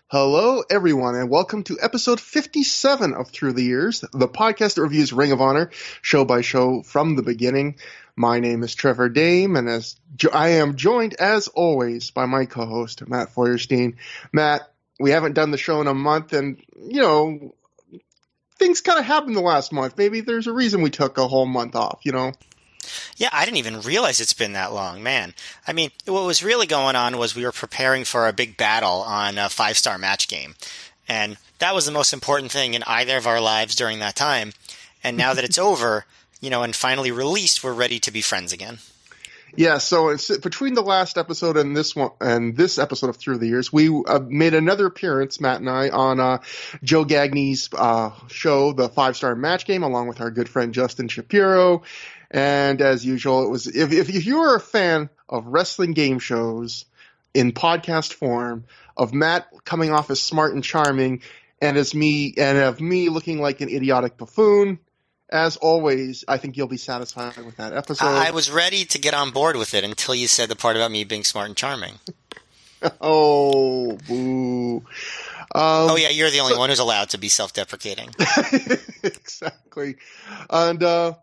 Hello, everyone, and welcome to episode 57 of ThROH The Years, the podcast that reviews Ring of Honor show by show from the beginning. My name is Trevor Dame, and I am joined, as always, by my co-host, Matt Feuerstein. Matt, we haven't done the show in a month, and, things kind of happened the last month. Maybe there's a reason we took a whole month off, Yeah, I didn't even realize it's been that long, man. I mean, what was really going on was we were preparing for a big battle on a 5-star match game. And that was the most important thing in either of our lives during that time. And now that it's over, and finally released, we're ready to be friends again. Yeah, so between the last episode and this one and this episode of ThROH The Years, we made another appearance, Matt and I, on Joe Gagney's show, the 5-star match game, along with our good friend Justin Shapiro. And as usual, it was if you were a fan of wrestling game shows in podcast form, of Matt coming off as smart and charming, and of me looking like an idiotic buffoon, as always, I think you'll be satisfied with that episode. I was ready to get on board with it until you said the part about me being smart and charming. Oh, boo. Yeah, you're the only one who's allowed to be self-deprecating. Exactly. And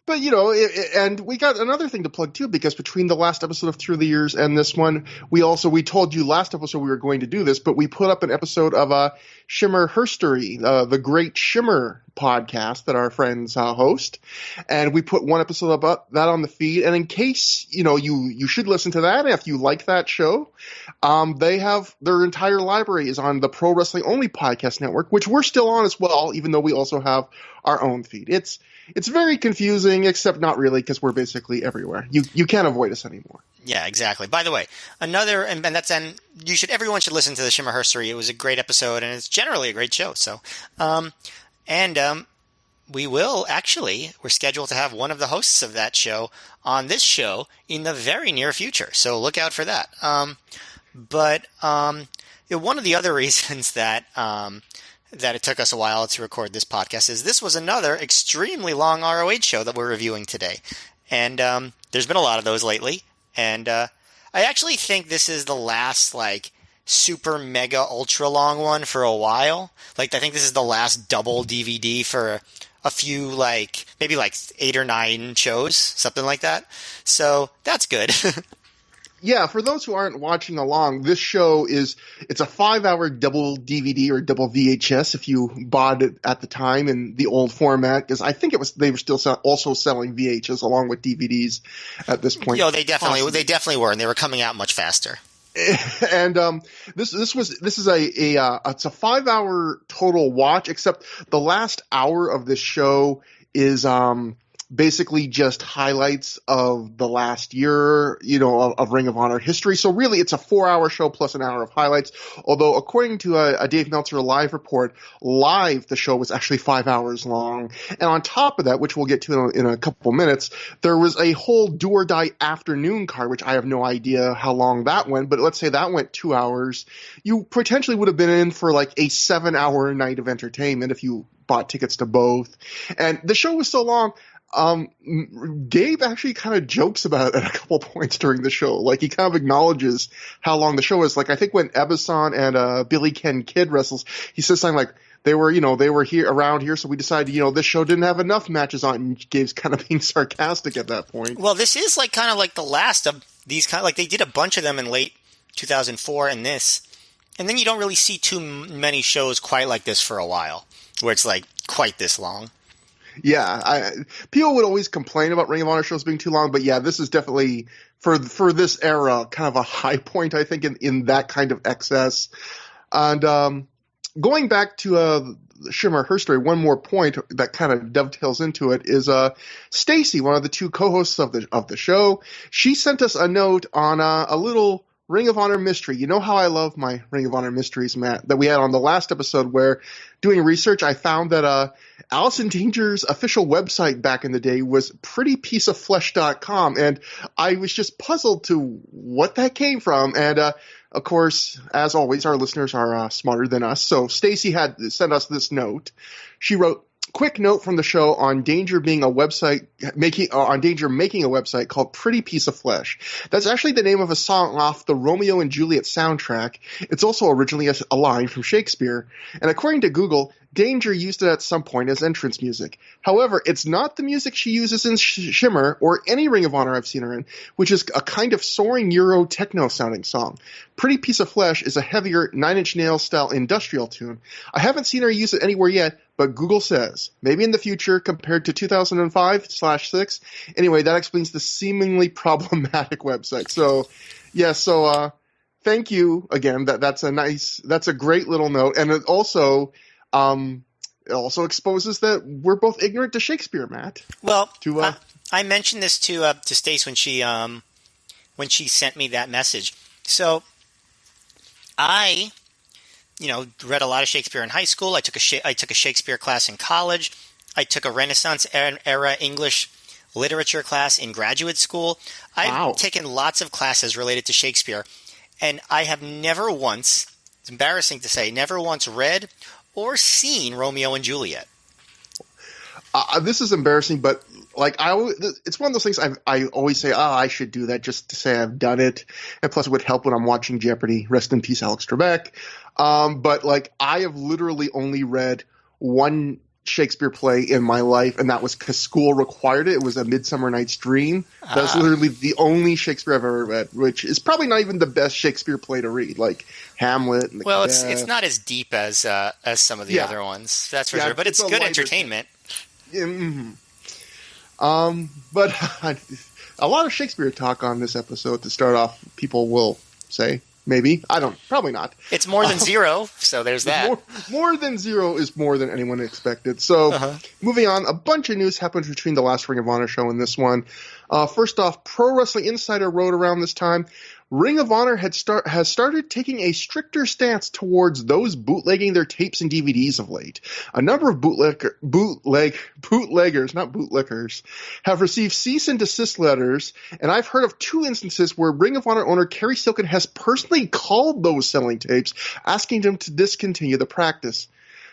but, and we got another thing to plug, too, because between the last episode of ThROH The Years and this one, we told you last episode we were going to do this, but we put up an episode of Shimmer Herstory, the great Shimmer podcast that our friends host. And we put one episode about that on the feed. And in case, you should listen to that. If you like that show, they have their entire library is on the Pro Wrestling Only Podcast Network, which we're still on as well, even though we also have our own feed. It's very confusing, except not really, because we're basically everywhere. You can't avoid us anymore. Yeah, exactly. By the way, everyone should listen to the Shimmer Herstory. It was a great episode, and it's generally a great show. So, we're scheduled to have one of the hosts of that show on this show in the very near future. So look out for that. One of the other reasons that it took us a while to record this podcast is this was another extremely long ROH show that we're reviewing today. And there's been a lot of those lately. And I actually think this is the last, super mega ultra long one for a while. I think this is the last double DVD for a few, maybe 8 or 9 shows, something like that. So that's good. Yeah, for those who aren't watching along, this show it's a 5-hour double DVD or double VHS if you bought it at the time in the old format, because I think they were still also selling VHS along with DVDs at this point. They definitely were, and they were coming out much faster. And this is it's a 5-hour total watch, except the last hour of this show is basically just highlights of the last year, of Ring of Honor history. So really, it's a 4-hour show plus an hour of highlights. Although, according to a Dave Meltzer live report, the show was actually 5 hours long. And on top of that, which we'll get to in a couple minutes, there was a whole do or die afternoon card, which I have no idea how long that went. But let's say that went 2 hours. You potentially would have been in for a 7-hour night of entertainment if you bought tickets to both. And the show was so long. Dave actually kind of jokes about it at a couple points during the show. He kind of acknowledges how long the show is. I think when Ebestus and Billy Ken Kidd wrestles, he says something like, they were here around here, so we decided, this show didn't have enough matches on, and Dave's kind of being sarcastic at that point. Well, this is kind of the last of these they did a bunch of them in late 2004 and this, and then you don't really see too many shows quite like this for a while, where it's quite this long. Yeah, people would always complain about Ring of Honor shows being too long, but yeah, this is definitely for this era kind of a high point, I think, in that kind of excess. And going back to Shimmer Herstory, one more point that kind of dovetails into it is Stacy, one of the two co-hosts of the show. She sent us a note on a little Ring of Honor mystery. You know how I love my Ring of Honor mysteries, Matt, that we had on the last episode, where doing research, I found that Alice in Danger's official website back in the day was prettypieceofflesh.com, and I was just puzzled to what that came from. And of course, as always, our listeners are smarter than us. So Stacy had sent us this note. She wrote, quick note from the show on Danger making a website called Pretty Piece of Flesh. That's actually the name of a song off the Romeo and Juliet soundtrack. It's also originally a line from Shakespeare. And according to Google, Danger used it at some point as entrance music. However, it's not the music she uses in Shimmer or any Ring of Honor I've seen her in, which is a kind of soaring Euro techno sounding song. Pretty Piece of Flesh is a heavier Nine Inch Nails style industrial tune. I haven't seen her use it anywhere yet, but Google says, maybe in the future compared to 2005/6. Anyway, that explains the seemingly problematic website. So, yeah, thank you again. That's a great little note. And it also exposes that we're both ignorant to Shakespeare, Matt. Well, I mentioned this to Stace when she sent me that message. So I read a lot of Shakespeare in high school. I took a Shakespeare class in college. I took a Renaissance era English literature class in graduate school. I've taken lots of classes related to Shakespeare, and I have never once, it's embarrassing to say, never once read or seen Romeo and Juliet. This is embarrassing, but it's one of those things I always say, I should do that just to say I've done it. And plus it would help when I'm watching Jeopardy. Rest in peace, Alex Trebek. But I have literally only read one Shakespeare play in my life, and that was because school required it. It was A Midsummer Night's Dream. That's literally the only Shakespeare I've ever read, which is probably not even the best Shakespeare play to read, like Hamlet. And it's not as deep as some of the other ones, that's for sure. But it's good entertainment. Mm-hmm. But a lot of Shakespeare talk on this episode to start off. People will say. Maybe. Probably not. It's more than zero, so there's that. More than zero is more than anyone expected. So, moving on, a bunch of news happened between the last Ring of Honor show and this one. First off, Pro Wrestling Insider wrote around this time, Ring of Honor has started taking a stricter stance towards those bootlegging their tapes and DVDs of late. A number of bootleggers, not bootlickers, have received cease and desist letters, and I've heard of 2 instances where Ring of Honor owner Kerry Silken has personally called those selling tapes, asking them to discontinue the practice.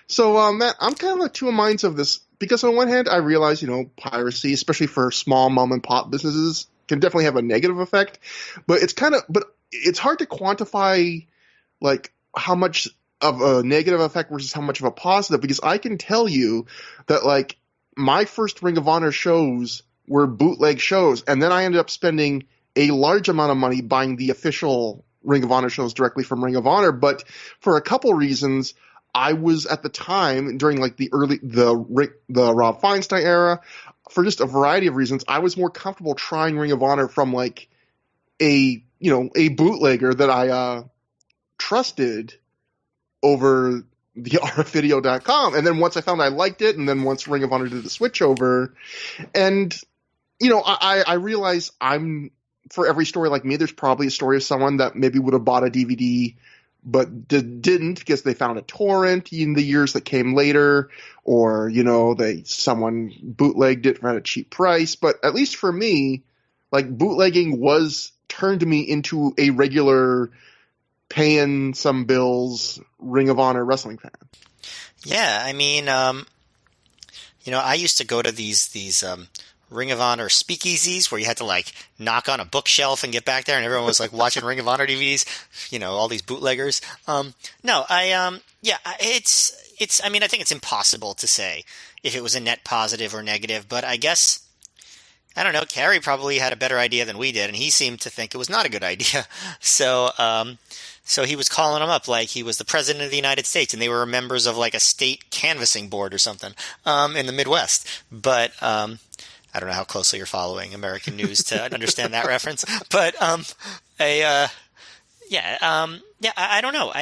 So, Matt, I'm kind of of two minds of this, because on one hand, I realize, piracy, especially for small mom and pop businesses, can definitely have a negative effect, but it's hard to quantify how much of a negative effect versus how much of a positive, because I can tell you that my first Ring of Honor shows were bootleg shows, and then I ended up spending a large amount of money buying the official Ring of Honor shows directly from Ring of Honor, but for a couple reasons, I was at the time during the Rob Feinstein era, for just a variety of reasons, I was more comfortable trying Ring of Honor from a bootlegger that I trusted over the rfvideo.com. And then once I found I liked it, and then once Ring of Honor did the switch over, and I realized for every story like me, there's probably a story of someone that maybe would have bought a DVD but didn't because they found a torrent in the years that came later, or someone bootlegged it at a cheap price. But at least for me, bootlegging turned me into a regular paying some bills Ring of Honor wrestling fan. Yeah, I mean, I used to go to these Ring of Honor speakeasies where you had to knock on a bookshelf and get back there, and everyone was watching Ring of Honor DVDs. All these bootleggers. It's. I mean, I think it's impossible to say if it was a net positive or negative, but I guess I don't know. Kerry probably had a better idea than we did, and he seemed to think it was not a good idea. So he was calling them up like he was the president of the United States, and they were members of a state canvassing board or something in the Midwest. But I don't know how closely you're following American news to understand that reference, but I don't know.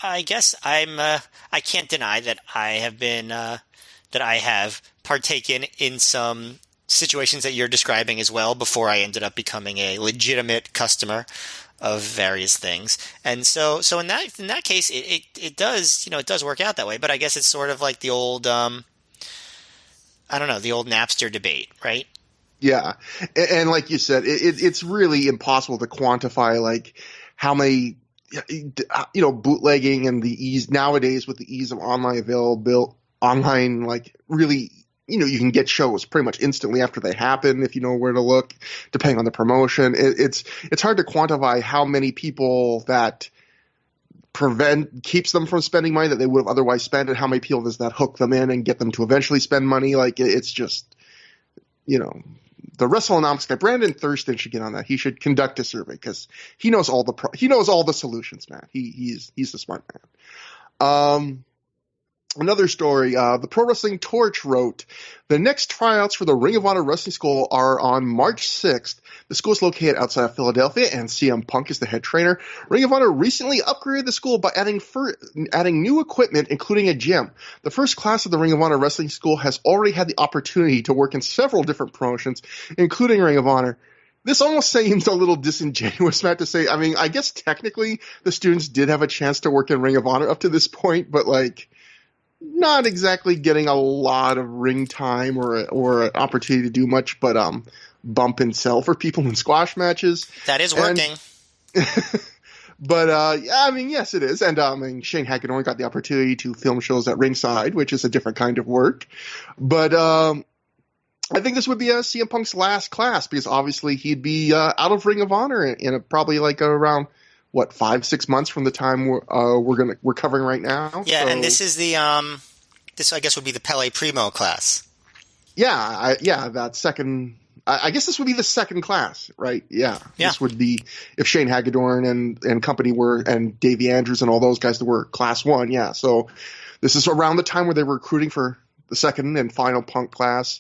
I guess I can't deny that I have partaken in some situations that you're describing as well before I ended up becoming a legitimate customer of various things. And so in that case, it does, it does work out that way, but I guess it's sort of like the old, the old Napster debate, right? Yeah. And like you said, it's really impossible to quantify how many, bootlegging and the ease nowadays with the ease of online online, like really, you can get shows pretty much instantly after they happen if you know where to look, depending on the promotion. It's hard to quantify how many people that keeps them from spending money that they would have otherwise spent, and how many people does that hook them in and get them to eventually spend money. Like it's just, the WrestleNomics guy, Brandon Thurston, should get on that. He should conduct a survey because he knows all the solutions, man. He's the smart man. Another story, the Pro Wrestling Torch wrote, the next tryouts for the Ring of Honor Wrestling School are on March 6th. The school is located outside of Philadelphia, and CM Punk is the head trainer. Ring of Honor recently upgraded the school by adding new equipment, including a gym. The first class of the Ring of Honor Wrestling School has already had the opportunity to work in several different promotions, including Ring of Honor. This almost seems a little disingenuous, Matt, to say. I mean, I guess technically the students did have a chance to work in Ring of Honor up to this point, but not exactly getting a lot of ring time or an opportunity to do much but bump and sell for people in squash matches. That is working. But yes, it is. And Shane Hagedorn got the opportunity to film shows at ringside, which is a different kind of work. But I think this would be CM Punk's last class, because obviously he'd be out of Ring of Honor in probably around 5-6 months from the time we're covering right now. Yeah, so, and this is the this I guess would be the Pele Primo class. Yeah, that second. I guess this would be the second class, right? Yeah. This would be if Shane Hagedorn and company and Davey Andrews and all those guys that were class 1. Yeah, so this is around the time where they were recruiting for the second and final Punk class.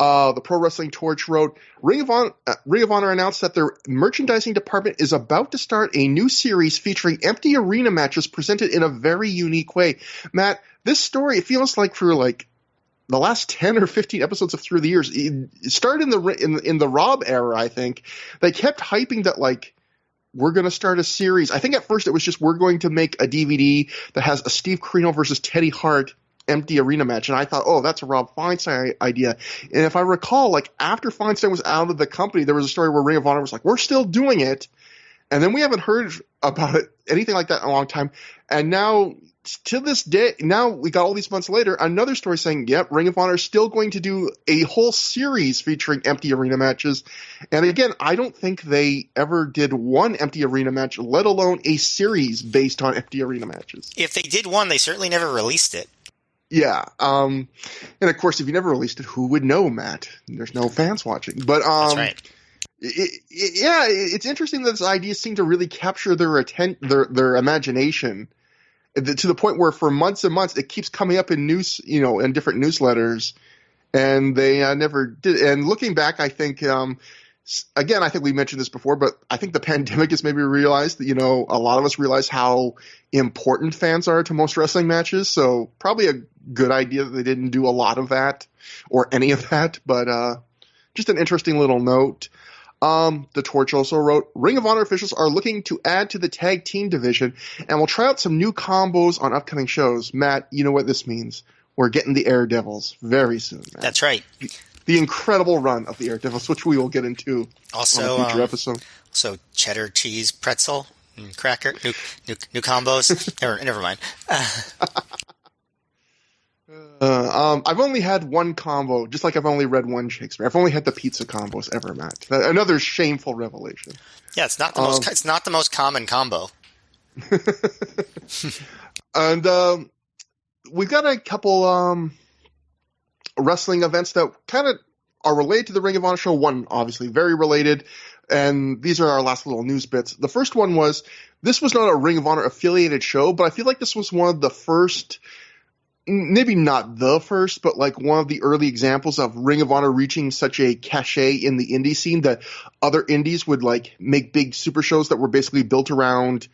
The Pro Wrestling Torch wrote, Ring of Honor announced that their merchandising department is about to start a new series featuring empty arena matches presented in a very unique way. Matt, this story, it feels like for the last 10 or 15 episodes of Through the Years, it started in the Rob era, I think. They kept hyping that we're going to start a series. I think at first it was just we're going to make a DVD that has a Steve Corino versus Teddy Hart empty arena match, and I thought, oh, that's a Rob Feinstein idea. And if I recall, after Feinstein was out of the company, there was a story where Ring of Honor was like, we're still doing it, and then we haven't heard about it, anything like that in a long time. And now, to this day, now we got all these months later, another story saying, yep, Ring of Honor is still going to do a whole series featuring empty arena matches. And again, I don't think they ever did one empty arena match, let alone a series based on empty arena matches. If they did one, they certainly never released it. Yeah, and of course, if you never released it, who would know, Matt? There's no fans watching. But that's right. It's interesting that this idea seemed to really capture their imagination, to the point where for months and months it keeps coming up in news, in different newsletters, and they never did. And looking back, I think. Again, I think we mentioned this before, but I think the pandemic has maybe realized that, a lot of us realize how important fans are to most wrestling matches. So probably a good idea that they didn't do a lot of that or any of that, but just an interesting little note. The Torch also wrote, Ring of Honor officials are looking to add to the tag team division and will try out some new combos on upcoming shows. Matt, you know what this means. We're getting the Air Devils very soon, Matt. That's right. The incredible run of the Air Devils, which we will get into also, on a future episode. So cheddar cheese pretzel and cracker, new combos. never mind. I've only had one combo, just like I've only read one Shakespeare. I've only had the pizza combos ever, Matt. Another shameful revelation. Yeah, it's not the most. It's not the most common combo. And we've got a couple wrestling events that kind of are related to the Ring of Honor show. One, obviously, very related. And these are our last little news bits. The first one was, this was not a Ring of Honor affiliated show, but I feel like this was one of the first, maybe not the first, but one of the early examples of Ring of Honor reaching such a cachet in the indie scene that other indies would make big super shows that were basically built around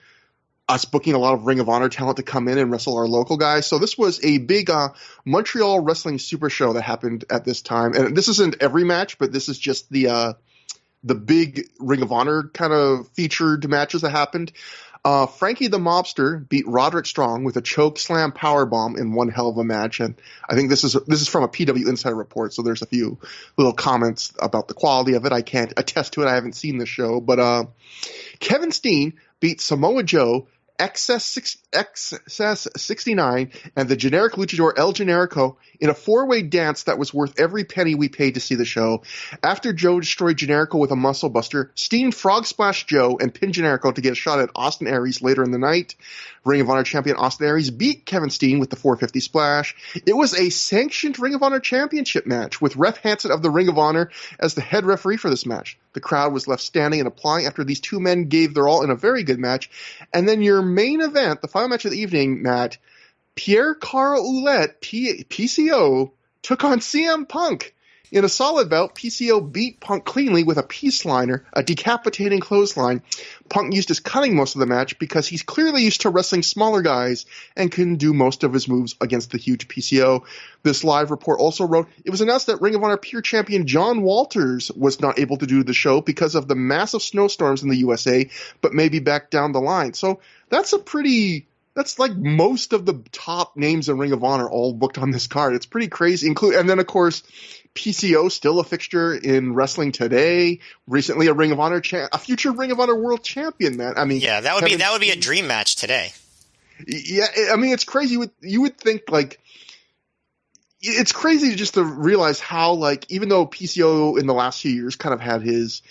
us booking a lot of Ring of Honor talent to come in and wrestle our local guys. So this was a big Montreal wrestling super show that happened at this time. And this isn't every match, but this is just the big Ring of Honor kind of featured matches that happened. Frankie the Mobster beat Roderick Strong with a choke slam powerbomb in one hell of a match. And I think this is from a PW Insider report, so there's a few little comments about the quality of it. I can't attest to it. I haven't seen the show. But Kevin Steen beat Samoa Joe XS 69, and the generic luchador El Generico in a four-way dance that was worth every penny we paid to see the show. After Joe destroyed Generico with a muscle buster, Steen frog splashed Joe and pinned Generico to get a shot at Austin Aries later in the night. Ring of Honor champion Austin Aries beat Kevin Steen with the 450 splash. It was a sanctioned Ring of Honor championship match with Ref Hansen of the Ring of Honor as the head referee for this match. The crowd was left standing and applauding after these two men gave their all in a very good match. And then your main event, the final match of the evening, Matt, Pierre-Carl Ouellet, PCO, took on CM Punk. In a solid bout, PCO beat Punk cleanly with a peace liner, a decapitating clothesline. Punk used his cunning most of the match because he's clearly used to wrestling smaller guys and can do most of his moves against the huge PCO. This live report also wrote, it was announced that Ring of Honor Pure Champion John Walters was not able to do the show because of the massive snowstorms in the USA, but maybe back down the line. So that's like most of the top names in Ring of Honor all booked on this card. It's pretty crazy. And then, of course, PCO still a fixture in wrestling today. Recently, a future Ring of Honor World Champion, man. I mean, yeah, that would be a dream match today. Yeah, I mean, it's crazy. You would think like it's crazy just to realize how like even though PCO in the last few years kind of had his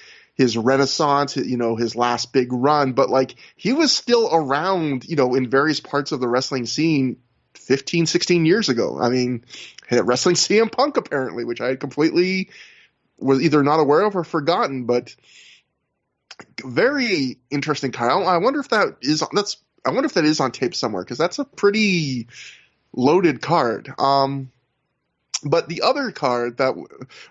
renaissance, his last big run, but like he was still around, in various parts of the wrestling scene 15, 16 years ago. I mean, wrestling CM Punk apparently, which I completely was either not aware of or forgotten, but very interesting card. I wonder if that is on tape somewhere, because that's a pretty loaded card. But the other card that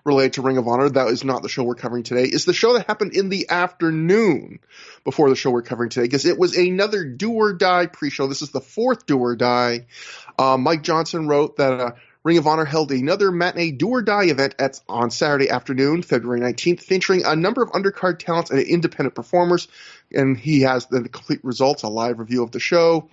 related to Ring of Honor that is not the show we're covering today is the show that happened in the afternoon before the show we're covering today, because it was another do-or-die pre-show. This is the fourth do-or-die. Mike Johnson wrote that Ring of Honor held another matinee do-or-die event on Saturday afternoon, February 19th, featuring a number of undercard talents and independent performers, and he has the complete results, a live review of the show.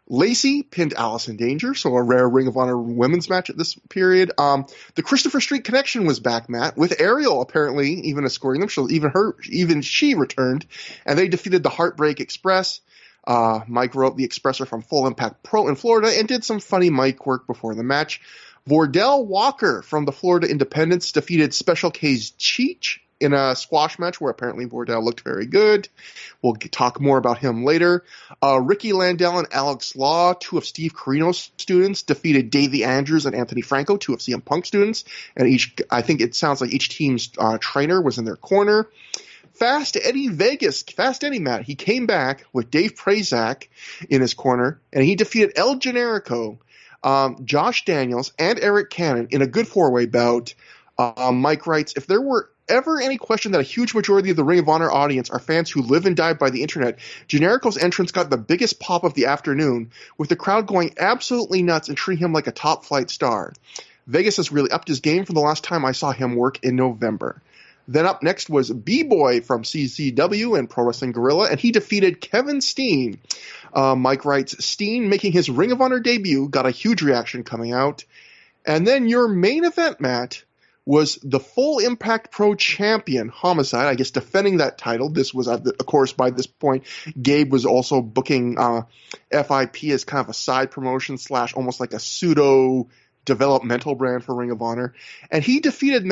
Lacey pinned Alice in Danger, so a rare Ring of Honor women's match at this period. The Christopher Street Connection was back, Matt, with Ariel apparently even escorting them. So even she returned, and they defeated the Heartbreak Express. Mike wrote the Express are from Full Impact Pro in Florida and did some funny mic work before the match. Vordell Walker from the Florida Independents defeated Special K's Cheech in a squash match where apparently Vordell looked very good. We'll talk more about him later. Ricky Landell and Alex Law, two of Steve Corino's students, defeated Davey Andrews and Anthony Franco, two of CM Punk students. And I think it sounds like each team's trainer was in their corner. Fast Eddie Matt, he came back with Dave Prazak in his corner, and he defeated El Generico, Josh Daniels, and Eric Cannon in a good four-way bout. Mike writes, if there were ever any question that a huge majority of the Ring of Honor audience are fans who live and die by the internet, Generico's entrance got the biggest pop of the afternoon, with the crowd going absolutely nuts and treating him like a top-flight star. Vegas has really upped his game from the last time I saw him work in November. Then up next was B-Boy from CCW and Pro Wrestling Guerrilla, and he defeated Kevin Steen. Mike writes, Steen, making his Ring of Honor debut, got a huge reaction coming out. And then your main event, Matt, was the Full Impact Pro champion, Homicide, I guess defending that title. This was, of course, by this point, Gabe was also booking FIP as kind of a side promotion / almost like a pseudo-developmental brand for Ring of Honor. And he defeated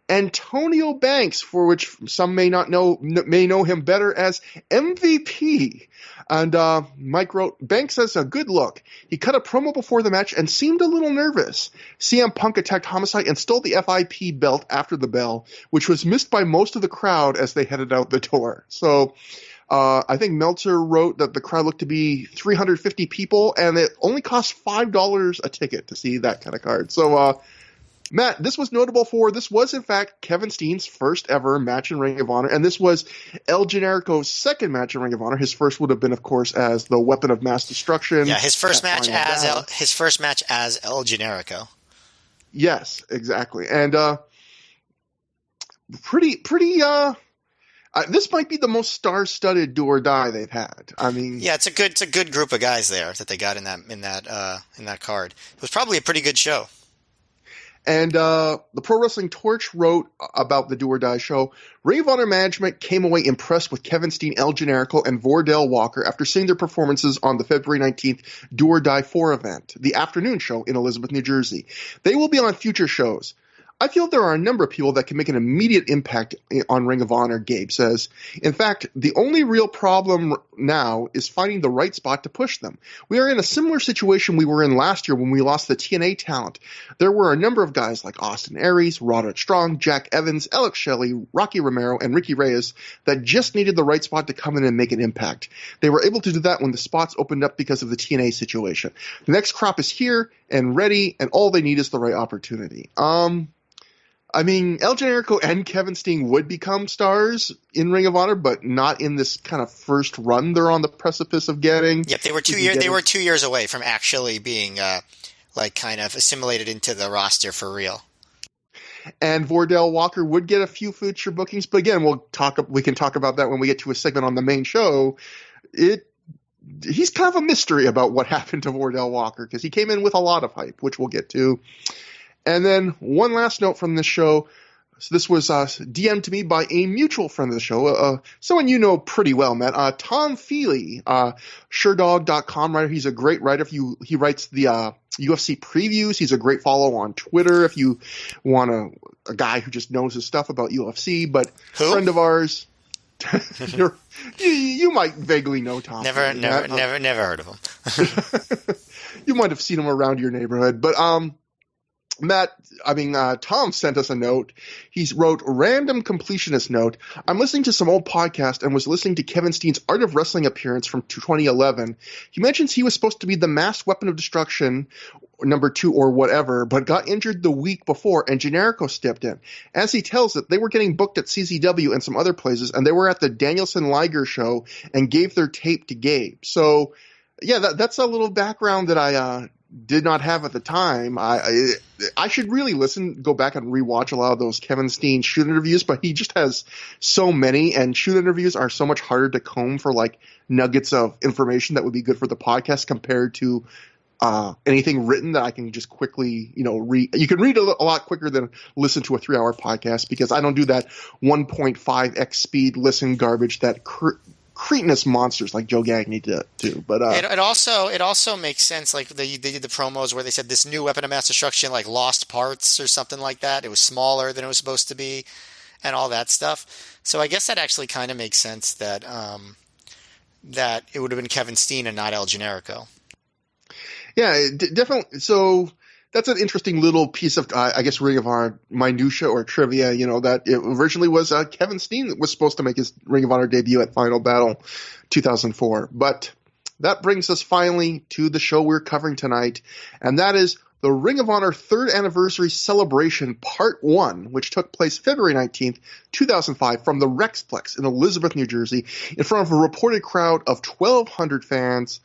Antonio Banks, for which some may know him better as MVP. And Mike wrote, Banks has a good look. He cut a promo before the match and seemed a little nervous. CM Punk attacked Homicide and stole the FIP belt after the bell, which was missed by most of the crowd as they headed out the door. So I think Meltzer wrote that the crowd looked to be 350 people, and it only cost $5 a ticket to see that kind of card. So Matt, this was in fact Kevin Steen's first ever match in Ring of Honor, and this was El Generico's second match in Ring of Honor. His first would have been, of course, as the Weapon of Mass Destruction. Yeah, his first match as El Generico. Yes, exactly, and this might be the most star-studded do or die they've had. I mean, yeah, it's a good group of guys there that they got in that card. It was probably a pretty good show. And the Pro Wrestling Torch wrote about the Do or Die show. Ring of Honor management came away impressed with Kevin Steen, El Generico, and Vordell Walker after seeing their performances on the February 19th Do or Die 4 event, the afternoon show in Elizabeth, New Jersey. They will be on future shows. I feel there are a number of people that can make an immediate impact on Ring of Honor, Gabe says. In fact, the only real problem now is finding the right spot to push them. We are in a similar situation we were in last year when we lost the TNA talent. There were a number of guys like Austin Aries, Roderick Strong, Jack Evans, Alex Shelley, Rocky Romero, and Ricky Reyes that just needed the right spot to come in and make an impact. They were able to do that when the spots opened up because of the TNA situation. The next crop is here and ready, and all they need is the right opportunity. I mean, El Generico and Kevin Steen would become stars in Ring of Honor, but not in this kind of first run they're on the precipice of getting. Yep, they were 2 years. They were 2 years away from actually being like kind of assimilated into the roster for real. And Vordell Walker would get a few future bookings, but again, we can talk about that when we get to a segment on the main show. He's kind of a mystery about what happened to Vordell Walker because he came in with a lot of hype, which we'll get to. And then one last note from this show. So this was DM'd to me by a mutual friend of the show, someone you know pretty well, Matt. Tom Foley, SureDog.com writer. He's a great writer. He writes the UFC previews. He's a great follow on Twitter if you want a guy who just knows his stuff about UFC. But friend of ours, you might vaguely know Tom. Never heard of him. You might have seen him around your neighborhood, but Tom sent us a note. He wrote, random completionist note. I'm listening to some old podcast and was listening to Kevin Steen's Art of Wrestling appearance from 2011. He mentions he was supposed to be the masked weapon of destruction, number 2 or whatever, but got injured the week before and Generico stepped in. As he tells it, they were getting booked at CZW and some other places, and they were at the Danielson-Liger show and gave their tape to Gabe. So, yeah, that's a little background that I did not have at the time. I should really go back and rewatch a lot of those Kevin Steen shoot interviews, but he just has so many, and shoot interviews are so much harder to comb for like nuggets of information that would be good for the podcast compared to anything written that I can just quickly, read. You can read a lot quicker than listen to a 3-hour podcast because I don't do that 1.5x speed listen garbage that cretinous monsters like Joe Gagney do. But it also makes sense. Like they did the promos where they said this new weapon of mass destruction like lost parts or something like that. It was smaller than it was supposed to be, and all that stuff. So I guess that actually kind of makes sense that that it would have been Kevin Steen and not El Generico. Yeah, definitely. So that's an interesting little piece of, I guess, Ring of Honor minutia or trivia, that it originally was Kevin Steen that was supposed to make his Ring of Honor debut at Final Battle 2004. But that brings us finally to the show we're covering tonight, and that is the Ring of Honor 3rd Anniversary Celebration Part 1, which took place February 19th, 2005, from the Rexplex in Elizabeth, New Jersey, in front of a reported crowd of 1,200 fans.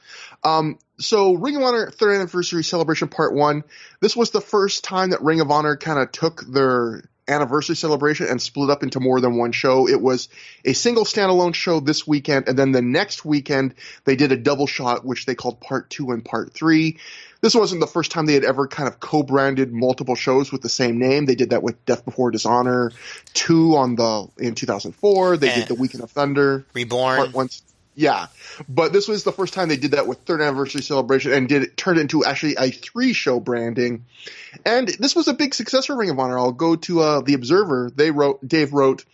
So Ring of Honor 3rd Anniversary Celebration Part 1, this was the first time that Ring of Honor kind of took their anniversary celebration and split up into more than one show. It was a single standalone show this weekend, and then the next weekend they did a double shot, which they called Part 2 and Part 3. This wasn't the first time they had ever kind of co-branded multiple shows with the same name. They did that with Death Before Dishonor 2 in 2004. They did the Weekend of Thunder. Reborn. Part 1. Yeah. But this was the first time they did that with 3rd Anniversary Celebration and turned it into actually a 3-show branding. And this was a big success for Ring of Honor. I'll go to The Observer. Dave wrote,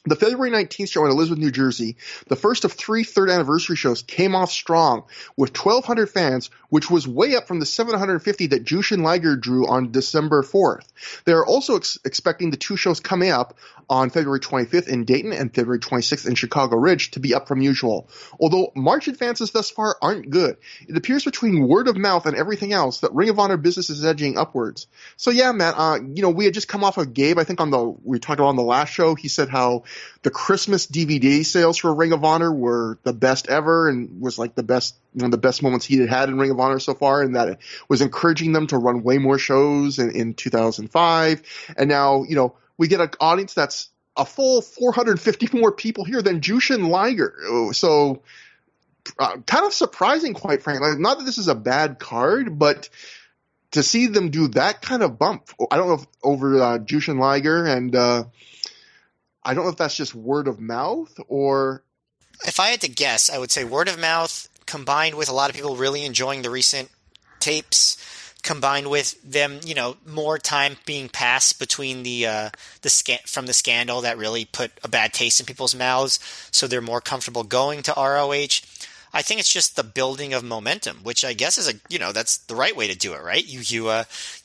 the February 19th show in Elizabeth, New Jersey, the first of 3 3rd anniversary shows, came off strong with 1,200 fans, which was way up from the 750 that Jushin Liger drew on December 4th. They are also expecting the 2 shows coming up on February 25th in Dayton and February 26th in Chicago Ridge to be up from usual. Although March advances thus far aren't good, it appears between word of mouth and everything else that Ring of Honor business is edging upwards. So yeah, Matt, we had just come off of Gabe. I think we talked about on the last show. He said how the Christmas DVD sales for Ring of Honor were the best ever and was like one of the best moments he had in Ring of Honor so far, and that it was encouraging them to run way more shows in 2005. And now, we get an audience that's a full 450 more people here than Jushin Liger. So kind of surprising, quite frankly. Not that this is a bad card, but to see them do that kind of bump, I don't know if over Jushin Liger, and I don't know if that's just word of mouth or. If I had to guess, I would say word of mouth combined with a lot of people really enjoying the recent tapes, combined with them, more time being passed between from the scandal that really put a bad taste in people's mouths, so they're more comfortable going to ROH. I think it's just the building of momentum, which I guess is that's the right way to do it, right? You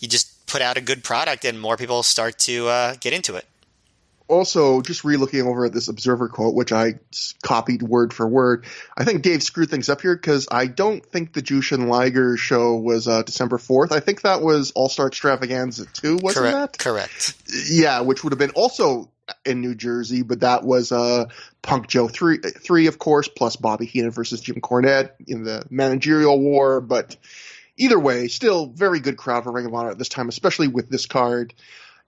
just put out a good product and more people start to get into it. Also, just re-looking over at this Observer quote, which I copied word for word, I think Dave screwed things up here because I don't think the Jushin Liger show was December 4th. I think that was All-Star Extravaganza 2, wasn't that? Correct. Yeah, which would have been also in New Jersey, but that was Punk Joe 3, of course, plus Bobby Heenan versus Jim Cornette in the managerial war. But either way, still very good crowd for Ring of Honor at this time, especially with this card.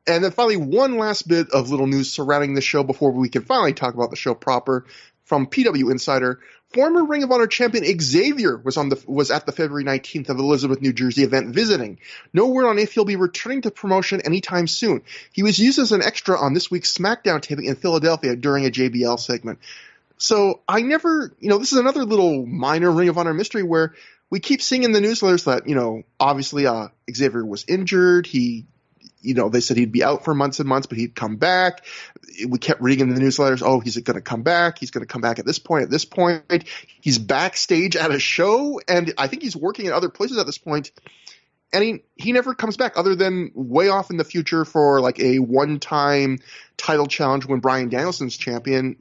And then finally, one last bit of little news surrounding the show before we can finally talk about the show proper. From PW Insider, former Ring of Honor champion Xavier was at the February 19th of Elizabeth, New Jersey event visiting. No word on if he'll be returning to promotion anytime soon. He was used as an extra on this week's SmackDown taping in Philadelphia during a JBL segment. So I never, this is another little minor Ring of Honor mystery where we keep seeing in the newsletters that, obviously Xavier was injured. They said he'd be out for months and months, but he'd come back. We kept reading in the newsletters, oh, he's going to come back. He's going to come back at this point. He's backstage at a show, and I think he's working at other places at this point. And he never comes back other than way off in the future for like a one-time title challenge when Bryan Danielson's champion,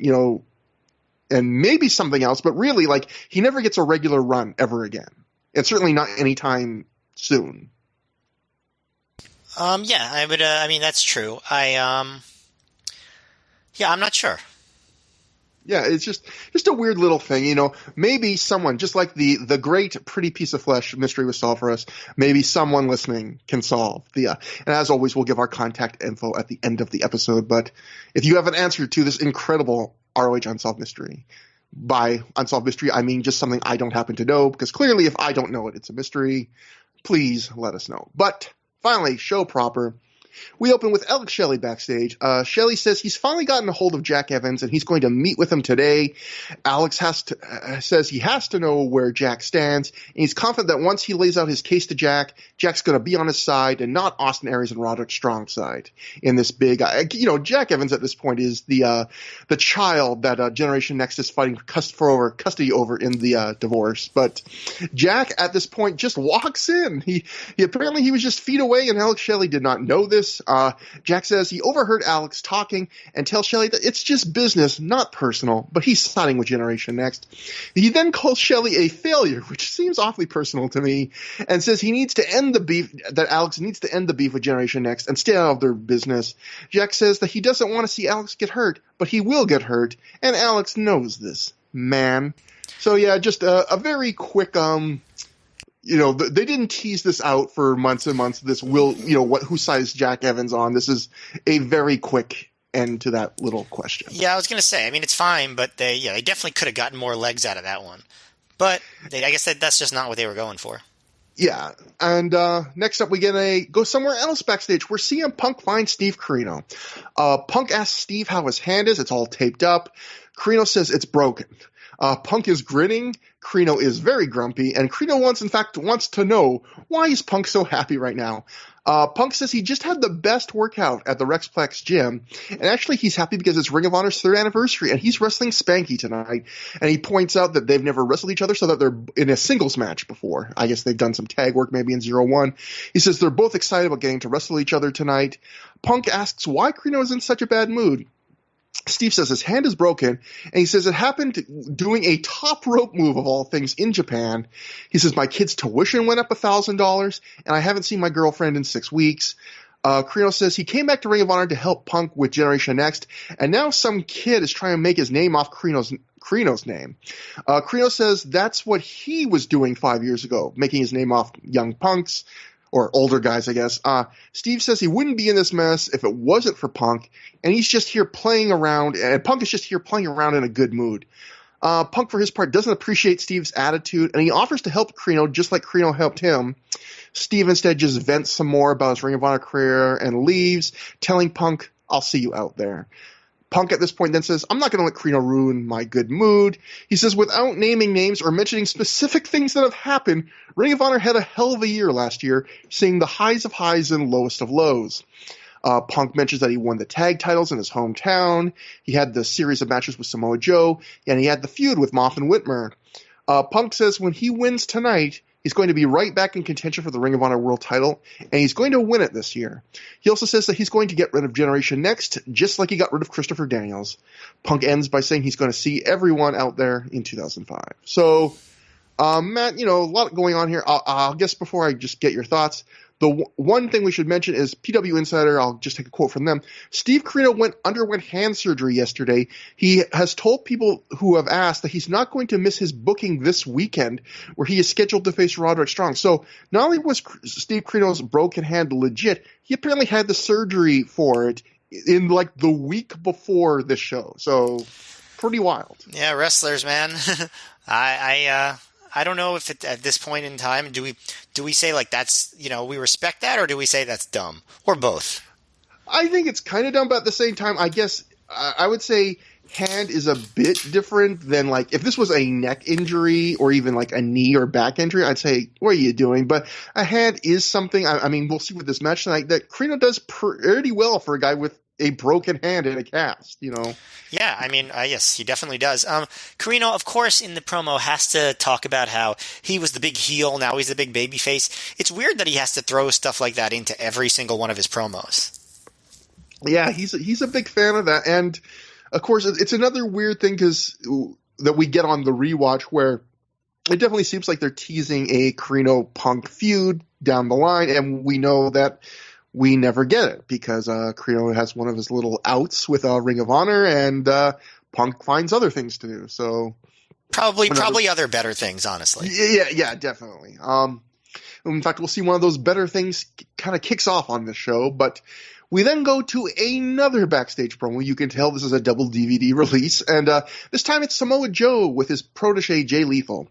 and maybe something else. But really, he never gets a regular run ever again. And certainly not anytime soon. Yeah, I would. That's true. I'm not sure. Yeah, it's just a weird little thing, Maybe someone, just like the great Pretty Piece of Flesh mystery was solved for us, maybe someone listening can solve the. And as always, we'll give our contact info at the end of the episode. But if you have an answer to this incredible ROH Unsolved Mystery, by Unsolved Mystery, I mean just something I don't happen to know, because clearly if I don't know it, it's a mystery. Please let us know. But finally, show proper. We open with Alex Shelley backstage. Shelley says he's finally gotten a hold of Jack Evans and he's going to meet with him today. Alex says he has to know where Jack stands, and he's confident that once he lays out his case to Jack, Jack's going to be on his side and not Austin Aries and Roderick Strong's side in this big. Jack Evans at this point is the child that Generation Next is fighting for custody over in the divorce. But Jack at this point just walks in. He apparently he was just feet away, and Alex Shelley did not know this. Jack says he overheard Alex talking and tells Shelley that it's just business, not personal, but he's siding with Generation Next. He then calls Shelley a failure, which seems awfully personal to me, and says he needs to end the beef, that Alex needs to end the beef with Generation Next and stay out of their business. Jack says that he doesn't want to see Alex get hurt, but he will get hurt, and Alex knows this, man. So yeah, just a very quick, they didn't tease this out for months and months. Whose side is Jack Evans on? This is a very quick end to that little question. Yeah, I was going to say, it's fine, but they definitely could have gotten more legs out of that one. But I guess that's just not what they were going for. Yeah, and next up we get go somewhere else backstage where CM Punk finds Steve Corino. Punk asks Steve how his hand is. It's all taped up. Corino says it's broken. Punk is grinning. Corino is very grumpy, and Corino wants to know why is Punk so happy right now. Punk says he just had the best workout at the Rexplex gym, and actually he's happy because it's Ring of Honor's 3rd anniversary, and he's wrestling Spanky tonight. And he points out that they've never wrestled each other, so that they're in a singles match before. I guess they've done some tag work maybe in 0-1. He says they're both excited about getting to wrestle each other tonight. Punk asks why Corino is in such a bad mood. Steve says his hand is broken, and he says it happened doing a top rope move of all things in Japan. He says, my kid's tuition went up $1,000, and I haven't seen my girlfriend in 6 weeks. Corino says he came back to Ring of Honor to help Punk with Generation Next, and now some kid is trying to make his name off Corino's name. Corino says that's what he was doing 5 years ago, making his name off young punks. Or older guys, I guess. Steve says he wouldn't be in this mess if it wasn't for Punk, and he's just here playing around, and Punk is just here playing around in a good mood. Punk, for his part, doesn't appreciate Steve's attitude, and he offers to help Corino just like Corino helped him. Steve instead just vents some more about his Ring of Honor career and leaves, telling Punk, "I'll see you out there." Punk at this point then says, "I'm not going to let Carino ruin my good mood." He says, without naming names or mentioning specific things that have happened, Ring of Honor had a hell of a year last year, seeing the highs of highs and lowest of lows. Punk mentions that he won the tag titles in his hometown. He had the series of matches with Samoa Joe, and he had the feud with Moff and Whitmer. Punk says when he wins tonight, he's going to be right back in contention for the Ring of Honor World title, and he's going to win it this year. He also says that he's going to get rid of Generation Next, just like he got rid of Christopher Daniels. Punk ends by saying he's going to see everyone out there in 2005. So, Matt, a lot going on here. I'll guess before I just get your thoughts, the one thing we should mention is PW Insider, I'll just take a quote from them. Steve Carino underwent hand surgery yesterday. He has told people who have asked that he's not going to miss his booking this weekend, where he is scheduled to face Roderick Strong. So not only was Steve Carino's broken hand legit, he apparently had the surgery for it in like the week before this show. So pretty wild. Yeah, wrestlers, man. I don't know if at this point in time, do we say like that's, we respect that, or do we say that's dumb, or both? I think it's kind of dumb, but at the same time, I guess I would say hand is a bit different than like if this was a neck injury or even like a knee or back injury, I'd say, what are you doing? But a hand is something, I mean, we'll see with this match tonight that Carino does pretty well for a guy with a broken hand in a cast, Yeah, I mean, yes, he definitely does. Carino, of course, in the promo has to talk about how he was the big heel, now he's the big baby face. It's weird that he has to throw stuff like that into every single one of his promos. Yeah, he's a big fan of that. And, of course, it's another weird thing that we get on the rewatch where it definitely seems like they're teasing a Carino-Punk feud down the line, and we know that we never get it because Carino has one of his little outs with Ring of Honor, and Punk finds other things to do. So probably other better things, honestly. Yeah, definitely. In fact, we'll see one of those better things kind of kicks off on this show. But we then go to another backstage promo. You can tell this is a double DVD release, and this time it's Samoa Joe with his protege Jay Lethal.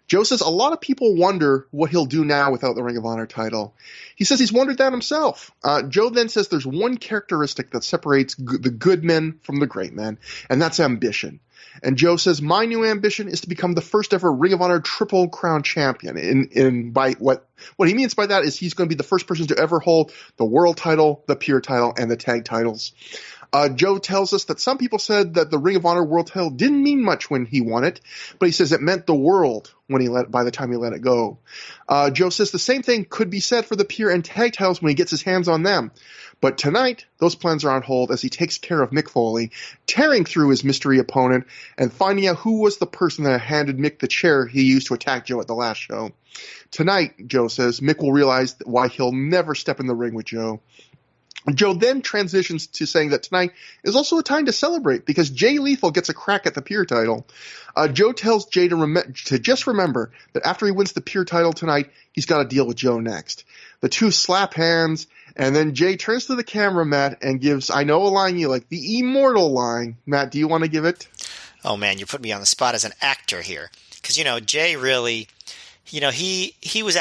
Joe says a lot of people wonder what he'll do now without the Ring of Honor title. He says he's wondered that himself. Joe then says there's one characteristic that separates the good men from the great men, and that's ambition. And Joe says, my new ambition is to become the first ever Ring of Honor Triple Crown champion. By what he means by that is he's going to be the first person to ever hold the world title, the pure title, and the tag titles. Joe tells us that some people said that the Ring of Honor world title didn't mean much when he won it, but he says it meant the world by the time he let it go. Joe says the same thing could be said for the pure and tag titles when he gets his hands on them. But tonight, those plans are on hold as he takes care of Mick Foley, tearing through his mystery opponent and finding out who was the person that handed Mick the chair he used to attack Joe at the last show. Tonight, Joe says, Mick will realize why he'll never step in the ring with Joe. Joe then transitions to saying that tonight is also a time to celebrate because Jay Lethal gets a crack at the pure title. Joe tells Jay to just remember that after he wins the pure title tonight, he's got to deal with Joe next. The two slap hands, and then Jay turns to the camera, Matt, and gives, I know a line you like, the immortal line. Matt, do you want to give it? Oh, man, you put me on the spot as an actor here. Because, Jay really... he was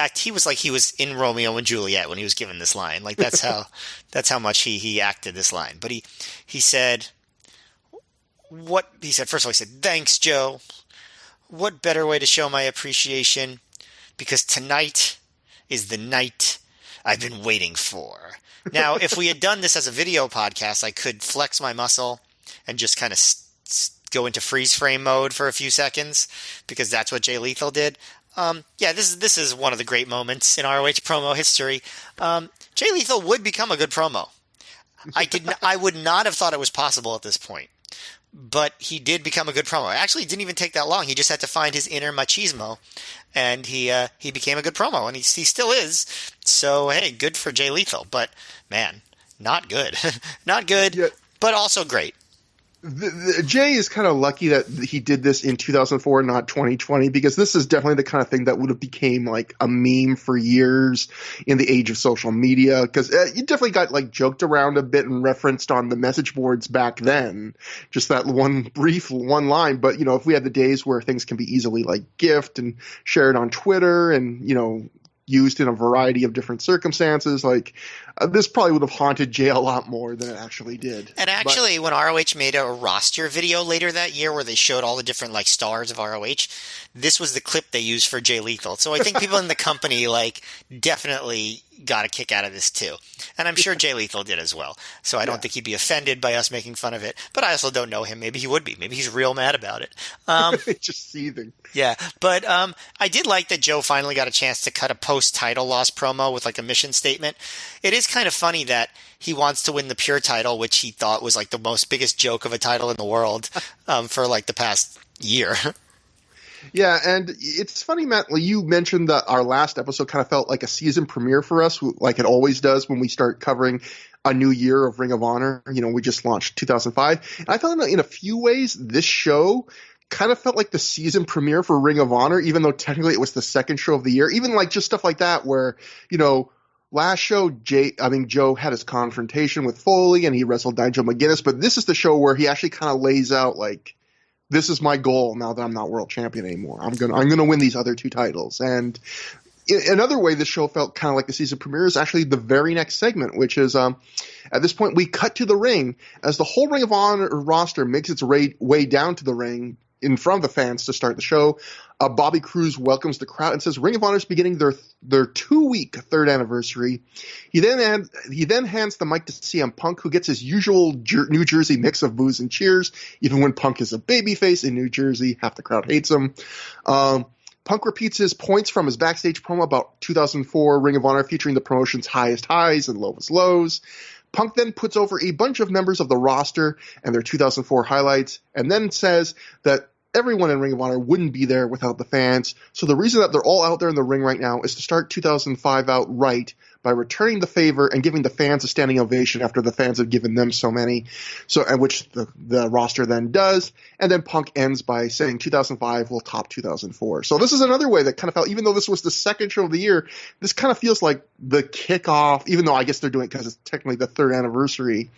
like he was in Romeo and Juliet when he was given this line. Like that's how much he acted this line. But he said, first of all, he said, thanks, Joe. What better way to show my appreciation? Because tonight is the night I've been waiting for. Now, if we had done this as a video podcast, I could flex my muscle and just kind of go into freeze frame mode for a few seconds because that's what Jay Lethal did. This is one of the great moments in ROH promo history. Jay Lethal would become a good promo. I would not have thought it was possible at this point, but he did become a good promo. Actually, it didn't even take that long. He just had to find his inner machismo, and he became a good promo, and he still is. So hey, good for Jay Lethal, but man, not good, not good, yeah. But also great. Jay is kind of lucky that he did this in 2004, not 2020, because this is definitely the kind of thing that would have became like a meme for years in the age of social media. Because you definitely got like joked around a bit and referenced on the message boards back then, just that one line. But if we had the days where things can be easily like gift and shared on Twitter, and used in a variety of different circumstances. Like, this probably would have haunted Jay a lot more than it actually did. And actually, when ROH made a roster video later that year where they showed all the different like stars of ROH, this was the clip they used for Jay Lethal. So I think people in the company like definitely got a kick out of this too. And I'm sure Jay Lethal did as well. So I don't think he'd be offended by us making fun of it. But I also don't know him. Maybe he would be. Maybe he's real mad about it. Just seething. Yeah. But I did like that Joe finally got a chance to cut a post-title loss promo with like a mission statement. It is kind of funny that he wants to win the Pure title, which he thought was like the most biggest joke of a title in the world for like the past year. Yeah, and it's funny, Matt, you mentioned that our last episode kind of felt like a season premiere for us, like it always does when we start covering a new year of Ring of Honor. You know, we just launched 2005. And I felt in a few ways this show kind of felt like the season premiere for Ring of Honor, even though technically it was the second show of the year. Even like just stuff like that where, you know, last show, Joe had his confrontation with Foley and he wrestled Nigel McGuinness, but this is the show where he actually kind of lays out like, this is my goal now that I'm not world champion anymore. I'm gonna win these other two titles. And another way this show felt kind of like the season premiere is actually the very next segment, which is at this point we cut to the ring as the whole Ring of Honor roster makes its way down to the ring in front of the fans to start the show. Bobby Cruz welcomes the crowd and says Ring of Honor is beginning their 2-week third anniversary. He then hands the mic to CM Punk, who gets his usual New Jersey mix of boos and cheers. Even when Punk is a babyface in New Jersey, half the crowd hates him. Punk repeats his points from his backstage promo about 2004 Ring of Honor featuring the promotion's highest highs and lowest lows. Punk then puts over a bunch of members of the roster and their 2004 highlights, and then says that everyone in Ring of Honor wouldn't be there without the fans. So the reason that they're all out there in the ring right now is to start 2005 out right by returning the favor and giving the fans a standing ovation after the fans have given them so many. So, and which the roster then does. And then Punk ends by saying 2005 will top 2004. So this is another way that kind of felt, even though this was the second show of the year, this kind of feels like the kickoff, even though I guess they're doing it because it's technically the third anniversary.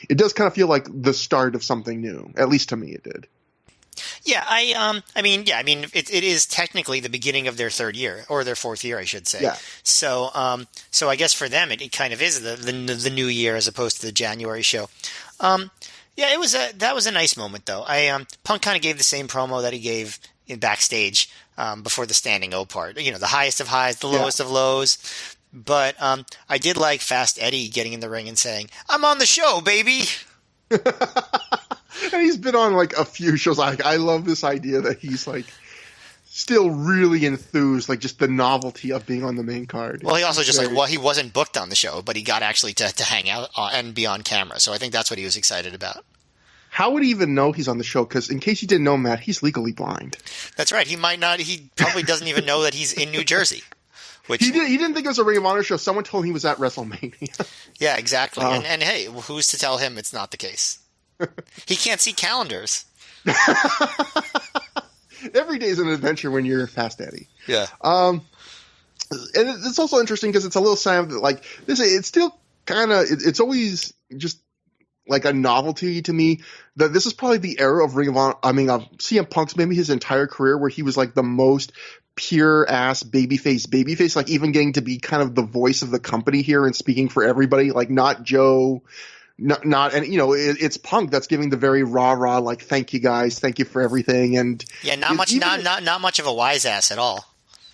It does kind of feel like the start of something new. At least to me it did. Yeah, I mean, it is technically the beginning of their third year or their fourth year, I should say. Yeah. So I guess for them, it kind of is the new year as opposed to the January show. Yeah, that was a nice moment though. Punk kind of gave the same promo that he gave in backstage before the standing O part. You know, the highest of highs, the lowest of lows. But I did like Fast Eddie getting in the ring and saying, "I'm on the show, baby." And he's been on like a few shows. Like, I love this idea that he's like still really enthused, like just the novelty of being on the main card. Well, he also he wasn't booked on the show, but he got actually to hang out and be on camera. So I think that's what he was excited about. How would he even know he's on the show? Because in case you didn't know, Matt, he's legally blind. That's right. He might not. He probably doesn't even know that he's in New Jersey. Which, he didn't think it was a Ring of Honor show. Someone told him he was at WrestleMania. Yeah, exactly. And hey, who's to tell him it's not the case? He can't see calendars. Every day is an adventure when you're Fast Eddie. Yeah. And it's also interesting because it's a little sign of like this. It's still kind of it's always just like a novelty to me that this is probably the era of Ring of Honor. I mean, CM Punk's maybe his entire career where he was like the most pure ass babyface, like even getting to be kind of the voice of the company here and speaking for everybody, like not Joe. Not and you know it's Punk that's giving the very rah like thank you guys, thank you for everything, and yeah, not much of a wise ass at all.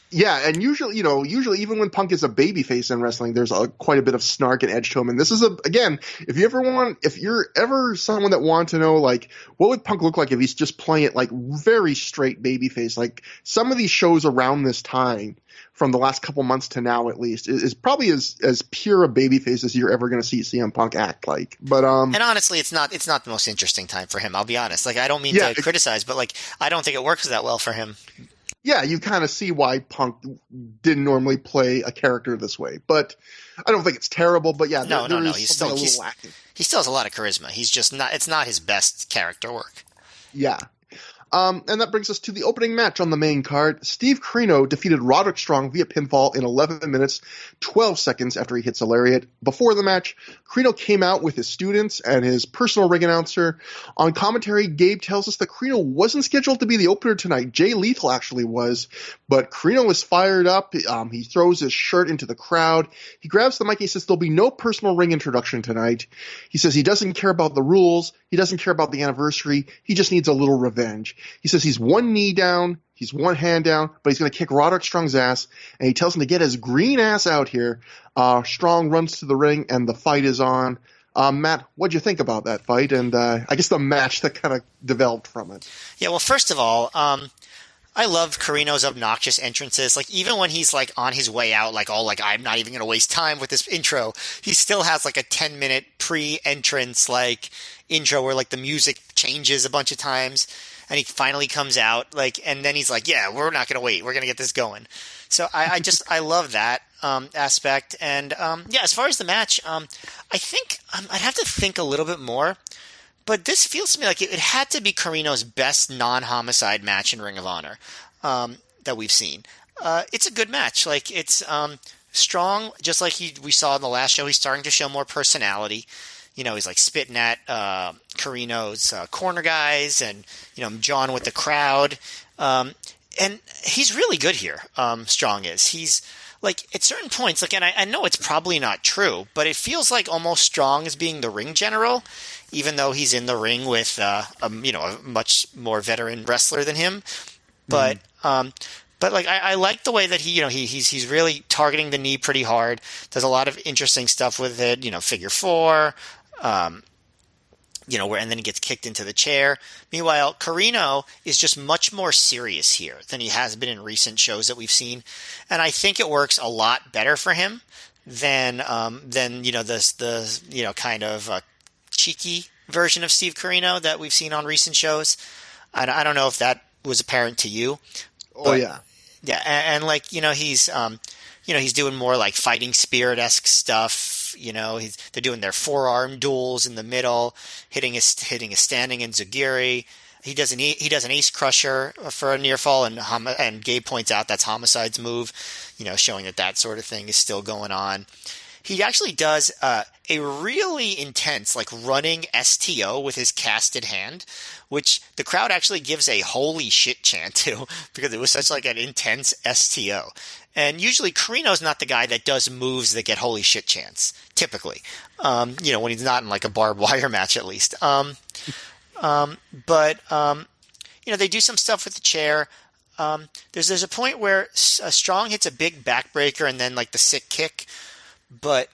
Yeah, and usually even when Punk is a babyface in wrestling, there's quite a bit of snark and edge to him. And this is again, if you're ever someone that wants to know like what would Punk look like if he's just playing it like very straight babyface, like some of these shows around this time. From the last couple months to now, at least, is probably as pure a babyface as you're ever going to see CM Punk act like. But and honestly, it's not the most interesting time for him. I'll be honest. Like, I don't mean to criticize, but like, I don't think it works that well for him. Yeah, you kind of see why Punk didn't normally play a character this way, but I don't think it's terrible. But yeah, no. He's still lacking. He still has a lot of charisma. He's just not. It's not his best character work. Yeah. And that brings us to the opening match on the main card. Steve Corino defeated Roderick Strong via pinfall in 11 minutes, 12 seconds after he hits a lariat. Before the match, Corino came out with his students and his personal ring announcer. On commentary, Gabe tells us that Corino wasn't scheduled to be the opener tonight. Jay Lethal actually was, but Corino was fired up. He throws his shirt into the crowd. He grabs the mic and he says there'll be no personal ring introduction tonight. He says he doesn't care about the rules. He doesn't care about the anniversary. He just needs a little revenge. He says he's one knee down, he's one hand down, but he's going to kick Roderick Strong's ass, and he tells him to get his green ass out here. Strong runs to the ring, and the fight is on. Matt, what'd you think about that fight, and I guess the match that kind of developed from it? Yeah, well, first of all, I love Corino's obnoxious entrances. Like, even when he's, like, on his way out, like, I'm not even going to waste time with this intro, he still has, like, a 10-minute pre-entrance, like, intro where, like, the music changes a bunch of times, and he finally comes out, like, and then he's like, yeah, we're not going to wait. We're going to get this going. So I love that aspect. And, yeah, as far as the match, I think I'd have to think a little bit more. But this feels to me like it had to be Corino's best non-homicide match in Ring of Honor that we've seen. It's a good match. Like, it's strong, just like we saw in the last show. He's starting to show more personality. You know, he's like spitting at Corino's corner guys and, you know, John with the crowd. And he's really good here, Strong is. He's, like, at certain points, like, and I know it's probably not true, but it feels like almost Strong is being the ring general, even though he's in the ring with, a much more veteran wrestler than him. But, like, I like the way that he's really targeting the knee pretty hard. Does a lot of interesting stuff with it, figure four, and then he gets kicked into the chair. Meanwhile, Corino is just much more serious here than he has been in recent shows that we've seen. And I think it works a lot better for him than the kind of cheeky version of Steve Corino that we've seen on recent shows. I don't know if that was apparent to you. Oh, yeah. Yeah, and he's doing more like fighting spirit-esque stuff. They're doing their forearm duels in the middle, hitting a standing enziguri. He does an ace crusher for a near fall, and Gabe points out that's Homicide's move, showing that sort of thing is still going on. He actually does a really intense, like, running STO with his casted hand, which the crowd actually gives a holy shit chant to because it was such like an intense STO. And usually Corino's not the guy that does moves that get holy shit chants, typically. When he's not in like a barbed wire match, at least. But they do some stuff with the chair. There's a point where Strong hits a big backbreaker and then like the sick kick, but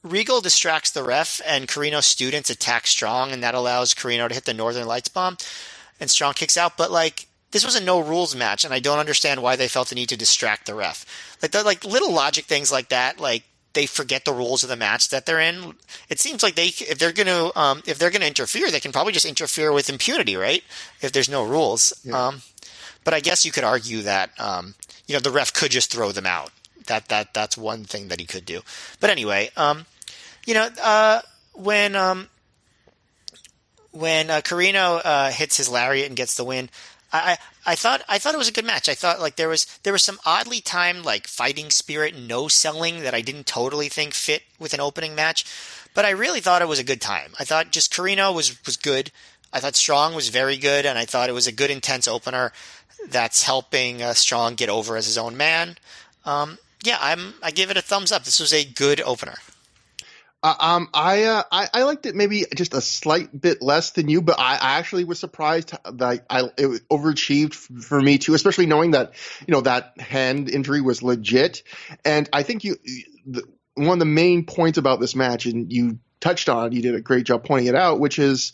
Regal distracts the ref and Corino's students attack Strong, and that allows Corino to hit the Northern Lights bomb, and Strong kicks out. But like, this was a no rules match, and I don't understand why they felt the need to distract the ref. Like little logic things like that, like they forget the rules of the match that they're in. It seems like if they're gonna interfere, they can probably just interfere with impunity, right? If there's no rules. Yeah. But I guess you could argue that the ref could just throw them out. That's one thing that he could do. But anyway, when Corino hits his lariat and gets the win, I thought it was a good match. I thought like there was some oddly timed like fighting spirit no selling that I didn't totally think fit with an opening match, but I really thought it was a good time. I thought just Corino was good. I thought Strong was very good, and I thought it was a good intense opener that's helping Strong get over as his own man. I give it a thumbs up. This was a good opener. I liked it maybe just a slight bit less than you, but I actually was surprised that it overachieved for me too, especially knowing that, that hand injury was legit. And I think one of the main points about this match, and you touched on, you did a great job pointing it out, which is,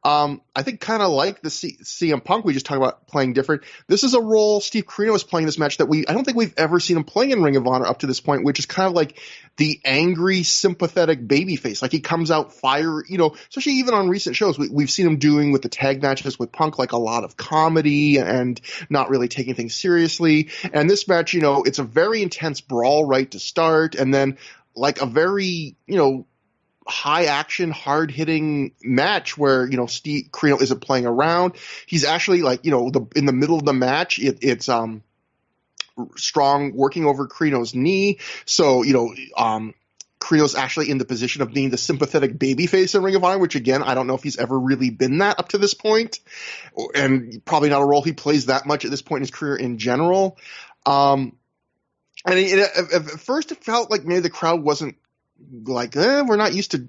I think kind of like the CM Punk we just talked about playing different. This is a role Steve Corino is playing this match that I don't think we've ever seen him play in Ring of Honor up to this point, which is kind of like the angry, sympathetic babyface. Like he comes out especially even on recent shows, we've seen him doing with the tag matches with Punk, like a lot of comedy and not really taking things seriously. And this match, it's a very intense brawl right to start. And then like a very, high action, hard hitting match where, Steve Carino isn't playing around. He's actually in the middle of the match, it's Strong working over Carino's knee. So, Carino's actually in the position of being the sympathetic babyface in Ring of Honor, which again, I don't know if he's ever really been that up to this point, and probably not a role he plays that much at this point in his career in general. And at first it felt like maybe the crowd wasn't like, we're not used to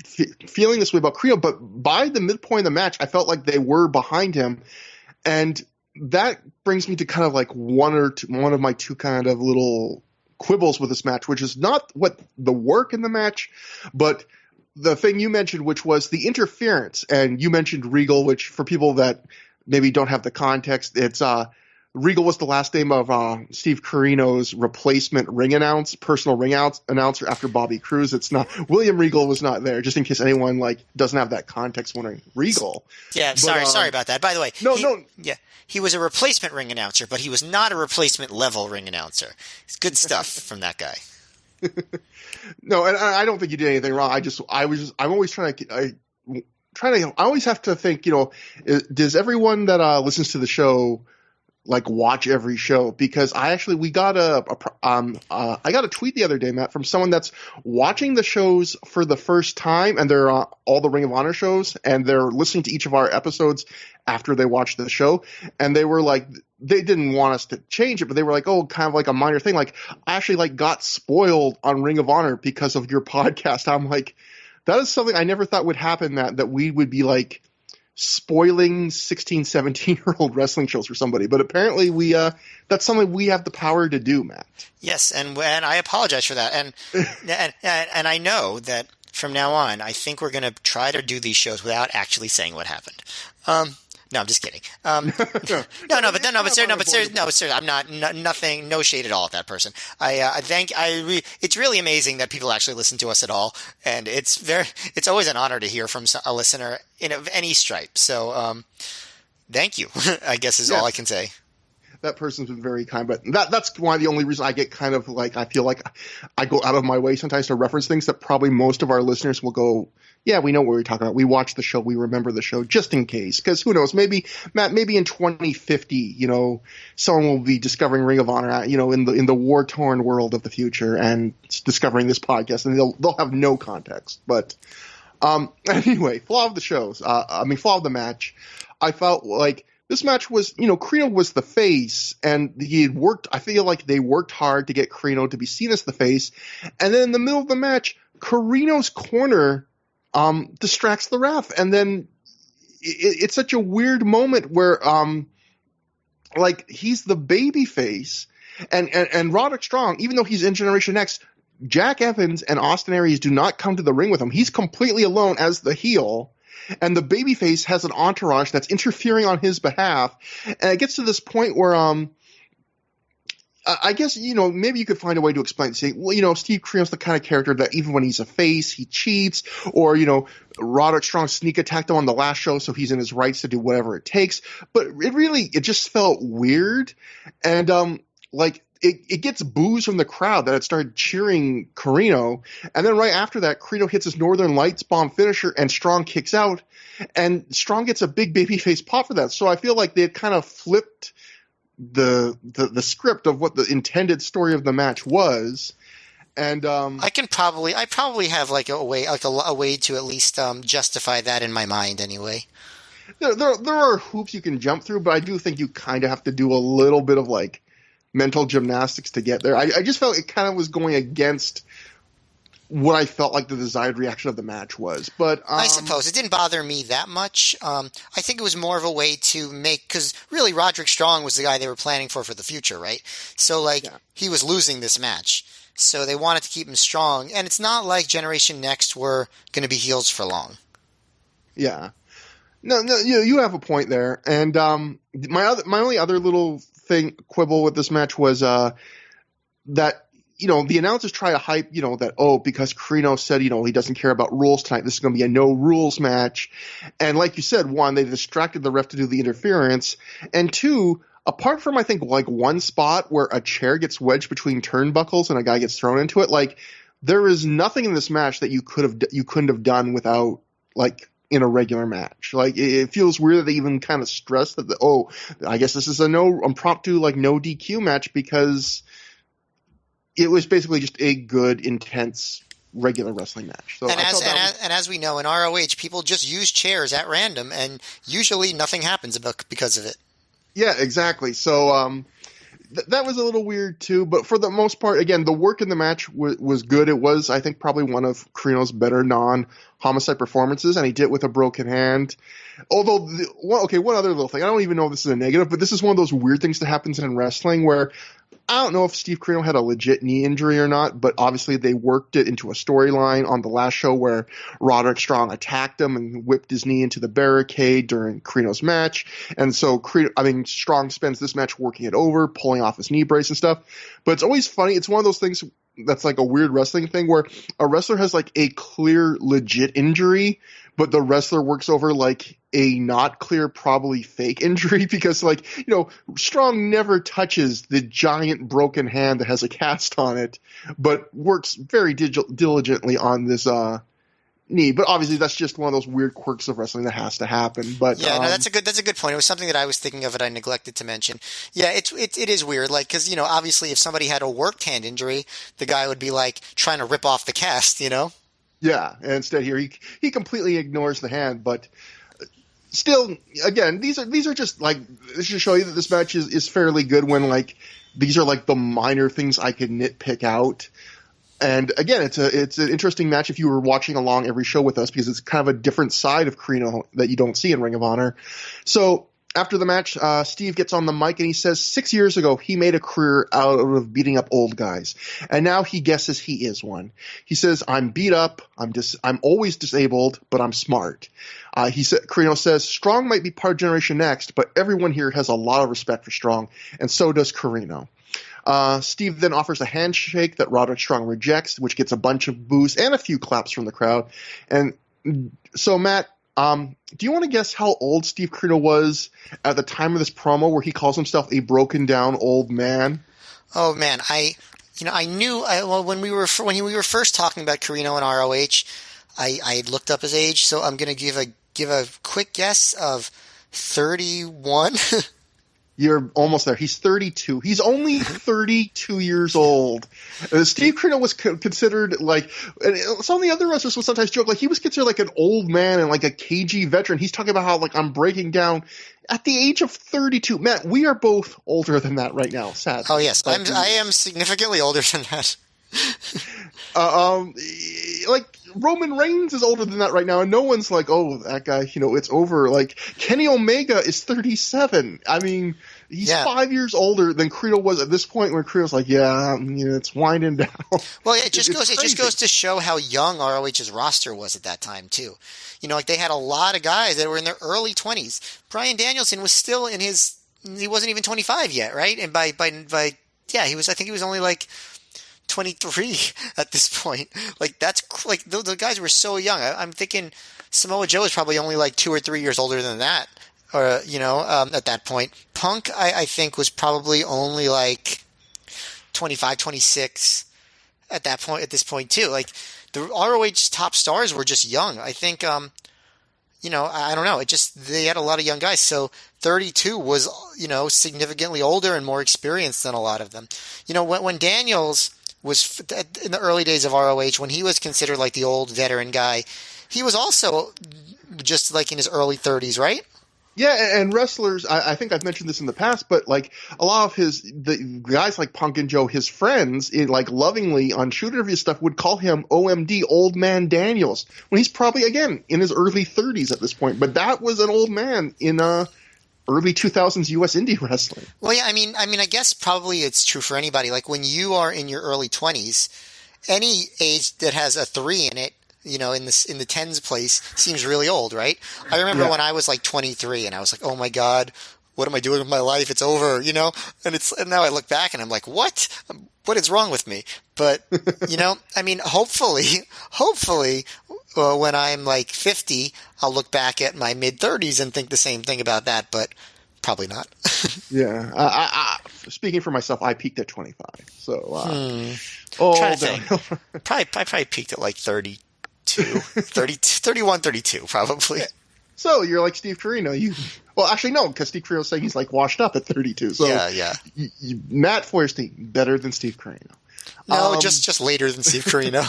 feeling this way about Carino, but by the midpoint of the match, I felt like they were behind him. And that brings me to kind of like one of my two kind of little quibbles with this match, which is not what the work in the match, but the thing you mentioned, which was the interference. And you mentioned Regal, which for people that maybe don't have the context, it's Regal was the last name of Steve Carino's replacement personal ring announcer after Bobby Cruz. It's not William Regal was not there, just in case anyone doesn't have that context wondering Regal. Yeah, but, sorry about that. By the way, he was a replacement ring announcer, but he was not a replacement level ring announcer. It's good stuff from that guy. No, and I don't think you did anything wrong. I'm always I always have to think, does everyone that listens to the show watch every show? Because I got a tweet the other day, Matt, from someone that's watching the shows for the first time, and they're all the Ring of Honor shows, and they're listening to each of our episodes after they watch the show, and they were they didn't want us to change it, but they were kind of like a minor thing. I actually got spoiled on Ring of Honor because of your podcast. I'm like, that is something I never thought would happen, Matt, that we would be spoiling 16, 17-year-old wrestling shows for somebody, but apparently that's something we have the power to do, Matt. Yes, and I apologize for that, and I know that from now on, I think we're going to try to do these shows without actually saying what happened. No, I'm just kidding. But seriously, I'm not nothing, no shade at all at that person. It's really amazing that people actually listen to us at all, and it's always an honor to hear from a listener of any stripe. So, thank you, I guess is all I can say. That person's been very kind, but that's why the only reason I get kind of I feel like I go out of my way sometimes to reference things that probably most of our listeners will go, yeah, we know what we're talking about. We watch the show. We remember the show just in case. Because who knows? Maybe, Matt, maybe in 2050, someone will be discovering Ring of Honor, in the war-torn world of the future and discovering this podcast, and they'll have no context. But anyway, flaw of the match. I felt like this match was, Carino was the face, and I feel like they worked hard to get Carino to be seen as the face. And then in the middle of the match, Carino's corner distracts the ref. And then it's such a weird moment where, he's the baby face, and Roderick Strong, even though he's in Generation X, Jack Evans and Austin Aries do not come to the ring with him. He's completely alone as the heel. And the babyface has an entourage that's interfering on his behalf. And it gets to this point where, I guess, maybe you could find a way to explain it. Say, Steve Carino's the kind of character that even when he's a face, he cheats. Or, Roderick Strong sneak attacked him on the last show, so he's in his rights to do whatever it takes. But it just felt weird. And, it gets boos from the crowd that had started cheering Carino. And then right after that, Carino hits his Northern Lights bomb finisher and Strong kicks out. And Strong gets a big babyface pop for that. So I feel like they had kind of flipped the script of what the intended story of the match was. And I probably have a way to at least justify that in my mind anyway. There are hoops you can jump through, but I do think you kind of have to do a little bit of mental gymnastics to get there. I just felt it kind of was going against what I felt like the desired reaction of the match was. But I suppose it didn't bother me that much. I think it was more of a way to because really Roderick Strong was the guy they were planning for the future, right? So he was losing this match. So they wanted to keep him strong. And it's not like Generation Next were going to be heels for long. Yeah. No, you have a point there. And my only other little quibble with this match was that the announcers try to hype that because Carino said he doesn't care about rules tonight, this is going to be a no rules match. And like you said, one, they distracted the ref to do the interference, and two, apart from I think one spot where a chair gets wedged between turnbuckles and a guy gets thrown into it, there is nothing in this match that you couldn't have done without, like, in a regular match. Like, it feels weird that they even kind of stress that, I guess this is a no impromptu, like, no DQ match, because it was basically just a good, intense, regular wrestling match. So and as we know, in ROH, people just use chairs at random, and usually nothing happens because of it. Yeah, exactly. So, that was a little weird too, but for the most part, again, the work in the match was good. It was, I think, probably one of Carino's better non-homicide performances, and he did it with a broken hand. Although, one other little thing. I don't even know if this is a negative, but this is one of those weird things that happens in wrestling where I don't know if Steve Carino had a legit knee injury or not, but obviously they worked it into a storyline on the last show where Roderick Strong attacked him and whipped his knee into the barricade during Carino's match. And so Strong spends this match working it over, pulling off his knee brace and stuff. But it's always funny. It's one of those things that's like a weird wrestling thing where a wrestler has like a clear, legit injury, but the wrestler works over like a not clear, probably fake injury because, like, Strong never touches the giant broken hand that has a cast on it, but works very diligently on this knee. But obviously, that's just one of those weird quirks of wrestling that has to happen. But yeah, no, that's a good point. It was something that I was thinking of that I neglected to mention. Yeah, it is weird, like, because obviously, if somebody had a worked hand injury, the guy would be like trying to rip off the cast, Yeah, and instead here he completely ignores the hand, but still, again, these are just like, this should show you that this match is fairly good when, like, these are like the minor things I could nitpick out. And again, it's an interesting match if you were watching along every show with us, because it's kind of a different side of Carino that you don't see in Ring of Honor. So after the match, Steve gets on the mic and he says 6 years ago he made a career out of beating up old guys, and now he guesses he is one. He says, "I'm beat up, I'm always disabled, but I'm smart." Carino says, "Strong might be part of Generation Next, but everyone here has a lot of respect for Strong, and so does Carino." Steve then offers a handshake that Roderick Strong rejects, which gets a bunch of boos and a few claps from the crowd. And so, Matt, do you want to guess how old Steve Carino was at the time of this promo where he calls himself a broken down old man? Oh man, I knew when we were first talking about Carino and ROH, I looked up his age, so I'm going to give a quick guess of 31. You're almost there. He's 32. He's only 32 years old. Steve Carino was considered like, and some of the other wrestlers would sometimes joke, like he was considered like an old man and like a cagey veteran. He's talking about how, like, I'm breaking down at the age of 32. Matt, we are both older than that right now, sadly. Oh yes, I am significantly older than that. Like Roman Reigns is older than that right now, and no one's like, "Oh, that guy, it's over." Like Kenny Omega is 37. I mean, he's 5 years older than Carino was at this point, when Carino's like, it's winding down. Well, it just goes to show how young ROH's roster was at that time too. Like they had a lot of guys that were in their early 20s. Bryan Danielson was still he wasn't even 25 yet, right? And I think he was only like 23 at this point. Like that's like the guys were so young. I'm thinking Samoa Joe is probably only like 2 or 3 years older than that, or at that point. Punk, I think, was probably only like 25, 26 at this point too. Like the ROH top stars were just young. I think I don't know. They had a lot of young guys. So 32 was significantly older and more experienced than a lot of them. When Daniels was in the early days of ROH, when he was considered like the old veteran guy, he was also just like in his early 30s, right? Yeah, and wrestlers, I think I've mentioned this in the past, but like a lot of the guys like Punk and Joe, his friends, like lovingly on shoot interview stuff, would call him OMD, Old Man Daniels, when he's probably, again, in his early 30s at this point. But that was an old man in early 2000s U.S. indie wrestling. Well, yeah, I mean, I guess probably it's true for anybody. Like when you are in your early 20s, any age that has a 3 in it, in the tens place seems really old, right? I remember when I was like 23 and I was like, oh my God, what am I doing with my life? It's over, and now I look back and I'm like, what is wrong with me? But, I mean, hopefully, when I'm like 50, I'll look back at my mid 30s and think the same thing about that. But Probably not. Yeah. Speaking for myself, I peaked at 25. So, Trying to think. I probably peaked at like 32, 31, 32, probably. So you're like Steve Carino. Well, actually, no, because Steve Carino's saying he's like washed up at 32. So yeah. Matt Feuerstein, better than Steve Carino. No, just later than Steve Carino.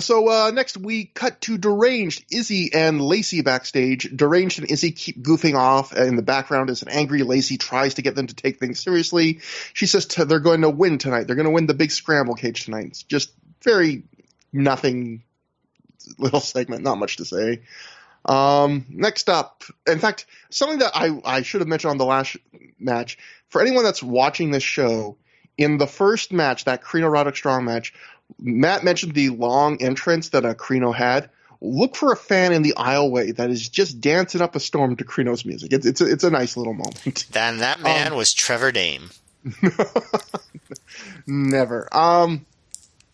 So next we cut to Deranged, Izzy, and Lacey backstage. Deranged and Izzy keep goofing off. In the background is an angry Lacey tries to get them to take things seriously. She says they're going to win tonight. They're going to win the big scramble cage tonight. It's just very nothing little segment, not much to say. Next up, in fact, something that I should have mentioned on the last match, for anyone that's watching this show, in the first match, that Carino Roddick Strong match, Matt mentioned the long entrance that Carino had. Look for a fan in the aisleway that is just dancing up a storm to Carino's music. It's a nice little moment. Then that man was Trevor Dame. Never.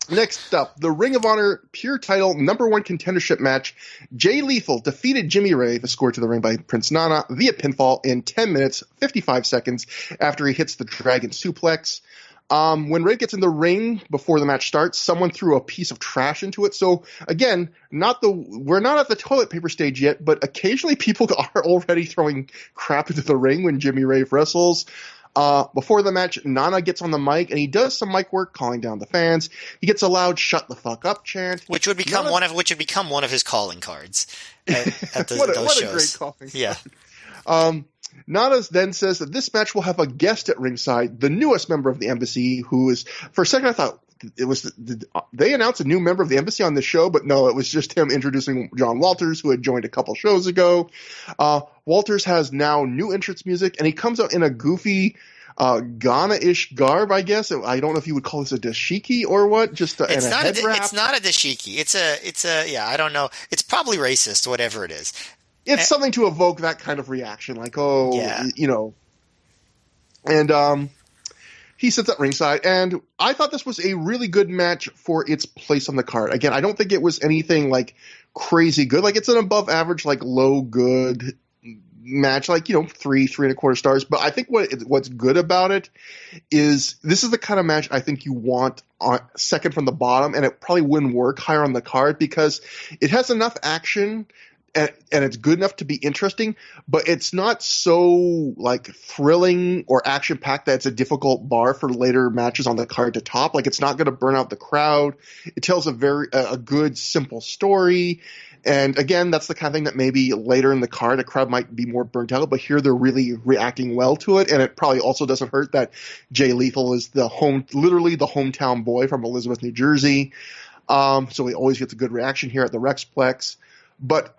Next up, the Ring of Honor Pure Title #1 contendership match. Jay Lethal defeated Jimmy Rave, escorted to the ring by Prince Nana, via pinfall in 10 minutes, 55 seconds after he hits the Dragon Suplex. When Rave gets in the ring before the match starts, someone threw a piece of trash into it. So again, we're not at the toilet paper stage yet, but occasionally people are already throwing crap into the ring when Jimmy Rave wrestles. Before the match, Nana gets on the mic and he does some mic work, calling down the fans. He gets a loud "shut the fuck up" chant, which would become one of his calling cards at those what shows. A great calling yeah. card. Nana then says that this match will have a guest at ringside, the newest member of the Embassy, who is, for a second I thought it was, they announced a new member of the Embassy on the show, but no, it was just him introducing John Walters, who had joined a couple shows ago. Walters has now new entrance music, and he comes out in a goofy Ghana-ish garb, I guess. I don't know if you would call this a dashiki or what. Just a head wrap. It's not a dashiki. It's a I don't know. It's probably racist, whatever it is. It's something to evoke that kind of reaction, like, And he sits at ringside, and I thought this was a really good match for its place on the card. Again, I don't think it was anything like crazy good. Like, it's an above average, like low good match, like, 3.25 stars. But I think what's good about it is this is the kind of match I think you want on second from the bottom, and it probably wouldn't work higher on the card because it has enough action. And it's good enough to be interesting, but it's not so like thrilling or action packed that it's a difficult bar for later matches on the card to top. Like, it's not going to burn out the crowd. It tells a good, simple story. And again, that's the kind of thing that maybe later in the card, a crowd might be more burnt out, but here they're really reacting well to it. And it probably also doesn't hurt that Jay Lethal is literally the hometown boy from Elizabeth, New Jersey. So he always gets a good reaction here at the Rexplex. But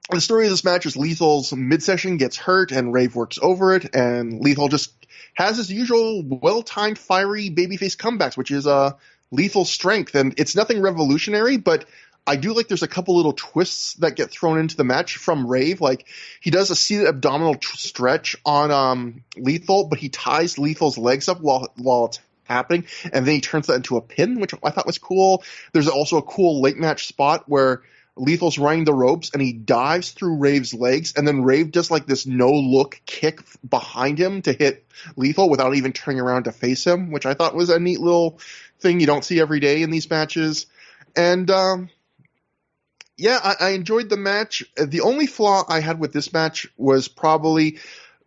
the story of this match is Lethal's midsection gets hurt and Rave works over it, and Lethal just has his usual well-timed, fiery babyface comebacks, which is Lethal's strength. And it's nothing revolutionary, but I do like there's a couple little twists that get thrown into the match from Rave. Like, he does a seated abdominal stretch on Lethal, but he ties Lethal's legs up while it's happening, and then he turns that into a pin, which I thought was cool. There's also a cool late match spot where Lethal's running the ropes and he dives through Rave's legs, and then Rave does like this no-look kick behind him to hit Lethal without even turning around to face him, which I thought was a neat little thing you don't see every day in these matches. And I enjoyed the match. The only flaw I had with this match was probably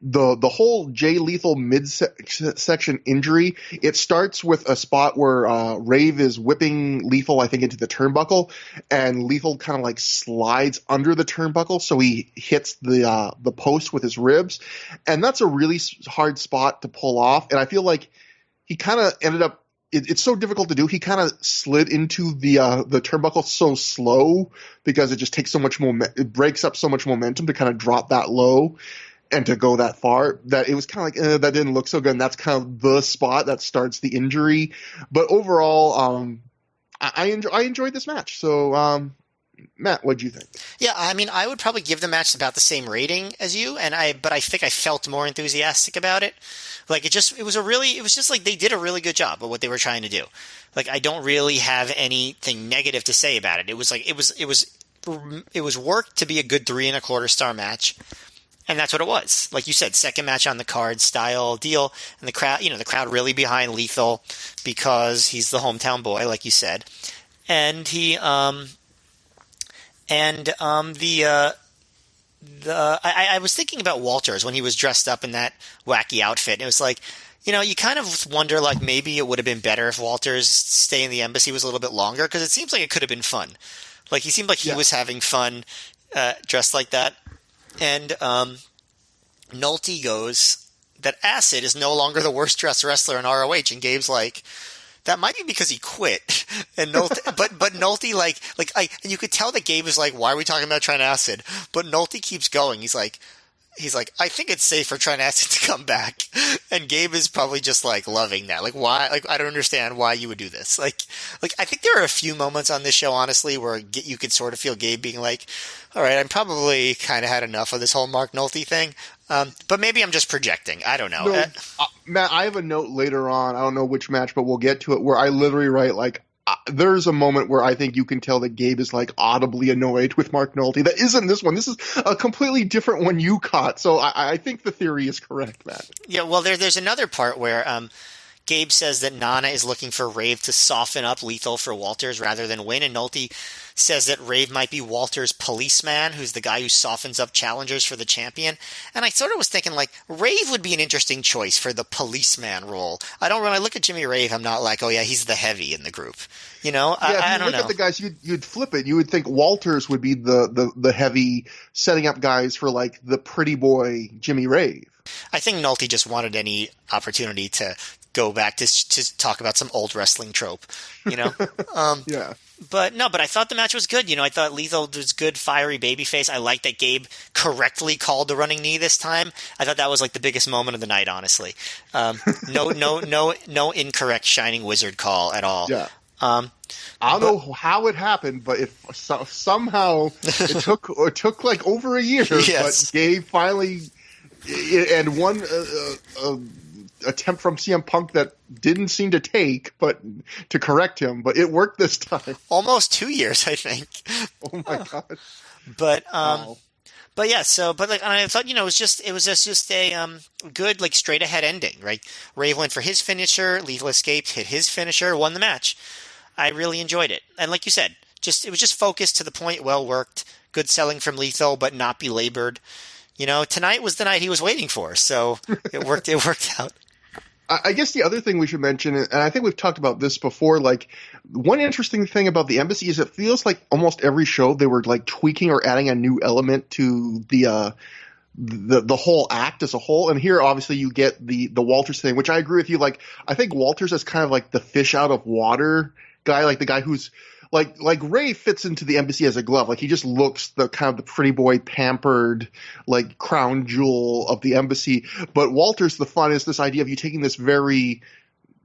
the whole Jay Lethal midsection injury. It starts with a spot where Rave is whipping Lethal, I think, into the turnbuckle, and Lethal kind of like slides under the turnbuckle, so he hits the post with his ribs, and that's a really hard spot to pull off. And I feel like he kind of ended up. It's so difficult to do. He kind of slid into the turnbuckle so slow because it just takes so much it breaks up so much momentum to kind of drop that low and to go that far, that it was kind of like, that didn't look so good. And that's kind of the spot that starts the injury. But overall, I enjoyed this match. So, Matt, what'd you think? Yeah, I mean, I would probably give the match about the same rating as you, but I think I felt more enthusiastic about it. Like, it was just like they did a really good job of what they were trying to do. Like, I don't really have anything negative to say about it. It was worked to be a good 3.25 star match. And that's what it was. Like you said, second match on the card style deal. And the crowd really behind Lethal because he's the hometown boy, like you said. And I was thinking about Walters when he was dressed up in that wacky outfit. And it was like, you kind of wonder, like, maybe it would have been better if Walters' stay in the embassy was a little bit longer, because it seems like it could have been fun. Like, he seemed like he was having fun dressed like that. And Nolte goes that Acid is no longer the worst dressed wrestler in ROH, and Gabe's like, that might be because he quit. And Nolte, but Nolte and you could tell that Gabe is like, why are we talking about Trent Acid? But Nolte keeps going. He's like, I think it's safe for Trent Acid to come back. And Gabe is probably just like loving that. Like, why? Like, I don't understand why you would do this. Like I think there are a few moments on this show, honestly, where you could sort of feel Gabe being like, all right, I'm probably kind of had enough of this whole Mark Nolte thing. But maybe I'm just projecting. I don't know. No, Matt, I have a note later on. I don't know which match, but we'll get to it, where I literally write, like, there's a moment where I think you can tell that Gabe is, like, audibly annoyed with Mark Nolte. That isn't this one. This is a completely different one you caught. So I think the theory is correct, Matt. Yeah, well, there's another part where Gabe says that Nana is looking for Rave to soften up Lethal for Walters rather than win, and Nolte says that Rave might be Walter's policeman, who's the guy who softens up challengers for the champion. And I sort of was thinking, like, Rave would be an interesting choice for the policeman role. When I look at Jimmy Rave, I'm not like, oh yeah, he's the heavy in the group. I don't know. If you look at the guys, you'd flip it. You would think Walters would be the heavy, setting up guys for, like, the pretty boy Jimmy Rave. I think Nolte just wanted any opportunity to go back to talk about some old wrestling trope, Yeah. But I thought the match was good. I thought Lethal was good, fiery babyface. I liked that Gabe correctly called the running knee this time. I thought that was like the biggest moment of the night, honestly. No incorrect Shining Wizard call at all. Yeah. I don't know how it happened, but somehow it took like over a year. Yes. But Gabe finally, and one attempt from CM Punk that didn't seem to take, but to correct him, but it worked this time. Almost 2 years, I think. Oh my god! But wow. But yeah, I thought it was just a good, like, straight ahead ending, right? Rave went for his finisher, Lethal escaped, hit his finisher, won the match. I really enjoyed it, and like you said, it was just focused to the point, well worked, good selling from Lethal, but not belabored. Tonight was the night he was waiting for, so it worked. It worked out. I guess the other thing we should mention, and I think we've talked about this before, like, one interesting thing about the Embassy is it feels like almost every show they were, like, tweaking or adding a new element to the whole act as a whole. And here, obviously, you get the Walters thing, which I agree with you. Like, I think Walters is kind of like the fish out of water guy, like the guy who's like Ray fits into the Embassy as a glove. Like, he just looks the kind of the pretty boy, pampered, like, crown jewel of the Embassy. But Walters, the fun is this idea of you taking this very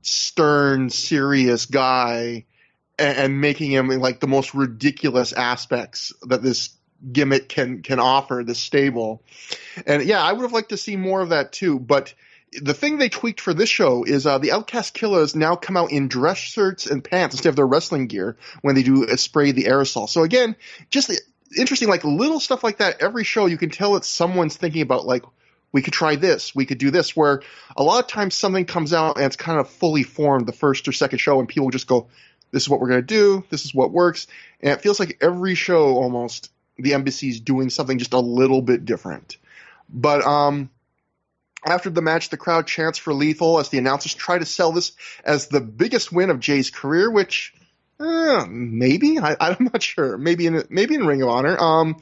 stern, serious guy and making him like the most ridiculous aspects that this gimmick can offer, this stable. And yeah, I would have liked to see more of that too. But the thing they tweaked for this show is the Outcast Killers now come out in dress shirts and pants instead of their wrestling gear when they do spray the aerosol. So again, just interesting, like little stuff like that. Every show you can tell that someone's thinking about, like, we could try this, we could do this, where a lot of times something comes out and it's kind of fully formed the first or second show and people just go, this is what we're going to do, this is what works. And it feels like every show almost the Embassy's doing something just a little bit different. But after the match, the crowd chants for Lethal as the announcers try to sell this as the biggest win of Jay's career, which maybe I'm not sure. Maybe in Ring of Honor.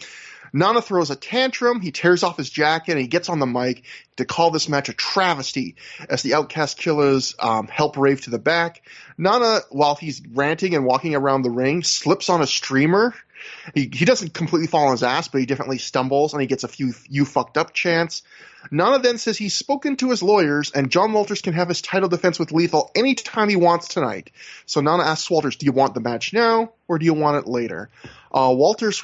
Nana throws a tantrum. He tears off his jacket and he gets on the mic to call this match a travesty as the Outcast Killers help Rave to the back. Nana, while he's ranting and walking around the ring, slips on a streamer. He doesn't completely fall on his ass, but he definitely stumbles and he gets a few "you fucked up" chants. Nana then says he's spoken to his lawyers and John Walters can have his title defense with Lethal anytime he wants tonight. So Nana asks Walters, do you want the match now or do you want it later? Walters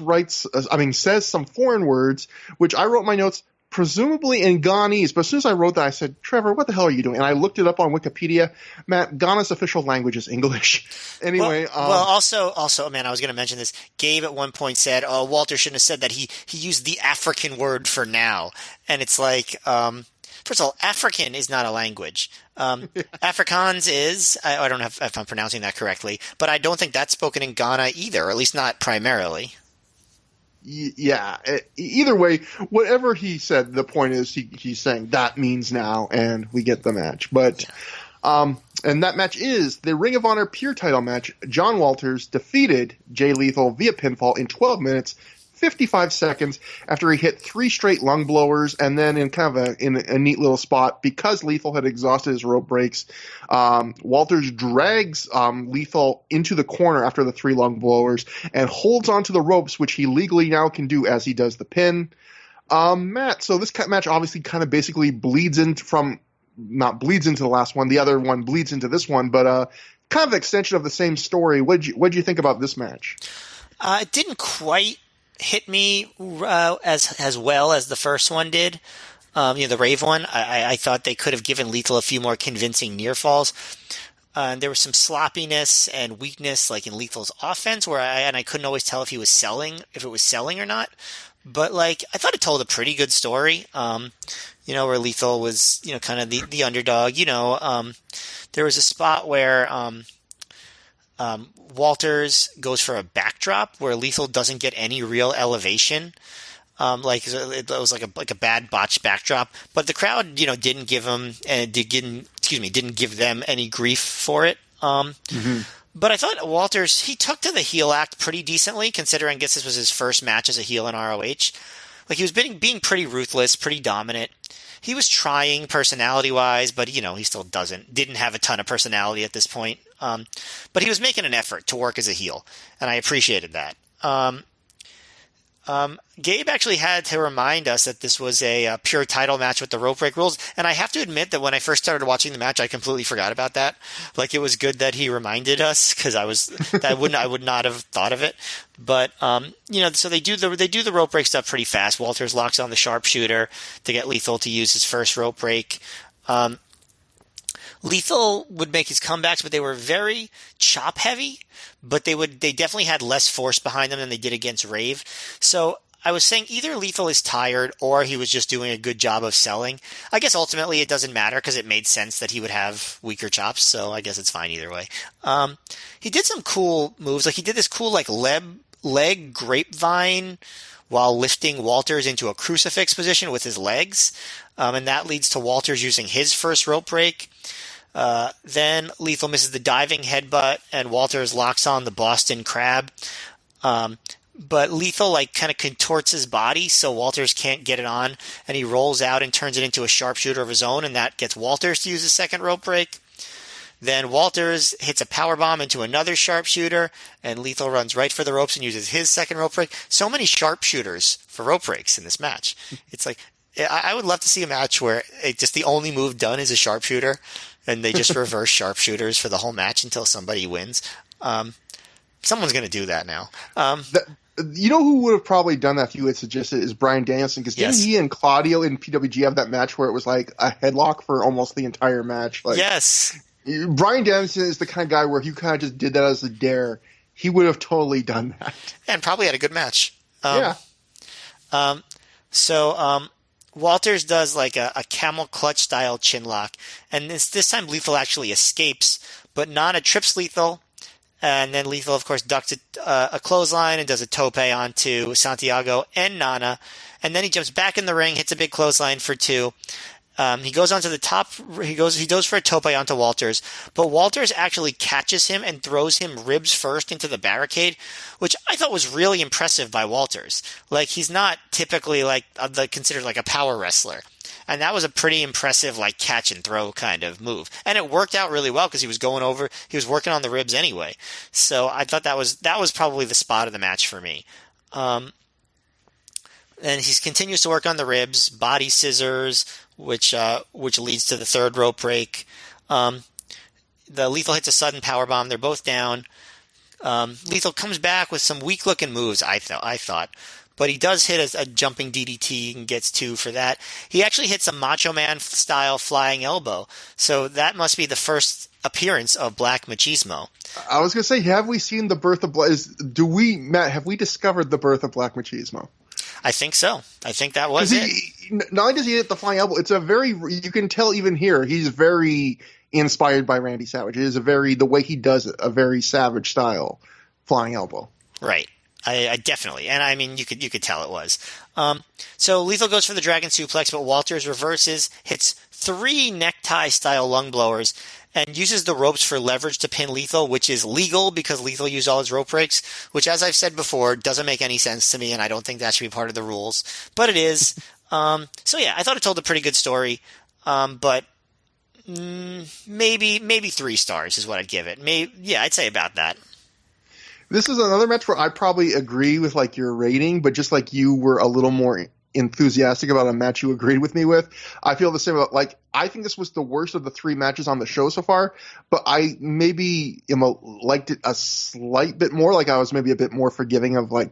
says some foreign words, which I wrote in my notes, presumably in Ghanese. But as soon as I wrote that, I said, Trevor, what the hell are you doing? And I looked it up on Wikipedia. Matt, Ghana's official language is English. Anyway. Also, man, I was going to mention this. Gabe at one point said, "Oh, Walter shouldn't have said that. He used the African word for now." And it's like, first of all, African is not a language. Afrikaans is. I don't know if I'm pronouncing that correctly, but I don't think that's spoken in Ghana either, or at least not primarily. Yeah. Either way, whatever he said, the point is he's saying that means now, and we get the match. But, and that match is the Ring of Honor Pure Title match. John Walters defeated Jay Lethal via pinfall in 12 minutes, 55 seconds after he hit 3 straight lung blowers, and then in kind of a neat little spot, because Lethal had exhausted his rope breaks, Walters drags Lethal into the corner after the 3 lung blowers and holds onto the ropes, which he legally now can do as he does the pin. Matt, so this match obviously kind of basically bleeds into the last one. The other one bleeds into this one, but kind of an extension of the same story. What'd you think about this match? It didn't quite hit me as well as the first one did. The Rave one. I thought they could have given Lethal a few more convincing near falls. There was some sloppiness and weakness, like in Lethal's offense, where I couldn't always tell if it was selling or not. But like, I thought it told a pretty good story. Where Lethal was, kind of the underdog. There was a spot where Walters goes for a backdrop where Lethal doesn't get any real elevation. It was like a bad botched backdrop, but the crowd, didn't give him didn't give them any grief for it. But I thought Walters, he took to the heel act pretty decently, considering I guess this was his first match as a heel in ROH. Like, he was being pretty ruthless, pretty dominant. He was trying personality-wise, but, he still didn't have a ton of personality at this point. But he was making an effort to work as a heel, and I appreciated that. Gabe actually had to remind us that this was a pure title match with the rope break rules, and I have to admit that when I first started watching the match, I completely forgot about that. Like, it was good that he reminded us, because I would not have thought of it. But so they do the rope break stuff pretty fast. Walters locks on the sharpshooter to get Lethal to use his first rope break. Lethal would make his comebacks, but they were very chop heavy. But they definitely had less force behind them than they did against Rave. So I was saying either Lethal is tired or he was just doing a good job of selling. I guess ultimately it doesn't matter because it made sense that he would have weaker chops. So I guess it's fine either way. He did some cool moves. Like, he did this cool leg grapevine while lifting Walters into a crucifix position with his legs. And that leads to Walters using his first rope break. Then Lethal misses the diving headbutt, and Walters locks on the Boston Crab. But Lethal kind of contorts his body so Walters can't get it on, and he rolls out and turns it into a sharpshooter of his own, and that gets Walters to use his second rope break. Then Walters hits a powerbomb into another sharpshooter, and Lethal runs right for the ropes and uses his second rope break. So many sharpshooters for rope breaks in this match. It's like, I would love to see a match where just the only move done is a sharpshooter, and they just reverse sharpshooters for the whole match until somebody wins. Someone's going to do that now. You know who would have probably done that if you had suggested is Bryan Danielson, because didn't he and Claudio in PWG have that match where it was like a headlock for almost the entire match? Like, yes. Bryan Danielson is the kind of guy where if you kind of just did that as a dare, he would have totally done that. And probably had a good match. Yeah. Walters does like a camel clutch style chin lock, and this time Lethal actually escapes, but Nana trips Lethal, and then Lethal of course ducks a clothesline and does a tope onto Santiago and Nana, and then he jumps back in the ring, hits a big clothesline for 2. He goes onto the top. He goes for a tope onto Walters, but Walters actually catches him and throws him ribs first into the barricade, which I thought was really impressive by Walters. Like, he's not typically considered like a power wrestler, and that was a pretty impressive catch and throw kind of move, and it worked out really well because he was working on the ribs anyway. So I thought that was probably the spot of the match for me. And he continues to work on the ribs, body scissors, which leads to the third rope break. The Lethal hits a sudden powerbomb. They're both down. Lethal comes back with some weak-looking moves, I thought. but he does hit a jumping DDT and gets 2 for that. He actually hits a Macho Man style flying elbow, so that must be the first appearance of Black Machismo. I was going to say, have we seen the birth of Matt, have we discovered the birth of Black Machismo? I think so. I think that was it. Not only does he hit the flying elbow, you can tell even here, he's very inspired by Randy Savage. It is the way he does it, a very Savage style flying elbow. Right. I definitely, and I mean, you could tell it was. So Lethal goes for the Dragon Suplex, but Walters reverses, hits 3 necktie style lung blowers, and uses the ropes for leverage to pin Lethal, which is legal because Lethal used all his rope breaks, which, as I've said before, doesn't make any sense to me, and I don't think that should be part of the rules. But it is. So yeah, I thought it told a pretty good story, but maybe 3 stars is what I'd give it. I'd say about that. This is another match where I probably agree with like your rating, but just like you were a little more enthusiastic about a match you agreed with me with. I feel the same about, like, I think this was the worst of the 3 matches on the show so far, but I maybe liked it a slight bit more. Like I was maybe a bit more forgiving of like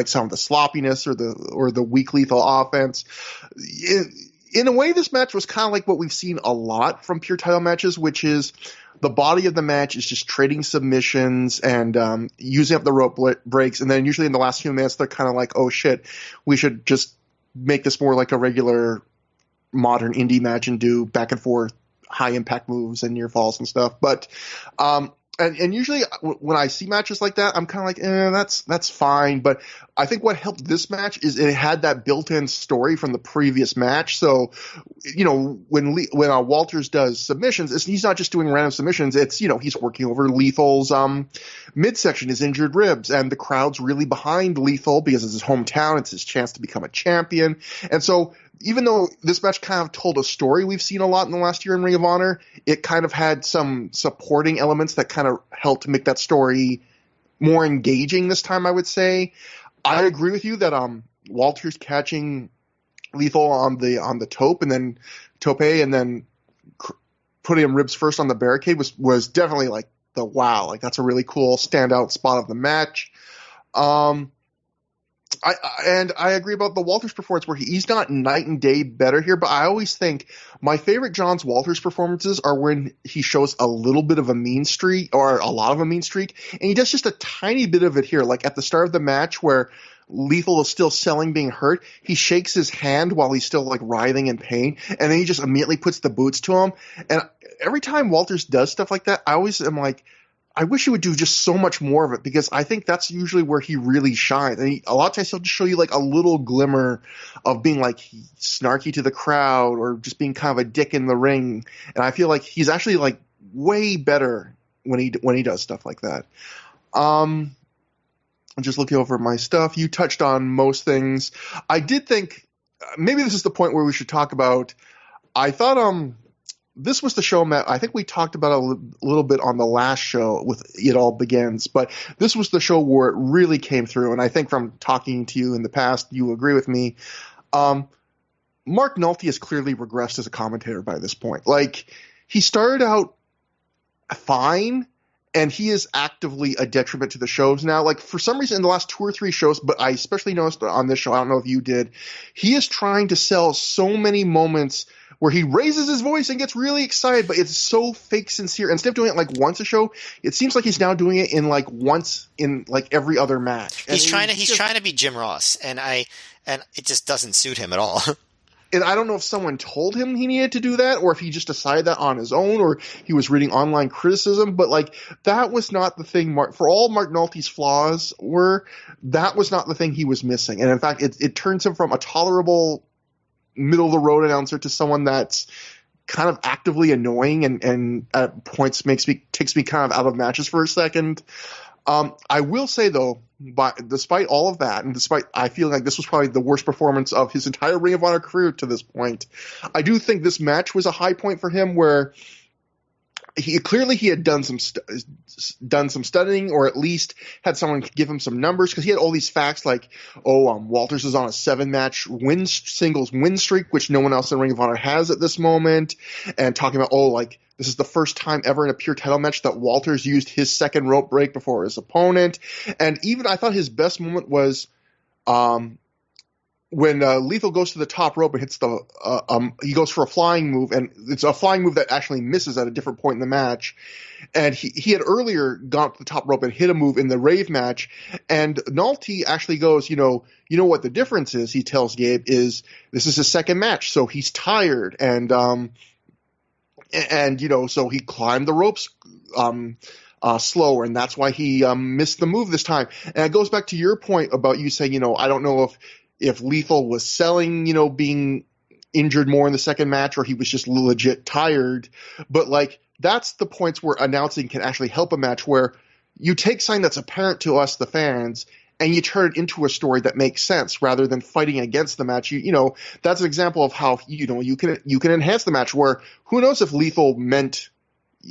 some of the sloppiness or the weak Lethal offense. In a way, this match was kind of like what we've seen a lot from pure title matches, which is the body of the match is just trading submissions and using up the rope breaks. And then usually in the last few minutes, they're kind of like, oh shit, we should just make this more like a regular modern indie match and do back and forth high impact moves and near falls and stuff. But and usually when I see matches like that, I'm kind of like, that's fine. But I think what helped this match is it had that built-in story from the previous match. So, when Walters does submissions, he's not just doing random submissions. It's, he's working over Lethal's midsection, his injured ribs, and the crowd's really behind Lethal because it's his hometown. It's his chance to become a champion. And so even though this match kind of told a story we've seen a lot in the last year in Ring of Honor, it kind of had some supporting elements that kind of helped make that story more engaging this time, I would say. I agree with you that Walters catching Lethal on the tope and then putting him ribs first on the barricade was definitely like the wow, like that's a really cool standout spot of the match. I agree about the Walters performance where he's not night and day better here, but I always think my favorite Johns Walters performances are when he shows a little bit of a mean streak or a lot of a mean streak, and he does just a tiny bit of it here, like at the start of the match where Lethal is still selling being hurt. He shakes his hand while he's still like writhing in pain, and then he just immediately puts the boots to him. And every time Walters does stuff like that, I always am like, I wish he would do just so much more of it, because I think that's usually where he really shines. And a lot of times he'll just show you like a little glimmer of being like snarky to the crowd or just being kind of a dick in the ring. And I feel like he's actually like way better when he does stuff like that. I'm just looking over my stuff. You touched on most things. I did think maybe this is the point where we should talk about. I thought this was the show, Matt. I think we talked about a little bit on the last show with It All Begins, but this was the show where it really came through. And I think from talking to you in the past, you agree with me. Mark Nolte has clearly regressed as a commentator by this point. Like, he started out fine, and he is actively a detriment to the shows now. Like, for some reason in the last 2 or 3 shows, but I especially noticed on this show, I don't know if you did, he is trying to sell so many moments where he raises his voice and gets really excited, but it's so fake sincere. Instead of doing it like once a show, it seems like he's now doing it in like once in like every other match. He's trying to be Jim Ross, and it just doesn't suit him at all. And I don't know if someone told him he needed to do that, or if he just decided that on his own, or he was reading online criticism. But like, that was not the thing. For all Mark Nolte's flaws that was not the thing he was missing. And in fact, it turns him from a tolerable middle of the road announcer to someone that's kind of actively annoying and at points takes me kind of out of matches for a second. I will say though, despite all of that, and despite I feel like this was probably the worst performance of his entire Ring of Honor career to this point, I do think this match was a high point for him where he had done some studying, or at least had someone give him some numbers, because he had all these facts like, Walters is on a 7-match singles win streak, which no one else in Ring of Honor has at this moment, and talking about, this is the first time ever in a pure title match that Walters used his second rope break before his opponent. And even I thought his best moment was when Lethal goes to the top rope and hits he goes for a flying move, and it's a flying move that actually misses at a different point in the match. And he had earlier gone to the top rope and hit a move in the Rave match, and Nolte actually goes, you know what the difference is, he tells Gabe, is this is his second match, so he's tired, and so he climbed the ropes slower, and that's why he missed the move this time. And it goes back to your point about you saying, I don't know if Lethal was selling, being injured more in the second match, or he was just legit tired. But that's the points where announcing can actually help a match, where you take something that's apparent to us, the fans, and you turn it into a story that makes sense rather than fighting against the match. That's an example of how, you can enhance the match, where who knows if Lethal meant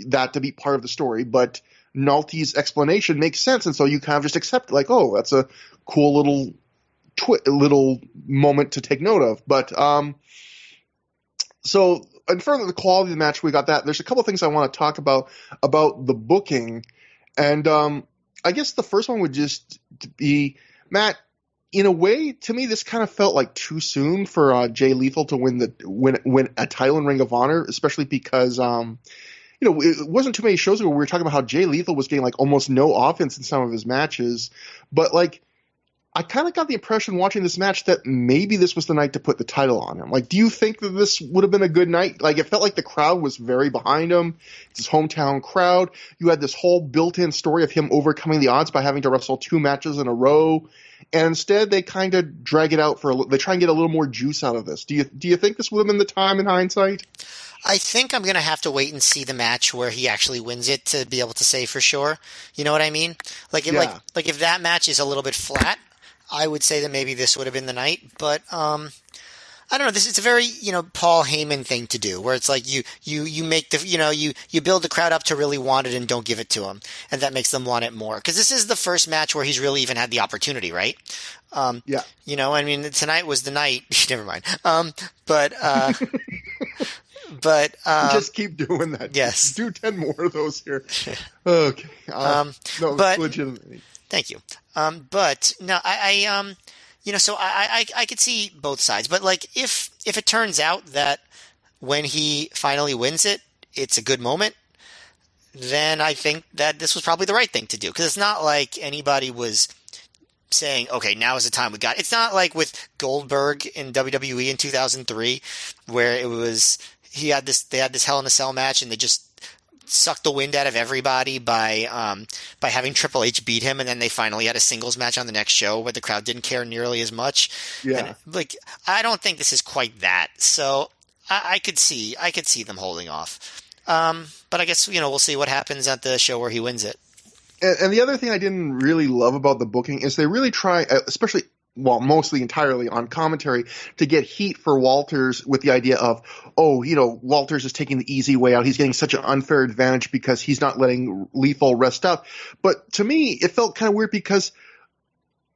that to be part of the story, but Nolte's explanation makes sense. And so you kind of just accept that's a cool little moment to take note of. But, so in further the quality of the match, we got that. There's a couple of things I want to talk about the booking. And, I guess the first one would just be, Matt, in a way, to me, this kind of felt like too soon for Jay Lethal to win a title in Ring of Honor, especially because, it wasn't too many shows ago we were talking about how Jay Lethal was getting almost no offense in some of his matches. But I kind of got the impression watching this match that maybe this was the night to put the title on him. Do you think that this would have been a good night? It felt like the crowd was very behind him. It's his hometown crowd. You had this whole built-in story of him overcoming the odds by having to wrestle 2 matches in a row. And instead, they kind of drag it out they try and get a little more juice out of this. Do you think this would have been the time in hindsight? I think I'm going to have to wait and see the match where he actually wins it to be able to say for sure. You know what I mean? If that match is a little bit flat, I would say that maybe this would have been the night, but I don't know. It's a very Paul Heyman thing to do, where it's you make you build the crowd up to really want it and don't give it to them, and that makes them want it more. Because this is the first match where he's really even had the opportunity, right? Yeah. Tonight was the night. Never mind. But just keep doing that. Yes. Do 10 more of those here. Okay. No, but legitimately. Thank you. But no, so I could see both sides. But if it turns out that when he finally wins it, it's a good moment, then I think that this was probably the right thing to do. Because it's not like anybody was saying, okay, now is the time we got. It's not like with Goldberg in WWE in 2003, where they had this Hell in a Cell match and they just sucked the wind out of everybody by having Triple H beat him, and then they finally had a singles match on the next show where the crowd didn't care nearly as much. Yeah. And, I don't think this is quite that. So I could see them holding off. But I guess, we'll see what happens at the show where he wins it. And the other thing I didn't really love about the booking is they really try, especially, mostly entirely on commentary, to get heat for Walters with the idea of, Walters is taking the easy way out. He's getting such an unfair advantage because he's not letting Lethal rest up. But to me, it felt kind of weird because,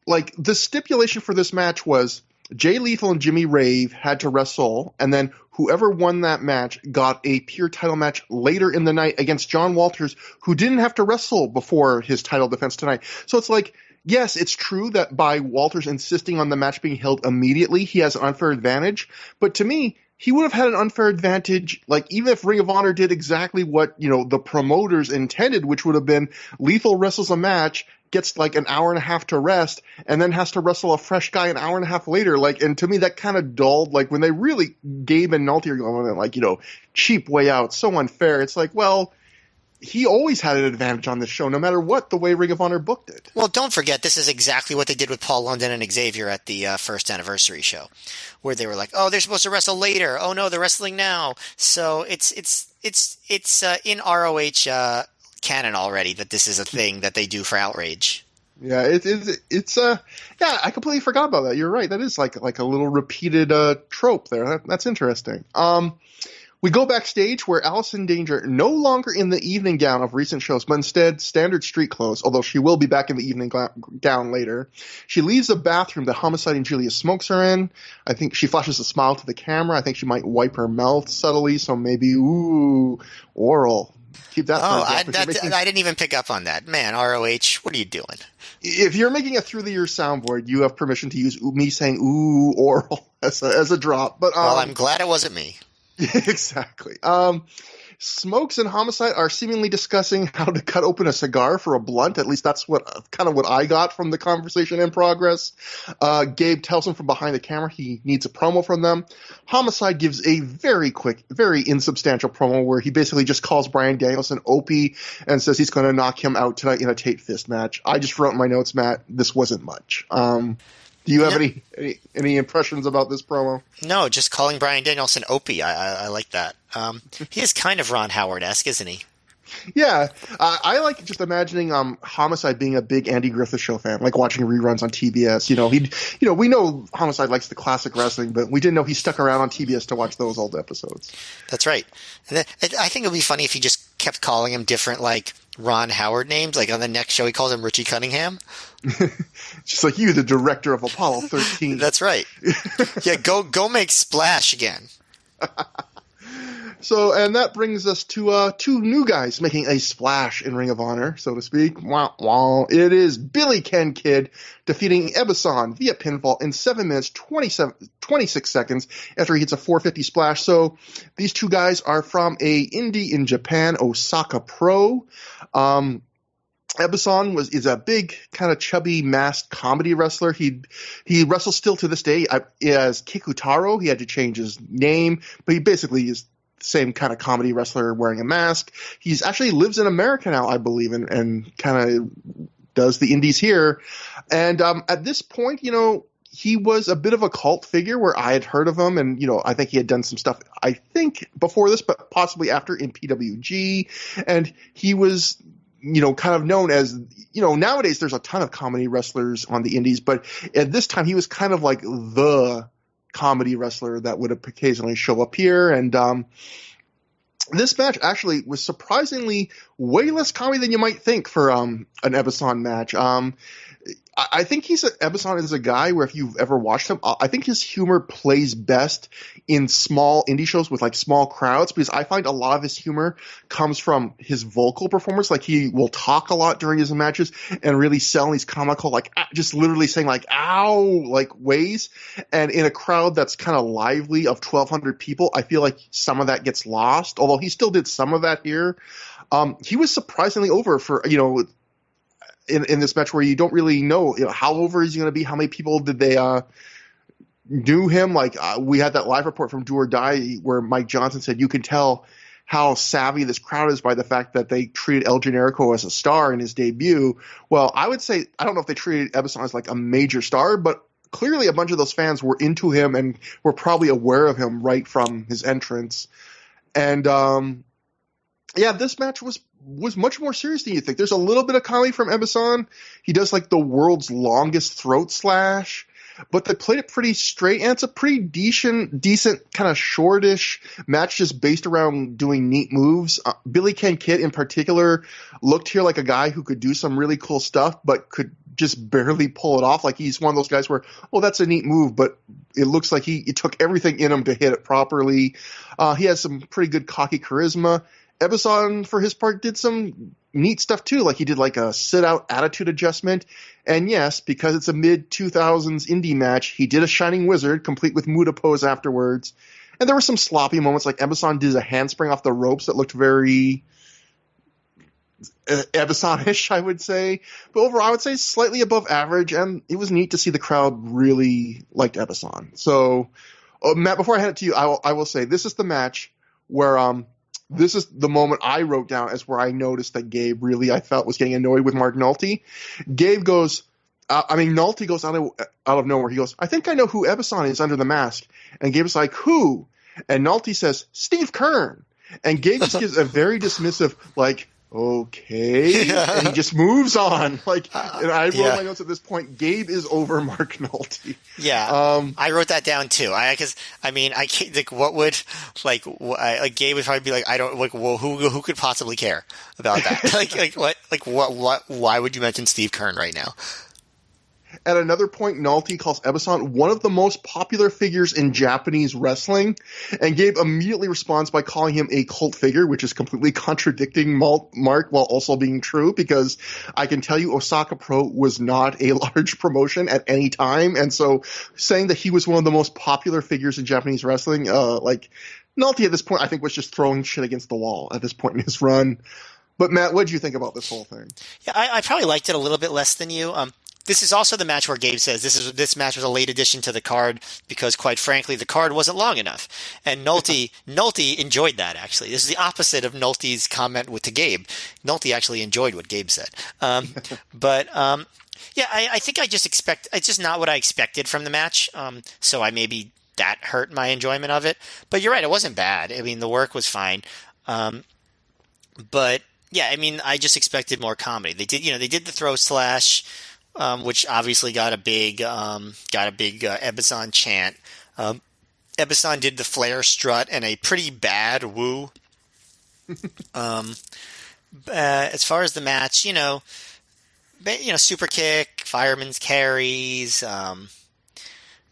the stipulation for this match was Jay Lethal and Jimmy Rave had to wrestle, and then whoever won that match got a pure title match later in the night against John Walters, who didn't have to wrestle before his title defense tonight. So it's yes, it's true that by Walters insisting on the match being held immediately, he has an unfair advantage. But to me, he would have had an unfair advantage, even if Ring of Honor did exactly what, the promoters intended, which would have been Lethal wrestles a match, gets an hour and a half to rest, and then has to wrestle a fresh guy an hour and a half later. And to me, that kind of dulled, when they really, Gabe and Nolte are going, cheap way out, so unfair. It's he always had an advantage on this show, no matter what the way Ring of Honor booked it. Well, don't forget, this is exactly what they did with Paul London and Xavier at the first anniversary show, where they were oh, they're supposed to wrestle later. Oh no, they're wrestling now. So it's in ROH canon already that this is a thing that they do for Outrage. Yeah, it's I completely forgot about that. You're right. That is like a little repeated trope there. That's interesting. We go backstage where Allison Danger, no longer in the evening gown of recent shows, but instead standard street clothes, although she will be back in the evening gown later. She leaves the bathroom that Homicide and Julius Smokes are in. I think she flashes a smile to the camera. I think she might wipe her mouth subtly, so maybe, oral. Keep that. I didn't even pick up on that. Man, ROH, what are you doing? If you're making a through the year soundboard, you have permission to use me saying "ooh" oral as a drop. But Well, I'm glad it wasn't me. exactly. Smokes and Homicide are seemingly discussing how to cut open a cigar for a blunt. At least that's what I got from the conversation in progress. Gabe tells him from behind the camera he needs a promo from them. Homicide gives a very quick, very insubstantial promo where he basically just calls Bryan Danielson Opie and says he's going to knock him out tonight in a Tate Fist match. I just wrote in my notes, Matt, this wasn't much. Do you have any impressions about this promo? No, just calling Bryan Danielson Opie. I like that. He is kind of Ron Howard-esque, isn't he? Yeah, I like just imagining Homicide being a big Andy Griffith Show fan, like watching reruns on TBS. We know Homicide likes the classic wrestling, but we didn't know he stuck around on TBS to watch those old episodes. That's right. And I think it would be funny if he just kept calling him different, like Ron Howard names. Like on the next show, he calls him Richie Cunningham. Just like you, the director of Apollo 13. That's right. Yeah, go make Splash again. So, and that brings us to two new guys making a splash in Ring of Honor, so to speak. Wah, wah. It is Billy Ken Kid defeating Ebestus via pinfall in 7 minutes, 26 seconds after he hits a 450 splash. So these two guys are from a indie in Japan, Osaka Pro. Ebestus is a big, kind of chubby, masked comedy wrestler. He wrestles still to this day as Kikutaro. He had to change his name, but he basically is the same kind of comedy wrestler wearing a mask. He's actually lives in America now, I believe, and kind of does the indies here. And at this point, he was a bit of a cult figure where I had heard of him, and I think he had done some stuff, I think before this, but possibly after in PWG, and he was kind of known as, nowadays there's a ton of comedy wrestlers on the indies, but at this time he was kind of like the comedy wrestler that would occasionally show up here. And this match actually was surprisingly way less comedy than you might think for an Ebestus match. I think Ebestus is a guy where if you've ever watched him, I think his humor plays best in small indie shows with like small crowds, because I find a lot of his humor comes from his vocal performance. Like he will talk a lot during his matches and really sell these comical, like just literally saying like ow, like ways. And in a crowd that's kind of lively of 1,200 people, I feel like some of that gets lost, although he still did some of that here. He was surprisingly over for, in this match where you don't really know, how over is he going to be? How many people did they do him? Like we had that live report from Do or Die where Mike Johnson said you can tell how savvy this crowd is by the fact that they treated El Generico as a star in his debut. Well, I would say I don't know if they treated Ebestus as like a major star, but clearly a bunch of those fans were into him and were probably aware of him right from his entrance. And this match was much more serious than you think. There's a little bit of comedy from Ebestus. He does like the world's longest throat slash, but they played it pretty straight, and it's a pretty decent kind of shortish match just based around doing neat moves. Billy Ken Kid in particular looked here like a guy who could do some really cool stuff, but could just barely pull it off. Like he's one of those guys where, that's a neat move, but it looks like it took everything in him to hit it properly. He has some pretty good cocky charisma. Ebestus, for his part, did some neat stuff too. Like he did like a sit-out attitude adjustment. And yes, because it's a mid-2000s indie match, he did a Shining Wizard, complete with Muda pose afterwards. And there were some sloppy moments, like Ebestus did a handspring off the ropes that looked very Ebestus-ish, I would say. But overall, I would say slightly above average, and it was neat to see the crowd really liked Ebestus. So, Matt, before I hand it to you, I will say this is the match where this is the moment I wrote down as where I noticed that Gabe really, I felt, was getting annoyed with Mark Nolte. Gabe goes, Nolte goes out of nowhere. He goes, I think I know who Ebestus is under the mask. And Gabe's like, who? And Nolte says, Steve Kern. And Gabe just gives a very dismissive, like, okay. And he just moves on. Like, and I wrote my notes at this point, Gabe is over Mark Nolte. Yeah. I wrote that down too. Because I can't, like, what would, like Gabe would probably be like, I don't, like, well, who could possibly care about that? Like, what, why would you mention Steve Kern right now? At another point, Nolte calls Ebestus one of the most popular figures in Japanese wrestling, and Gabe immediately responds by calling him a cult figure, which is completely contradicting Mark while also being true, because I can tell you Osaka Pro was not a large promotion at any time, and so saying that he was one of the most popular figures in Japanese wrestling, Nolte at this point I think was just throwing shit against the wall at this point in his run. But Matt, what did you think about this whole thing? Yeah, I probably liked it a little bit less than you. This is also the match where Gabe says this match was a late addition to the card because, quite frankly, the card wasn't long enough. And Nolte enjoyed that, actually. This is the opposite of Nolte's comment to Gabe. Nolte actually enjoyed what Gabe said. Yeah, I think it's just not what I expected from the match. So maybe that hurt my enjoyment of it. But you're right, it wasn't bad. I mean, the work was fine. But yeah, I mean, I just expected more comedy. They did the throw slash, which obviously got a big Ebestus chant. Ebestus did the flare strut and a pretty bad woo. As far as the match, super kick, fireman's carries,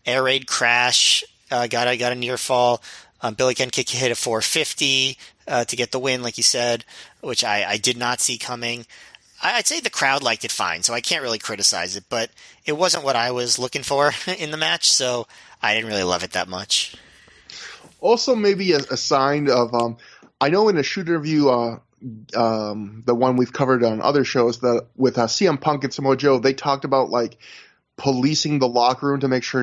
air raid crash, got a near fall. Billy Ken kick hit a 450 to get the win, like you said, which I did not see coming. I'd say the crowd liked it fine, so I can't really criticize it, but it wasn't what I was looking for in the match, so I didn't really love it that much. Also, maybe a sign of, I know in a shoot interview, the one we've covered on other shows, that with CM Punk and Samoa Joe, they talked about policing the locker room to make sure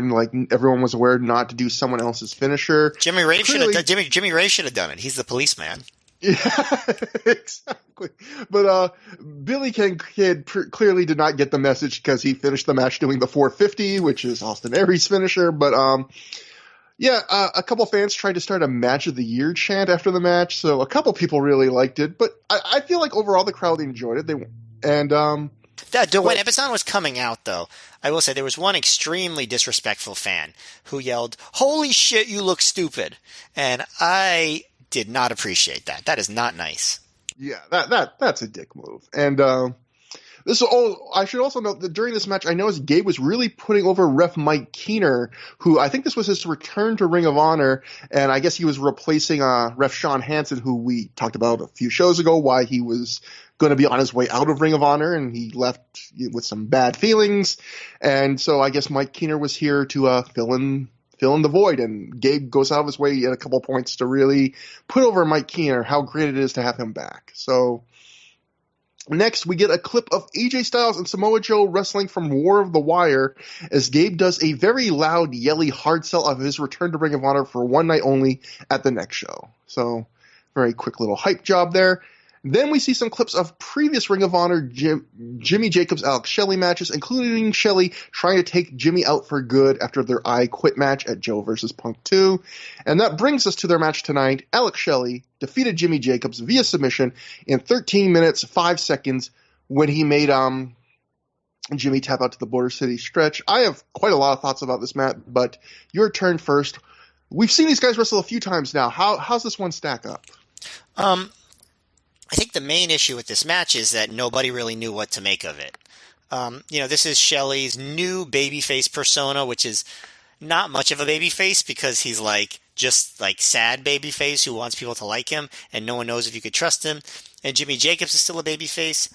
everyone was aware not to do someone else's finisher. Jimmy Rave should have done it. He's the policeman. Yeah, exactly. But Billy Kid clearly did not get the message because he finished the match doing the 450, which is Austin Aries' finisher. But a couple fans tried to start a match of the year chant after the match, so a couple people really liked it. But I feel like overall the crowd enjoyed it. When Ebestus was coming out, though, I will say there was one extremely disrespectful fan who yelled, "Holy shit, you look stupid!" And I did not appreciate that. That is not nice. Yeah, that's a dick move. And I should also note that during this match, I noticed Gabe was really putting over Ref Mike Keener, who I think this was his return to Ring of Honor, and I guess he was replacing Ref Sean Hansen, who we talked about a few shows ago, why he was going to be on his way out of Ring of Honor, and he left with some bad feelings. And so I guess Mike Keener was here to fill in the void, and Gabe goes out of his way at a couple points to really put over Mike Keener, how great it is to have him back. So next, we get a clip of AJ Styles and Samoa Joe wrestling from War of the Wire as Gabe does a very loud, yelly hard sell of his return to Ring of Honor for one night only at the next show. So very quick little hype job there. Then we see some clips of previous Ring of Honor Jimmy Jacobs Alex Shelley matches, including Shelley trying to take Jimmy out for good after their I Quit match at Joe vs. Punk 2. And that brings us to their match tonight. Alex Shelley defeated Jimmy Jacobs via submission in 13 minutes, 5 seconds when he made Jimmy tap out to the Border City stretch. I have quite a lot of thoughts about this, Matt, but your turn first. We've seen these guys wrestle a few times now. How's this one stack up? I think the main issue with this match is that nobody really knew what to make of it. This is Shelley's new babyface persona, which is not much of a babyface because he's just sad babyface who wants people to like him, and no one knows if you could trust him. And Jimmy Jacobs is still a babyface,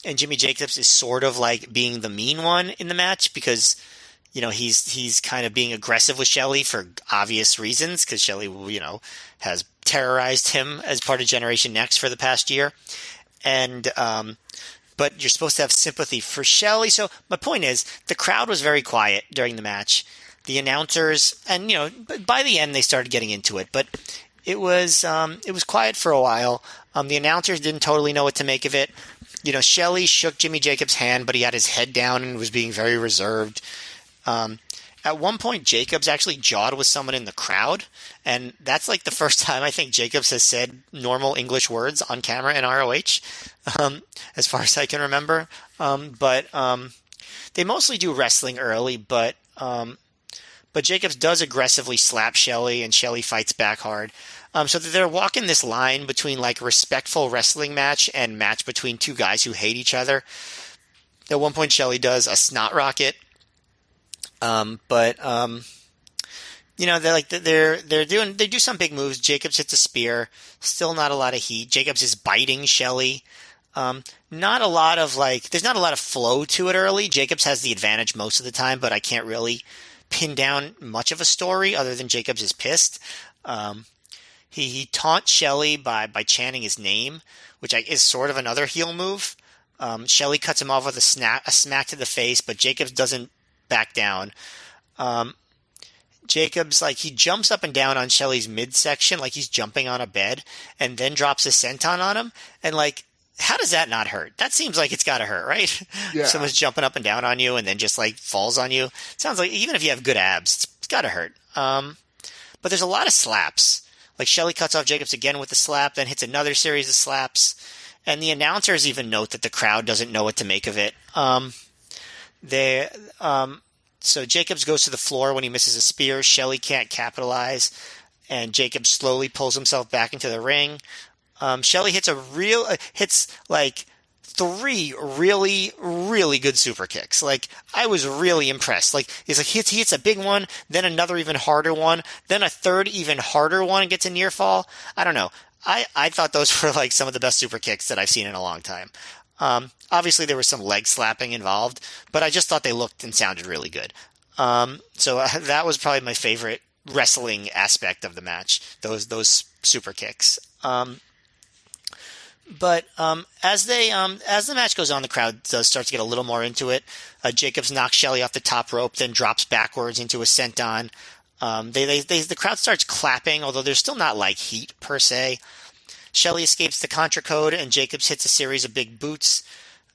and Jimmy Jacobs is sort of being the mean one in the match because he's kind of being aggressive with Shelley for obvious reasons because Shelley has terrorized him as part of Generation Next for the past year. And but you're supposed to have sympathy for Shelley. So my point is, the crowd was very quiet during the match. The announcers, and by the end they started getting into it, but it was quiet for a while. The announcers didn't totally know what to make of it. Shelley shook Jimmy Jacobs' hand, but he had his head down and was being very reserved. At one point, Jacobs actually jawed with someone in the crowd, and that's the first time I think Jacobs has said normal English words on camera in ROH, as far as I can remember. But they mostly do wrestling early, but Jacobs does aggressively slap Shelley, and Shelley fights back hard. So they're walking this line between respectful wrestling match and match between two guys who hate each other. At one point, Shelley does a snot rocket But they do some big moves. Jacobs hits a spear, still not a lot of heat. Jacobs is biting Shelley. Not a lot of there's not a lot of flow to it early. Jacobs has the advantage most of the time, but I can't really pin down much of a story other than Jacobs is pissed. He taunts Shelley by chanting his name, which is sort of another heel move. Shelley cuts him off with a smack to the face, but Jacobs doesn't back down. Jacobs, he jumps up and down on Shelley's midsection like he's jumping on a bed, and then drops a senton on him. And, how does that not hurt? That seems like it's got to hurt, right? Yeah. Someone's jumping up and down on you and then just, falls on you. It sounds like, even if you have good abs, it's got to hurt. But there's a lot of slaps. Shelley cuts off Jacobs again with a slap, then hits another series of slaps. And the announcers even note that the crowd doesn't know what to make of it. So Jacobs goes to the floor when he misses a spear. Shelley can't capitalize, and Jacobs slowly pulls himself back into the ring. Shelley hits three really, really good super kicks. I was really impressed. He hits a big one, then another even harder one, then a third even harder one and gets a near fall. I don't know. I thought those were some of the best super kicks that I've seen in a long time. Obviously there was some leg slapping involved, but I just thought they looked and sounded really good. So that was probably my favorite wrestling aspect of the match. Those super kicks. But as the match goes on, the crowd does start to get a little more into it. Jacobs knocks Shelley off the top rope, then drops backwards into a senton. The crowd starts clapping, although there's still not heat per se. Shelley escapes the Contra Code, and Jacobs hits a series of big boots.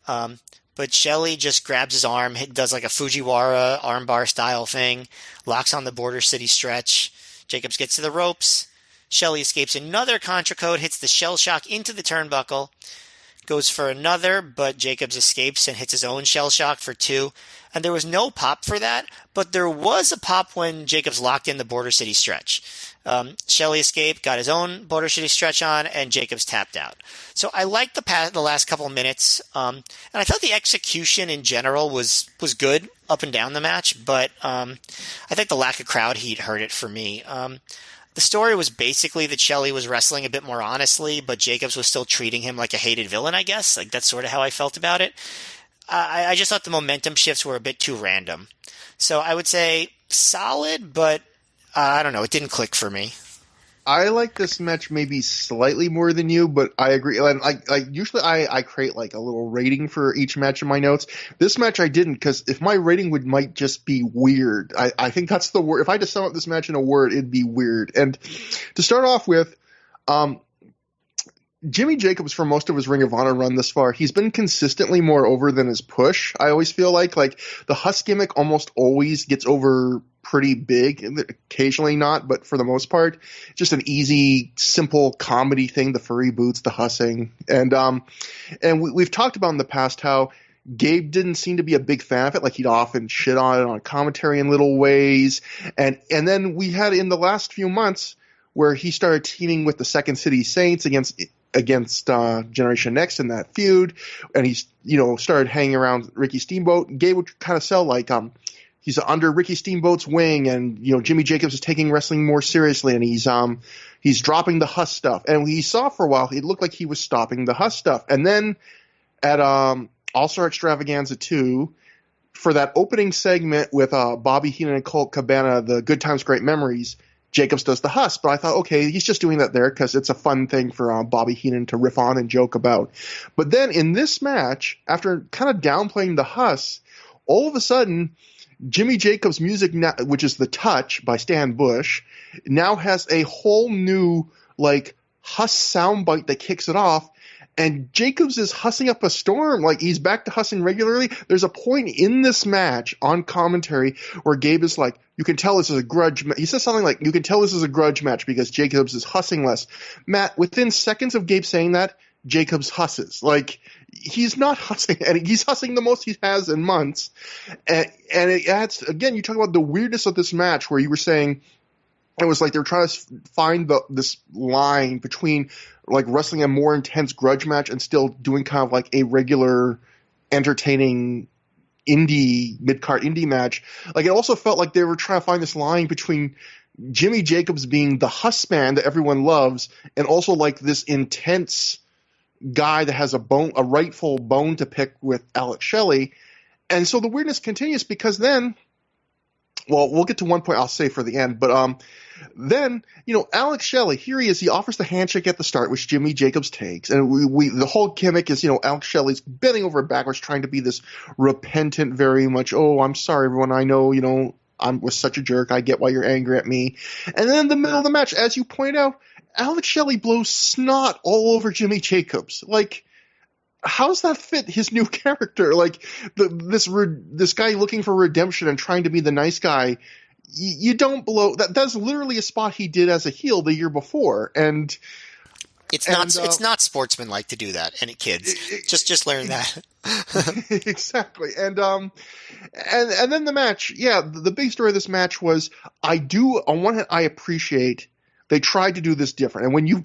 But Shelley just grabs his arm, does a Fujiwara armbar style thing, locks on the Border City stretch. Jacobs gets to the ropes. Shelley escapes another Contra Code, hits the shell shock into the turnbuckle, goes for another, but Jacobs escapes and hits his own shell shock for 2. And there was no pop for that, but there was a pop when Jacobs locked in the Border City stretch. Shelley escaped, got his own Border City stretch on, and Jacobs tapped out. So I liked the last couple of minutes, and I thought the execution in general was good up and down the match, but I think the lack of crowd heat hurt it for me. The story was basically that Shelley was wrestling a bit more honestly, but Jacobs was still treating him like a hated villain, I guess. That's sort of how I felt about it. I just thought the momentum shifts were a bit too random. So I would say solid, but I don't know. It didn't click for me. I like this match maybe slightly more than you, but I agree. Usually I create a little rating for each match in my notes. This match I didn't, because if my rating might just be weird. I think that's the word. If I had to sum up this match in a word, it'd be weird. And to start off with, Jimmy Jacobs, for most of his Ring of Honor run this far, he's been consistently more over than his push. I always feel like the Huss gimmick almost always gets over pretty big, occasionally not, but for the most part, just an easy, simple comedy thing, the furry boots, the hussing. And we've talked about in the past how Gabe didn't seem to be a big fan of it. He'd often shit on it on commentary in little ways. And then we had in the last few months where he started teaming with the Second City Saints against Generation Next in that feud, and he's started hanging around Ricky Steamboat. Gabe would kind of sell he's under Ricky Steamboat's wing, and Jimmy Jacobs is taking wrestling more seriously, and he's dropping the Huss stuff. And we saw for a while it looked like he was stopping the Huss stuff, and then at All-Star Extravaganza 2, for that opening segment with Bobby Heenan and Colt Cabana, the Good Times Great Memories, Jacobs does the Huss, but I thought, okay, he's just doing that there because it's a fun thing for Bobby Heenan to riff on and joke about. But then in this match, after kind of downplaying the Huss, all of a sudden, Jimmy Jacobs' music, which is The Touch by Stan Bush, now has a whole new Huss soundbite that kicks it off. And Jacobs is hussing up a storm. He's back to hussing regularly. There's a point in this match on commentary where Gabe is like, you can tell this is a grudge match. He says something like, you can tell this is a grudge match because Jacobs is hussing less. Matt, within seconds of Gabe saying that, Jacobs husses. He's not hussing, and he's hussing the most he has in months. And it adds, again, you talk about the weirdness of this match where you were saying it was they were trying to find this line between wrestling a more intense grudge match and still doing kind of a regular entertaining mid-card indie match. Like, it also felt like they were trying to find this line between Jimmy Jacobs being the husband that everyone loves and also like this intense guy that has a rightful bone to pick with Alex Shelley. And so the weirdness continues because then, well, we'll get to one point I'll say for the end, but then, Alex Shelley, here he is, he offers the handshake at the start, which Jimmy Jacobs takes, and the whole gimmick is, Alex Shelley's bending over backwards trying to be this repentant, very much, oh, I'm sorry everyone, I know, I was such a jerk, I get why you're angry at me. And then in the middle of the match, as you point out, Alex Shelley blows snot all over Jimmy Jacobs. Like, how does that fit his new character? Like, this guy looking for redemption and trying to be the nice guy, you don't blow. That's literally a spot he did as a heel the year before, and it's not sportsmanlike to do that. And kids, just learn that. Exactly, and then the match. Yeah, the big story of this match was on one hand I appreciate they tried to do this different. And when you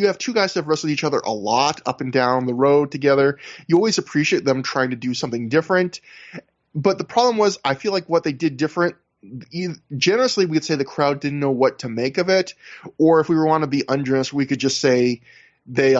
have two guys that have wrestled each other a lot up and down the road together, you always appreciate them trying to do something different. But the problem was, I feel like what they did different, generously we could say the crowd didn't know what to make of it, or if we want to be ungenerous, we could just say they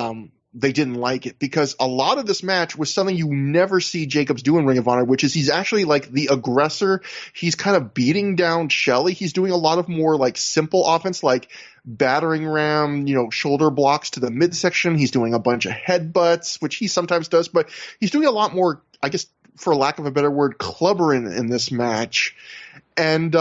didn't like it, because a lot of this match was something you never see Jacobs do in Ring of Honor, which is he's actually like the aggressor. He's kind of beating down Shelley. He's doing a lot of more like simple offense, like battering ram, shoulder blocks to the midsection. He's doing a bunch of headbutts, which he sometimes does, but he's doing a lot more, I guess, for lack of a better word, clubbering in this match. And,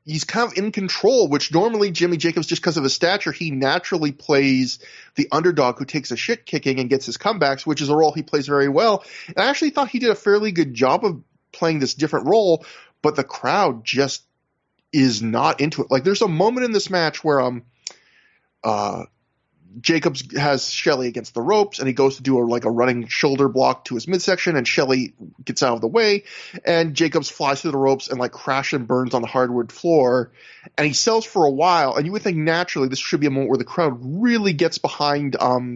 he's kind of in control, which normally Jimmy Jacobs, just because of his stature, he naturally plays the underdog who takes a shit kicking and gets his comebacks, which is a role he plays very well. And I actually thought he did a fairly good job of playing this different role, but the crowd just is not into it. Like, there's a moment in this match where Jacobs has Shelley against the ropes, and he goes to do a running shoulder block to his midsection, and Shelley gets out of the way, and Jacobs flies through the ropes and crash and burns on the hardwood floor, and he sells for a while. And you would think naturally this should be a moment where the crowd really gets behind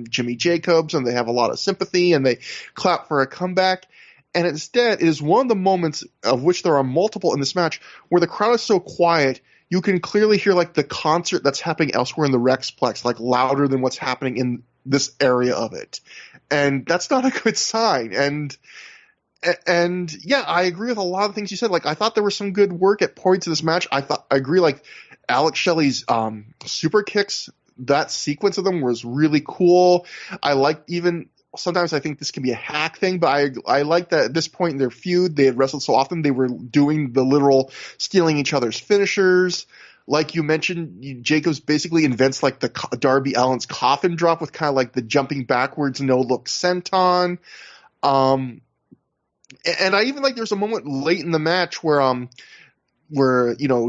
Jimmy Jacobs, and they have a lot of sympathy, and they clap for a comeback. And instead, it is one of the moments, of which there are multiple in this match, where the crowd is so quiet you can clearly hear the concert that's happening elsewhere in the Rexplex, louder than what's happening in this area of it. And that's not a good sign. And yeah, I agree with a lot of things you said. I thought there was some good work at points in this match. I agree, Alex Shelley's super kicks, that sequence of them was really cool. I liked even sometimes I think this can be a hack thing, but I like that at this point in their feud, they had wrestled so often, they were doing the literal stealing each other's finishers. Like you mentioned, Jacobs basically invents the Darby Allin's coffin drop with kind of the jumping backwards, no look senton. And I even there's a moment late in the match where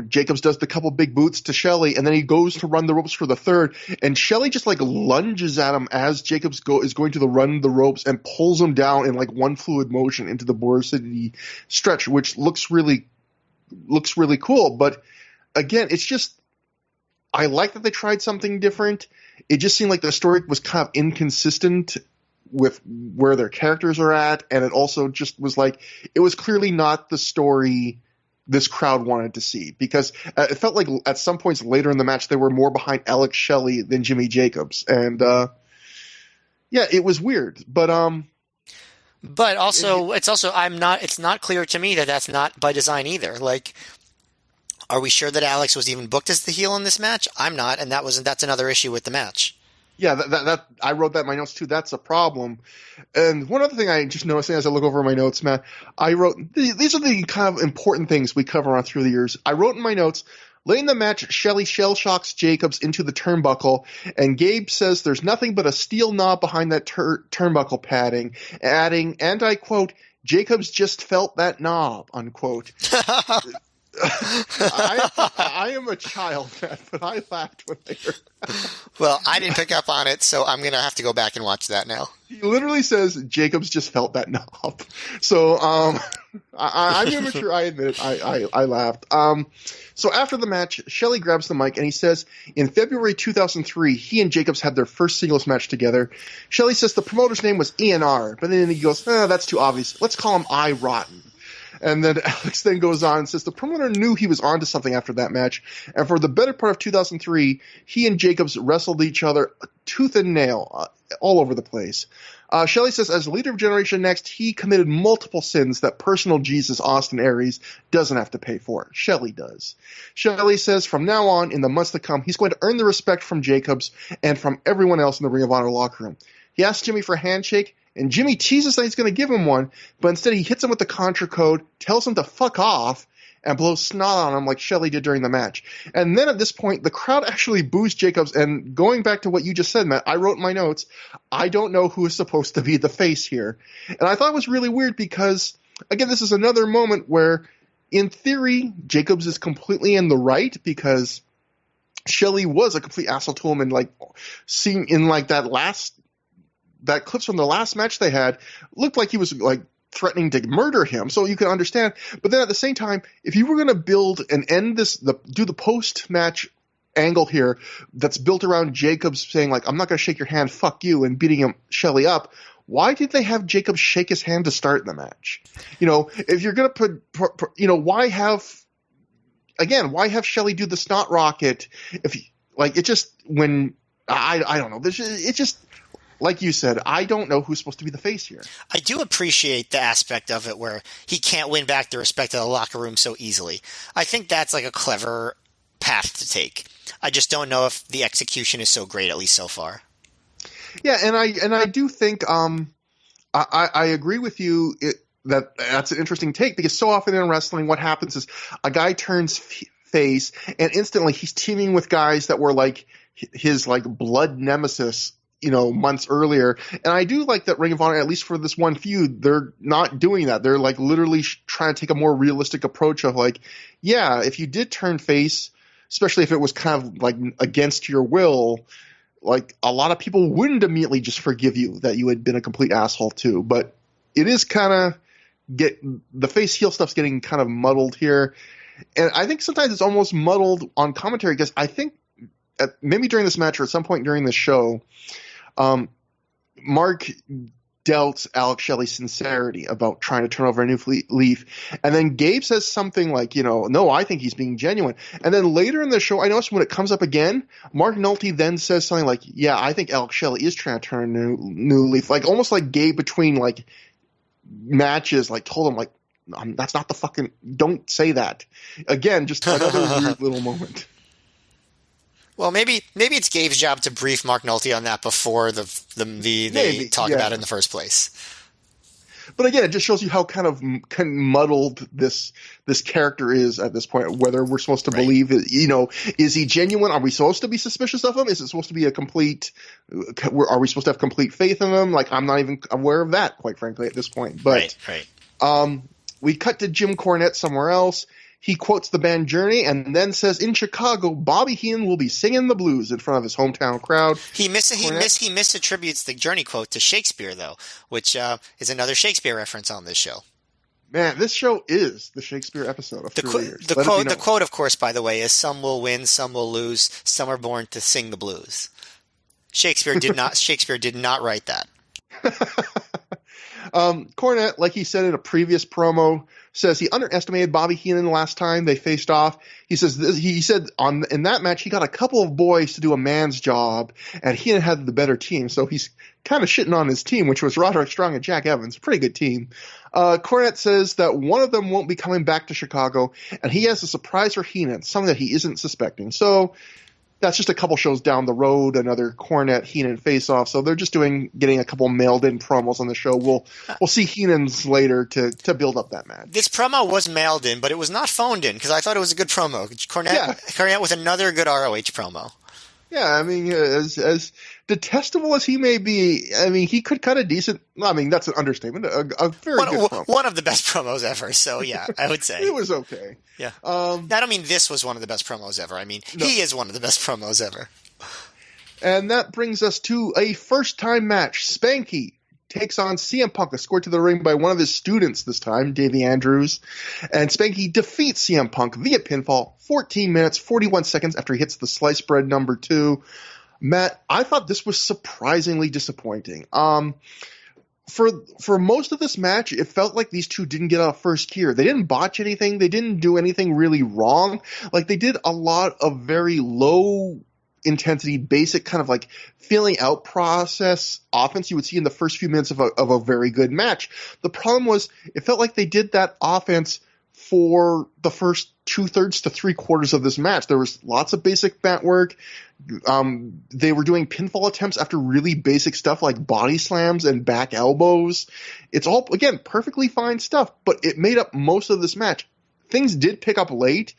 Jacobs does the couple big boots to Shelley, and then he goes to run the ropes for the third, and Shelley just lunges at him as Jacobs is going to run the ropes and pulls him down in one fluid motion into the Border City stretch, which looks really cool. But again, it's just, I like that they tried something different. It just seemed like the story was kind of inconsistent with where their characters are at, and it also just was it was clearly not the story this crowd wanted to see, because it felt like at some points later in the match they were more behind Alex Shelley than Jimmy Jacobs, and yeah, it was weird. But also it's not clear to me that that's not by design either. Are we sure that Alex was even booked as the heel in this match? I'm not, and that's another issue with the match. Yeah, that I wrote that in my notes too. That's a problem. And one other thing I just noticed as I look over my notes, Matt, I wrote, these are the kind of important things we cover on Through the Years. I wrote in my notes, late in the match, Shelley shell shocks Jacobs into the turnbuckle, and Gabe says there's nothing but a steel knob behind that turnbuckle padding, adding, and I quote, Jacobs just felt that knob, unquote. I am a child, man, but I laughed when I heard that. Well, I didn't pick up on it, so I'm going to have to go back and watch that now. He literally says Jacobs just felt that knob. So, I'm immature. I admit it. I laughed. So after the match, Shelley grabs the mic and he says, in February 2003, he and Jacobs had their first singles match together. Shelley says the promoter's name was ENR, but then he goes, that's too obvious. Let's call him I Rotten. And then Alex then goes on and says the promoter knew he was onto something after that match, and for the better part of 2003, he and Jacobs wrestled each other tooth and nail all over the place. Shelley says, as leader of Generation Next, he committed multiple sins that personal Jesus Austin Aries doesn't have to pay for. Shelley does. Shelley says, from now on, in the months to come, he's going to earn the respect from Jacobs and from everyone else in the Ring of Honor locker room. He asks Jimmy for a handshake, and Jimmy teases that he's going to give him one, but instead he hits him with the Contra code, tells him to fuck off, and blows snot on him like Shelley did during the match. And then at this point, the crowd actually boos Jacobs, and going back to what you just said, Matt, I wrote in my notes, I don't know who is supposed to be the face here. And I thought it was really weird because, again, this is another moment where, in theory, Jacobs is completely in the right because Shelley was a complete asshole to him, and like seeing in like that clips from the last match they had looked like he was like threatening to murder him, so you can understand. But then at the same time, if you were going to build and end this, do the post-match angle here that's built around Jacobs saying like, I'm not going to shake your hand, fuck you, and beating Shelley up, why did they have Jacobs shake his hand to start the match? If you're going to put, why have Shelley do the snot rocket? If like, it just, when, I don't know, it just, like you said, I don't know who's supposed to be the face here. I do appreciate the aspect of it where he can't win back the respect of the locker room so easily. I think that's like a clever path to take. I just don't know if the execution is so great, at least so far. Yeah, and I do think I agree with you that's an interesting take, because so often in wrestling what happens is a guy turns face and instantly he's teaming with guys that were like his like blood nemesis months earlier. And I do like that Ring of Honor, at least for this one feud, they're not doing that. They're like literally trying to take a more realistic approach of like, yeah, if you did turn face, especially if it was kind of like against your will, like a lot of people wouldn't immediately just forgive you that you had been a complete asshole too. But it is kind of the face heel stuff's getting kind of muddled here. And I think sometimes it's almost muddled on commentary, because I think maybe during this match or at some point during the show, Mark dealt Alex Shelley sincerity about trying to turn over a new leaf. And then Gabe says something like, no, I think he's being genuine. And then later in the show, I noticed when it comes up again, Mark Nolte then says something like, yeah, I think Alex Shelley is trying to turn a new leaf. Like almost like Gabe between like matches, like told him like, that's not the fucking, don't say that. Again, just another weird little moment. Well, maybe it's Gabe's job to brief Mark Nolte on that before they talk about it in the first place. But again, it just shows you how kind of muddled this character is at this point. Whether we're supposed to believe, is he genuine? Are we supposed to be suspicious of him? Is it supposed to be a complete? Are we supposed to have complete faith in him? Like, I'm not even aware of that, quite frankly, at this point. But we cut to Jim Cornette somewhere else. He quotes the band Journey and then says, in Chicago, Bobby Heenan will be singing the blues in front of his hometown crowd. He misattributes the Journey quote to Shakespeare, though, which is another Shakespeare reference on this show. Man, this show is the Shakespeare episode of ThROH The Years. The quote, of course, by the way, is some will win, some will lose, some are born to sing the blues. Shakespeare did not write that. Cornette, like he said in a previous promo, says he underestimated Bobby Heenan last time they faced off. He says in that match he got a couple of boys to do a man's job, and Heenan had the better team. So he's kind of shitting on his team, which was Roderick Strong and Jack Evans. Pretty good team. Cornette says that one of them won't be coming back to Chicago, and he has a surprise for Heenan, something that he isn't suspecting. So that's just a couple shows down the road, another Cornette Heenan face-off. So they're just getting a couple mailed-in promos on the show. We'll see Heenan's later to build up that match. This promo was mailed in, but it was not phoned in, because I thought it was a good promo. Cornette with another good ROH promo. Yeah, I mean, as detestable as he may be, I mean, he could cut a decent. I mean, that's an understatement. A very good promo. One of the best promos ever. So yeah, I would say it was okay. Yeah. I don't mean this was one of the best promos ever. I mean he is one of the best promos ever. And that brings us to a first-time match: Spanky takes on CM Punk, escorted to the ring by one of his students this time, Davey Andrews. And Spanky defeats CM Punk via pinfall 14 minutes, 41 seconds after he hits the sliced bread number 2. Matt, I thought this was surprisingly disappointing. For most of this match, it felt like these two didn't get out of first gear. They didn't botch anything. They didn't do anything really wrong. Like, they did a lot of very low intensity, basic kind of like feeling out process offense you would see in the first few minutes of a very good match. The problem was it felt like they did that offense for the first 2/3 to 3/4 of this match. There was lots of basic mat work. They were doing pinfall attempts after really basic stuff like body slams and back elbows. It's all, again, perfectly fine stuff, but it made up most of this match. Things did pick up late.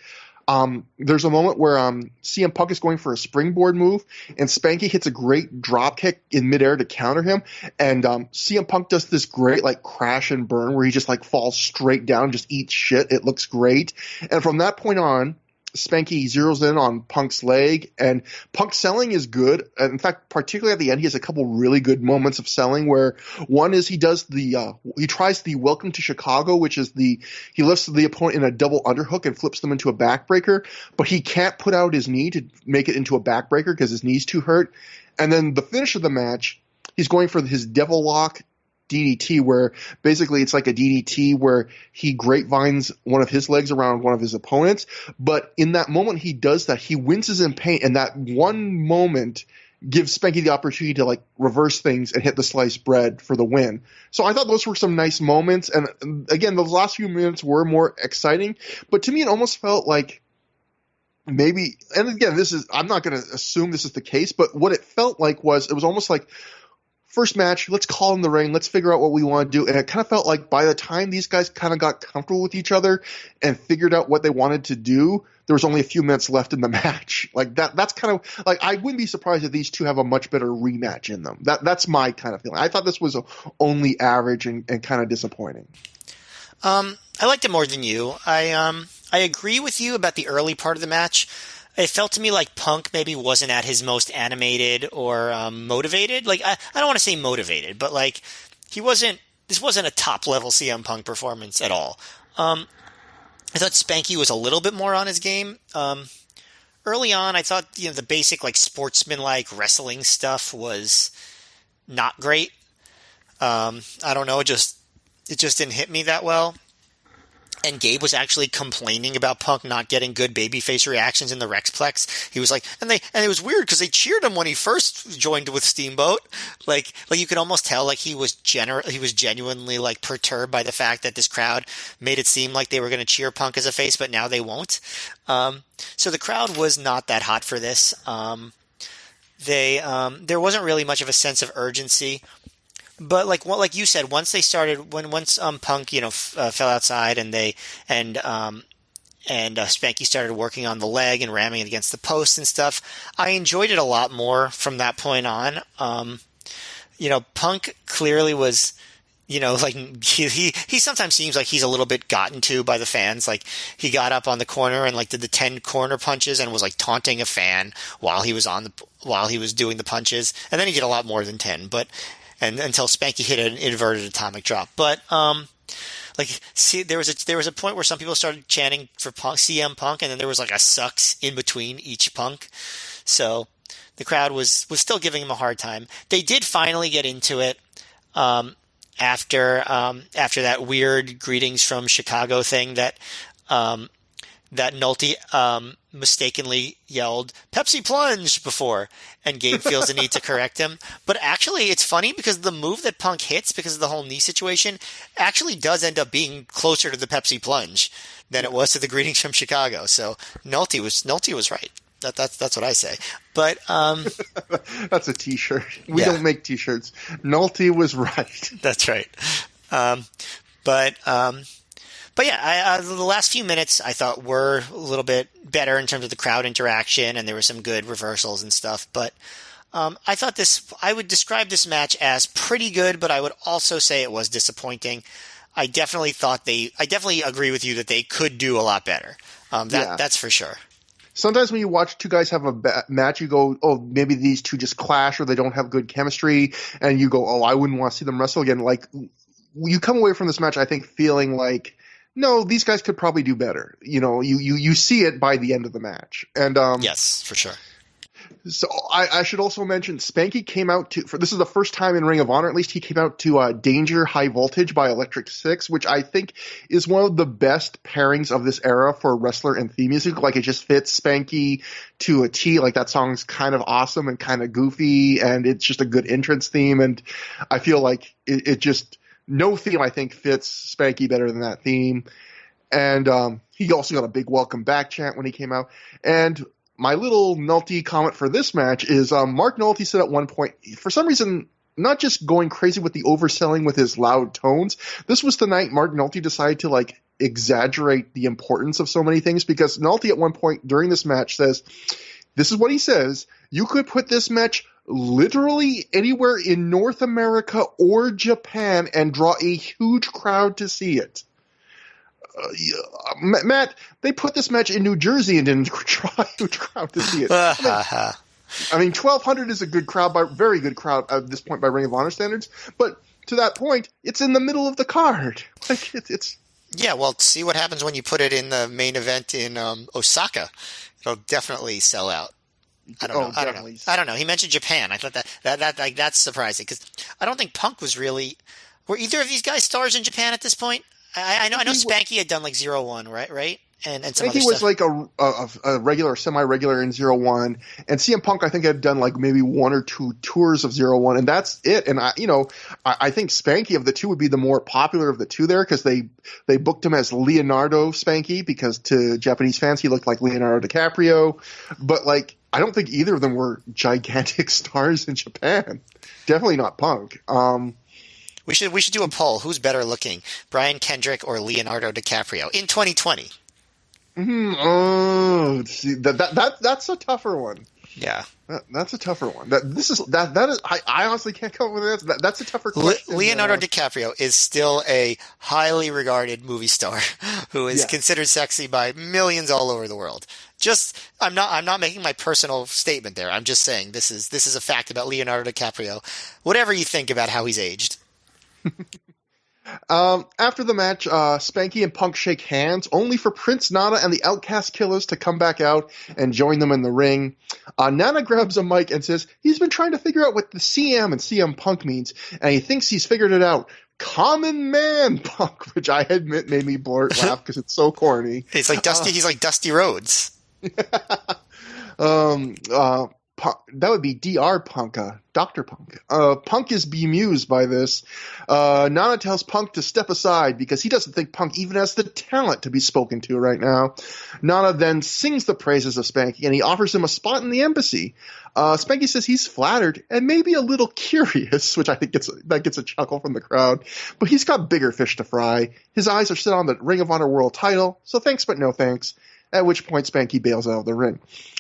There's a moment where CM Punk is going for a springboard move, and Spanky hits a great drop kick in midair to counter him, and CM Punk does this great like crash and burn where he just like falls straight down and just eats shit. It looks great. And from that point on, Spanky zeroes in on Punk's leg, and Punk's selling is good. In fact, particularly at the end, he has a couple really good moments of selling where one is he tries the Welcome to Chicago, which is he lifts the opponent in a double underhook and flips them into a backbreaker, but he can't put out his knee to make it into a backbreaker because his knee's too hurt. And then the finish of the match, he's going for his devil lock DDT, where basically it's like a DDT where he grapevines one of his legs around one of his opponents. But in that moment he does that, he winces in pain, and that one moment gives Spanky the opportunity to like reverse things and hit the sliced bread for the win. So I thought those were some nice moments, and again, those last few minutes were more exciting. But to me, it almost felt like maybe, and again, I'm not going to assume this is the case, but what it felt like was it was almost like, first match, let's call in the ring, let's figure out what we want to do. And it kind of felt like by the time these guys kind of got comfortable with each other and figured out what they wanted to do, there was only a few minutes left in the match. Like that's kind of like, I wouldn't be surprised if these two have a much better rematch in them. That's my kind of feeling. I thought this was only average and kind of disappointing. I liked it more than you. I agree with you about the early part of the match. It felt to me like Punk maybe wasn't at his most animated or motivated. Like, I don't want to say motivated, but like this wasn't a top level CM Punk performance at all. I thought Spanky was a little bit more on his game. Early on, I thought, the basic like sportsman-like wrestling stuff was not great. I don't know. It just didn't hit me that well. And Gabe was actually complaining about Punk not getting good babyface reactions in the Rexplex. He was like, and it was weird because they cheered him when he first joined with Steamboat. Like you could almost tell like he was genuinely like perturbed by the fact that this crowd made it seem like they were going to cheer Punk as a face, but now they won't. So the crowd was not that hot for this. There wasn't really much of a sense of urgency. But like you said, once Punk fell outside and Spanky started working on the leg and ramming it against the post and stuff, I enjoyed it a lot more from that point on. Punk clearly was, like he sometimes seems like he's a little bit gotten to by the fans. Like he got up on the corner and like did the 10 corner punches and was like taunting a fan while he was doing the punches, and then he did a lot more than 10, but. And until Spanky hit an inverted atomic drop, but there was a point where some people started chanting for CM Punk, and then there was like a sucks in between each Punk, so the crowd was still giving him a hard time. They did finally get into it after that weird greetings from Chicago thing that Nolte mistakenly yelled Pepsi Plunge before, and Gabe feels the need to correct him. But actually, it's funny because the move that Punk hits, because of the whole knee situation, actually does end up being closer to the Pepsi Plunge than it was to the greetings from Chicago. So Nolte was right. That's what I say. But that's a T-shirt. We don't make T-shirts. Nolte was right. That's right. But yeah, the last few minutes I thought were a little bit better in terms of the crowd interaction, and there were some good reversals and stuff. But I thought I would describe this match as pretty good, but I would also say it was disappointing. I definitely agree with you that they could do a lot better. That's for sure. sometimes when you watch two guys have a match, you go, oh, maybe these two just clash or they don't have good chemistry, and you go, oh, I wouldn't want to see them wrestle again. Like, you come away from this match, I think, feeling like, no, these guys could probably do better. You see it by the end of the match. And yes, for sure. So I should also mention Spanky came out this is the first time in Ring of Honor, at least he came out to Danger High Voltage by Electric Six, which I think is one of the best pairings of this era for wrestler and theme music. Like, it just fits Spanky to a T. Like, that song's kind of awesome and kind of goofy, and it's just a good entrance theme. And I feel like it just, no theme I think fits Spanky better than that theme. And he also got a big welcome back chant when he came out. And my little Nolte comment for this match is Mark Nolte said at one point, for some reason, not just going crazy with the overselling with his loud tones, this was the night Mark Nolte decided to, like, exaggerate the importance of so many things, because Nolte at one point during this match says, this is what he says, you could put this match literally anywhere in North America or Japan and draw a huge crowd to see it. Matt, they put this match in New Jersey and didn't try a huge crowd to see it. I mean, 1,200 is a good crowd, very good crowd at this point by Ring of Honor standards. But to that point, it's in the middle of the card. Like, it's yeah. Well, see what happens when you put it in the main event in Osaka. It'll definitely sell out. I don't know. He mentioned Japan. I thought that's surprising, because I don't think Punk was really. Were either of these guys stars in Japan at this point? I know Spanky had done like 0-1, right? And some other stuff. He was like a regular, semi-regular in 0-1, and CM Punk I think had done like maybe 1 or 2 tours of 0-1, and that's it. And I think Spanky of the two would be the more popular of the two there, because they booked him as Leonardo Spanky, because to Japanese fans he looked like Leonardo DiCaprio, but like I don't think either of them were gigantic stars in Japan. Definitely not Punk. We should do a poll. Who's better looking, Brian Kendrick or Leonardo DiCaprio in 2020? Oh, see, that's a tougher one. Yeah, that's a tougher one. That is. I honestly can't come up with that. That's a tougher question. Leonardo DiCaprio is still a highly regarded movie star who is considered sexy by millions all over the world. I'm not making my personal statement there. I'm just saying this is a fact about Leonardo DiCaprio. Whatever you think about how he's aged. After the match, Spanky and Punk shake hands, only for Prince Nana and the Outcast Killers to come back out and join them in the ring. Nana grabs a mic and says he's been trying to figure out what the CM and CM Punk means, and he thinks he's figured it out. Common Man Punk, which I admit made me laugh because it's so corny. He's like Dusty. He's like Dusty Rhodes. That would be Dr. Punk, Dr. Punk. Punk is bemused by this. Nana tells Punk to step aside because he doesn't think Punk even has the talent to be spoken to right now. Nana then sings the praises of Spanky, and he offers him a spot in the embassy. Spanky says he's flattered and maybe a little curious, which I think gets a chuckle from the crowd. But he's got bigger fish to fry. His eyes are set on the Ring of Honor World title, so thanks but no thanks. At which point Spanky bails out of the ring.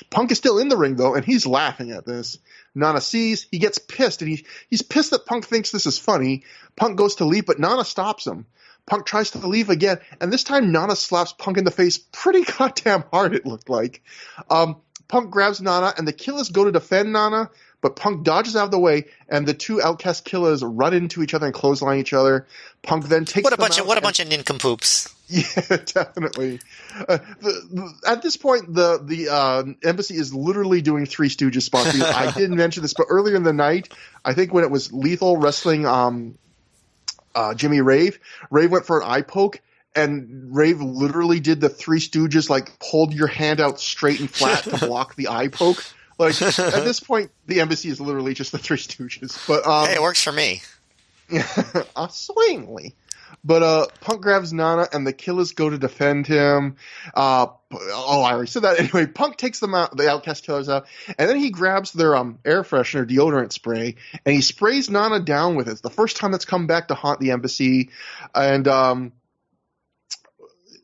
Punk is still in the ring, though, and he's laughing at this. Nana sees, he gets pissed, and he's pissed that Punk thinks this is funny. Punk goes to leave, but Nana stops him. Punk tries to leave again, and this time Nana slaps Punk in the face pretty goddamn hard, it looked like. Punk grabs Nana, and the Killers go to defend Nana, but Punk dodges out of the way, and the two Outcast Killers run into each other and clothesline each other. Punk then takes What a bunch of nincompoops. Yeah, definitely. At this point, the embassy is literally doing Three Stooges spots. I didn't mention this, but earlier in the night, I think when it was Lethal wrestling Jimmy Rave went for an eye poke, and Rave literally did the Three Stooges, like, hold your hand out straight and flat to block the eye poke. Like, at this point, the embassy is literally just the Three Stooges. But hey, it works for me. Swingly. But Punk grabs Nana, and the Killers go to defend him. I already said that. Anyway, Punk takes them out, the Outcast Killers out, and then he grabs their air freshener deodorant spray, and he sprays Nana down with it. It's the first time that's come back to haunt the embassy. And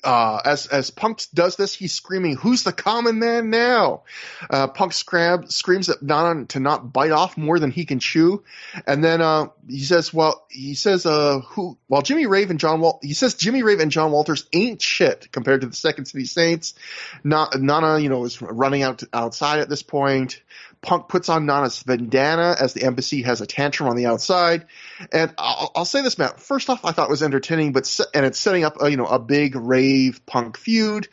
as Punk does this, he's screaming, "Who's the common man now?" Punk screams at Nana to not bite off more than he can chew, and then he says, Jimmy Rave and John Walters ain't shit compared to the Second City Saints. Nana, is running outside at this point. Punk puts on Nana's bandana as the embassy has a tantrum on the outside. And I'll say this, Matt. First off, I thought it was entertaining, and it's setting up a big Rave Punk feud.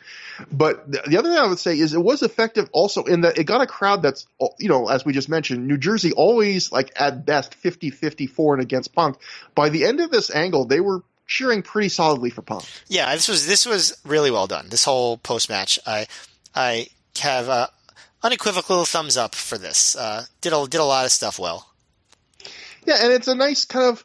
But the other thing I would say is it was effective also in that it got a crowd that's, as we just mentioned, New Jersey always at best 50-50 for and against Punk. By the end of this angle, they were cheering pretty solidly for Punk. Yeah, this was really well done. This whole post match, I have unequivocal thumbs up for this. Did a lot of stuff well. Yeah, and it's a nice kind of,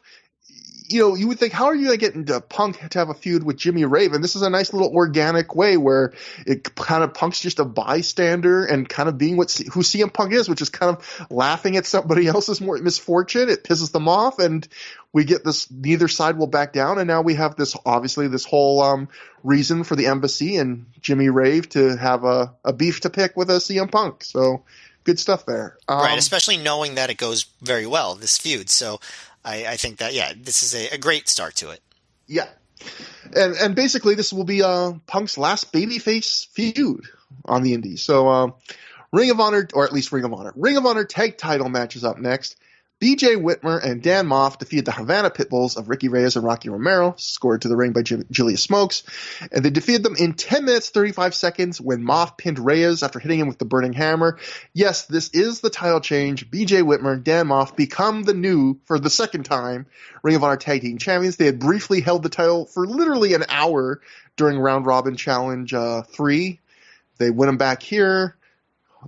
you would think, how are you going to get into Punk to have a feud with Jimmy Rave? And this is a nice little organic way where it kind of Punk's just a bystander and kind of being who CM Punk is, which is kind of laughing at somebody else's misfortune. It pisses them off, and we get this, neither side will back down, and now we have this whole reason for the embassy and Jimmy Rave to have a beef to pick with a CM Punk. So good stuff there. Right, especially knowing that it goes very well, this feud. So I think that, this is a great start to it. Yeah. And basically this will be Punk's last babyface feud on the Indies. So Ring of Honor tag title matches up next. BJ Whitmer and Dan Moff defeated the Havana Pitbulls of Ricky Reyes and Rocky Romero, scored to the ring by Julius Smokes, and they defeated them in 10 minutes 35 seconds when Moff pinned Reyes after hitting him with the Burning Hammer. Yes, this is the title change. BJ Whitmer and Dan Moff become the new, for the second time, Ring of Honor Tag Team Champions. They had briefly held the title for literally an hour during Round Robin Challenge 3. They win them back here.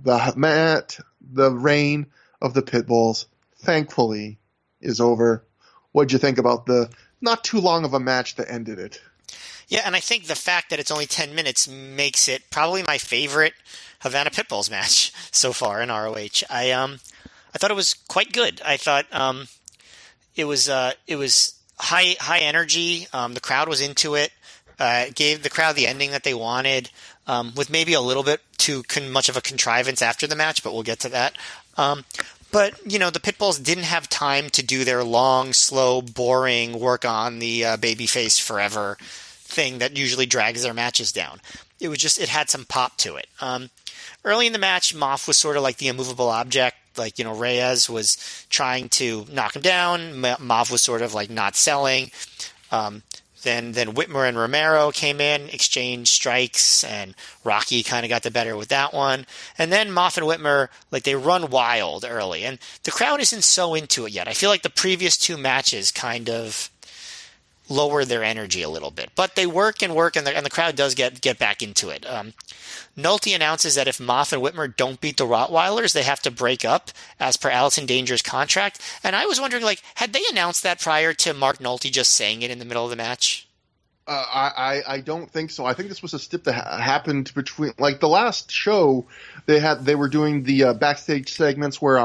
The reign of the Pitbulls, thankfully, is over. What'd you think about the not too long of a match that ended it? Yeah, and I think the fact that it's only 10 minutes makes it probably my favorite Havana Pitbulls match so far in ROH. I thought it was quite good. I thought it was high energy. The crowd was into it. Gave the crowd the ending that they wanted, with maybe a little bit too much of a contrivance after the match, but we'll get to that. But, the Pitbulls didn't have time to do their long, slow, boring work on the babyface forever thing that usually drags their matches down. It was just, it had some pop to it. Early in the match, Moff was sort of like the immovable object. Reyes was trying to knock him down. Moff was sort of like not selling. Then Whitmer and Romero came in, exchanged strikes, and Rocky kind of got the better with that one. And then Moff and Whitmer, they run wild early. And the crowd isn't so into it yet. I feel like the previous two matches kind of lowered their energy a little bit. But they work, and the crowd does get back into it. Nolte announces that if Moff and Whitmer don't beat the Rottweilers, they have to break up, as per Allison Danger's contract. And I was wondering, had they announced that prior to Mark Nolte just saying it in the middle of the match? I don't think so. I think this was a stip that happened between, the last show they were doing the backstage segments where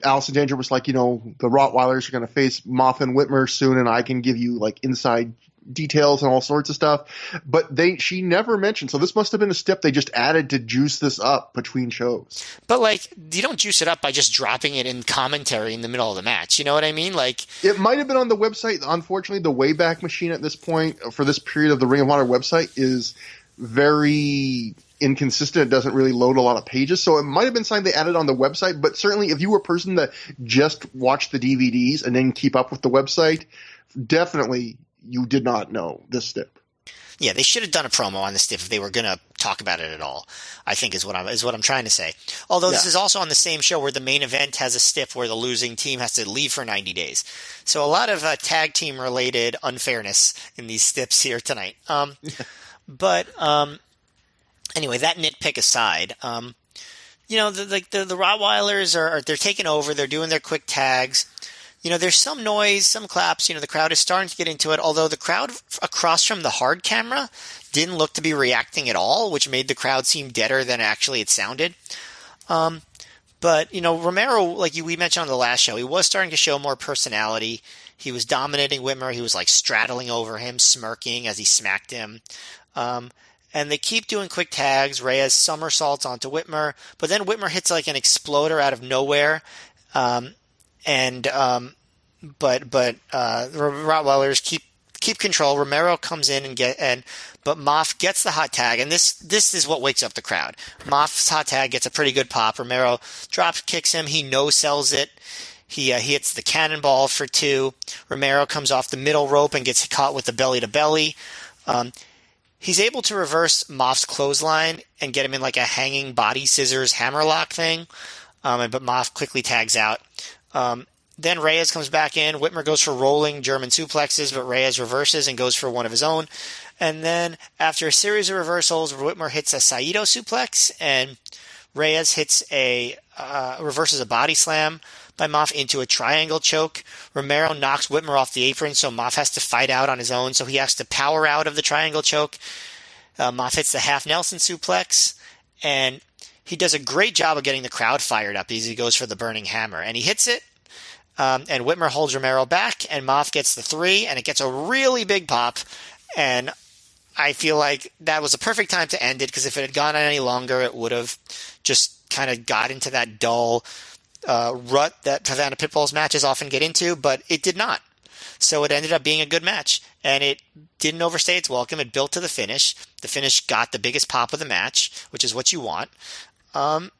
Allison Danger was like, the Rottweilers are going to face Moff and Whitmer soon, and I can give you inside details and all sorts of stuff. But she never mentioned, so this must have been a step they just added to juice this up between shows. But you don't juice it up by just dropping it in commentary in the middle of the match. You know what I mean? It might have been on the website. Unfortunately, the Wayback Machine at this point for this period of the Ring of Honor website is very inconsistent. It doesn't really load a lot of pages, so it might have been something they added on the website. But certainly, if you were a person that just watched the DVDs and didn't keep up with the website, definitely you did not know this stip. Yeah, they should have done a promo on this stip if they were going to talk about it at all, I think is what I'm trying to say. Although this is also on the same show where the main event has a stip where the losing team has to leave for 90 days. So a lot of tag team related unfairness in these stips here tonight. But anyway, that nitpick aside, the Rottweilers they're taking over. They're doing their quick tags. There's some noise, some claps. The crowd is starting to get into it, although the crowd across from the hard camera didn't look to be reacting at all, which made the crowd seem deader than actually it sounded. But, Romero, we mentioned on the last show, he was starting to show more personality. He was dominating Whitmer. He was like straddling over him, smirking as he smacked him. And they keep doing quick tags. Reyes somersaults onto Whitmer, but then Whitmer hits like an exploder out of nowhere. But the Rottweilers keep control. Romero comes in but Moff gets the hot tag, and this is what wakes up the crowd. Moff's hot tag gets a pretty good pop. Romero drop kicks him. He no-sells it. He hits the cannonball for 2. Romero comes off the middle rope and gets caught with the belly-to-belly. He's able to reverse Moff's clothesline and get him in like a hanging body scissors hammerlock thing, but Moff quickly tags out. Then Reyes comes back in. Whitmer goes for rolling German suplexes, but Reyes reverses and goes for one of his own. And then after a series of reversals, Whitmer hits a Saito suplex, and Reyes hits reverses a body slam by Moff into a triangle choke. Romero knocks Whitmer off the apron, so Moff has to fight out on his own, so he has to power out of the triangle choke. Moff hits the half Nelson suplex, and he does a great job of getting the crowd fired up as he goes for the burning hammer, and he hits it. And Whitmer holds Romero back, and Moff gets the 3, and it gets a really big pop. And I feel like that was a perfect time to end it, because if it had gone on any longer, it would have just kind of got into that dull rut that Havana Pitbull's matches often get into, but it did not. So it ended up being a good match, and it didn't overstay its welcome. It built to the finish. The finish got the biggest pop of the match, which is what you want.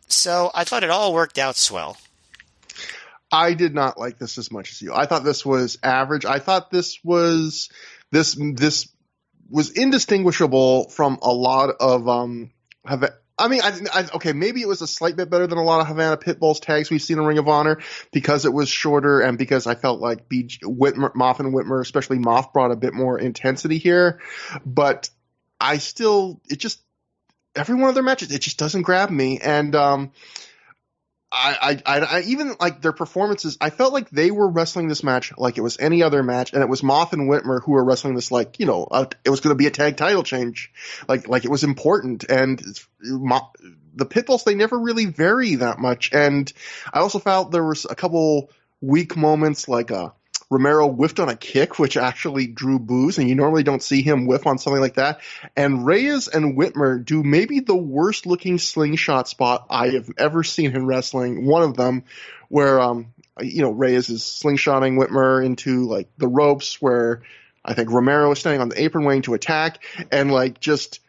So I thought it all worked out swell. I did not like this as much as you. I thought this was average. I thought this was indistinguishable from a lot of okay, maybe it was a slight bit better than a lot of Havana Pitbull's tags we've seen in Ring of Honor because it was shorter and because I felt like Moff and Whitmer, especially Moff, brought a bit more intensity here. But every one of their matches, it just doesn't grab me. And I even like their performances. I felt like they were wrestling this match like it was any other match, and it was Moff and Whitmer who were wrestling this like, it was going to be a tag title change, like it was important. And the Pitbulls, they never really vary that much. And I also felt there was a couple weak moments, like Romero whiffed on a kick, which actually drew boos, and you normally don't see him whiff on something like that. And Reyes and Whitmer do maybe the worst looking slingshot spot I have ever seen in wrestling. One of them where, Reyes is slingshotting Whitmer into like the ropes, where I think Romero is standing on the apron waiting to attack, and like just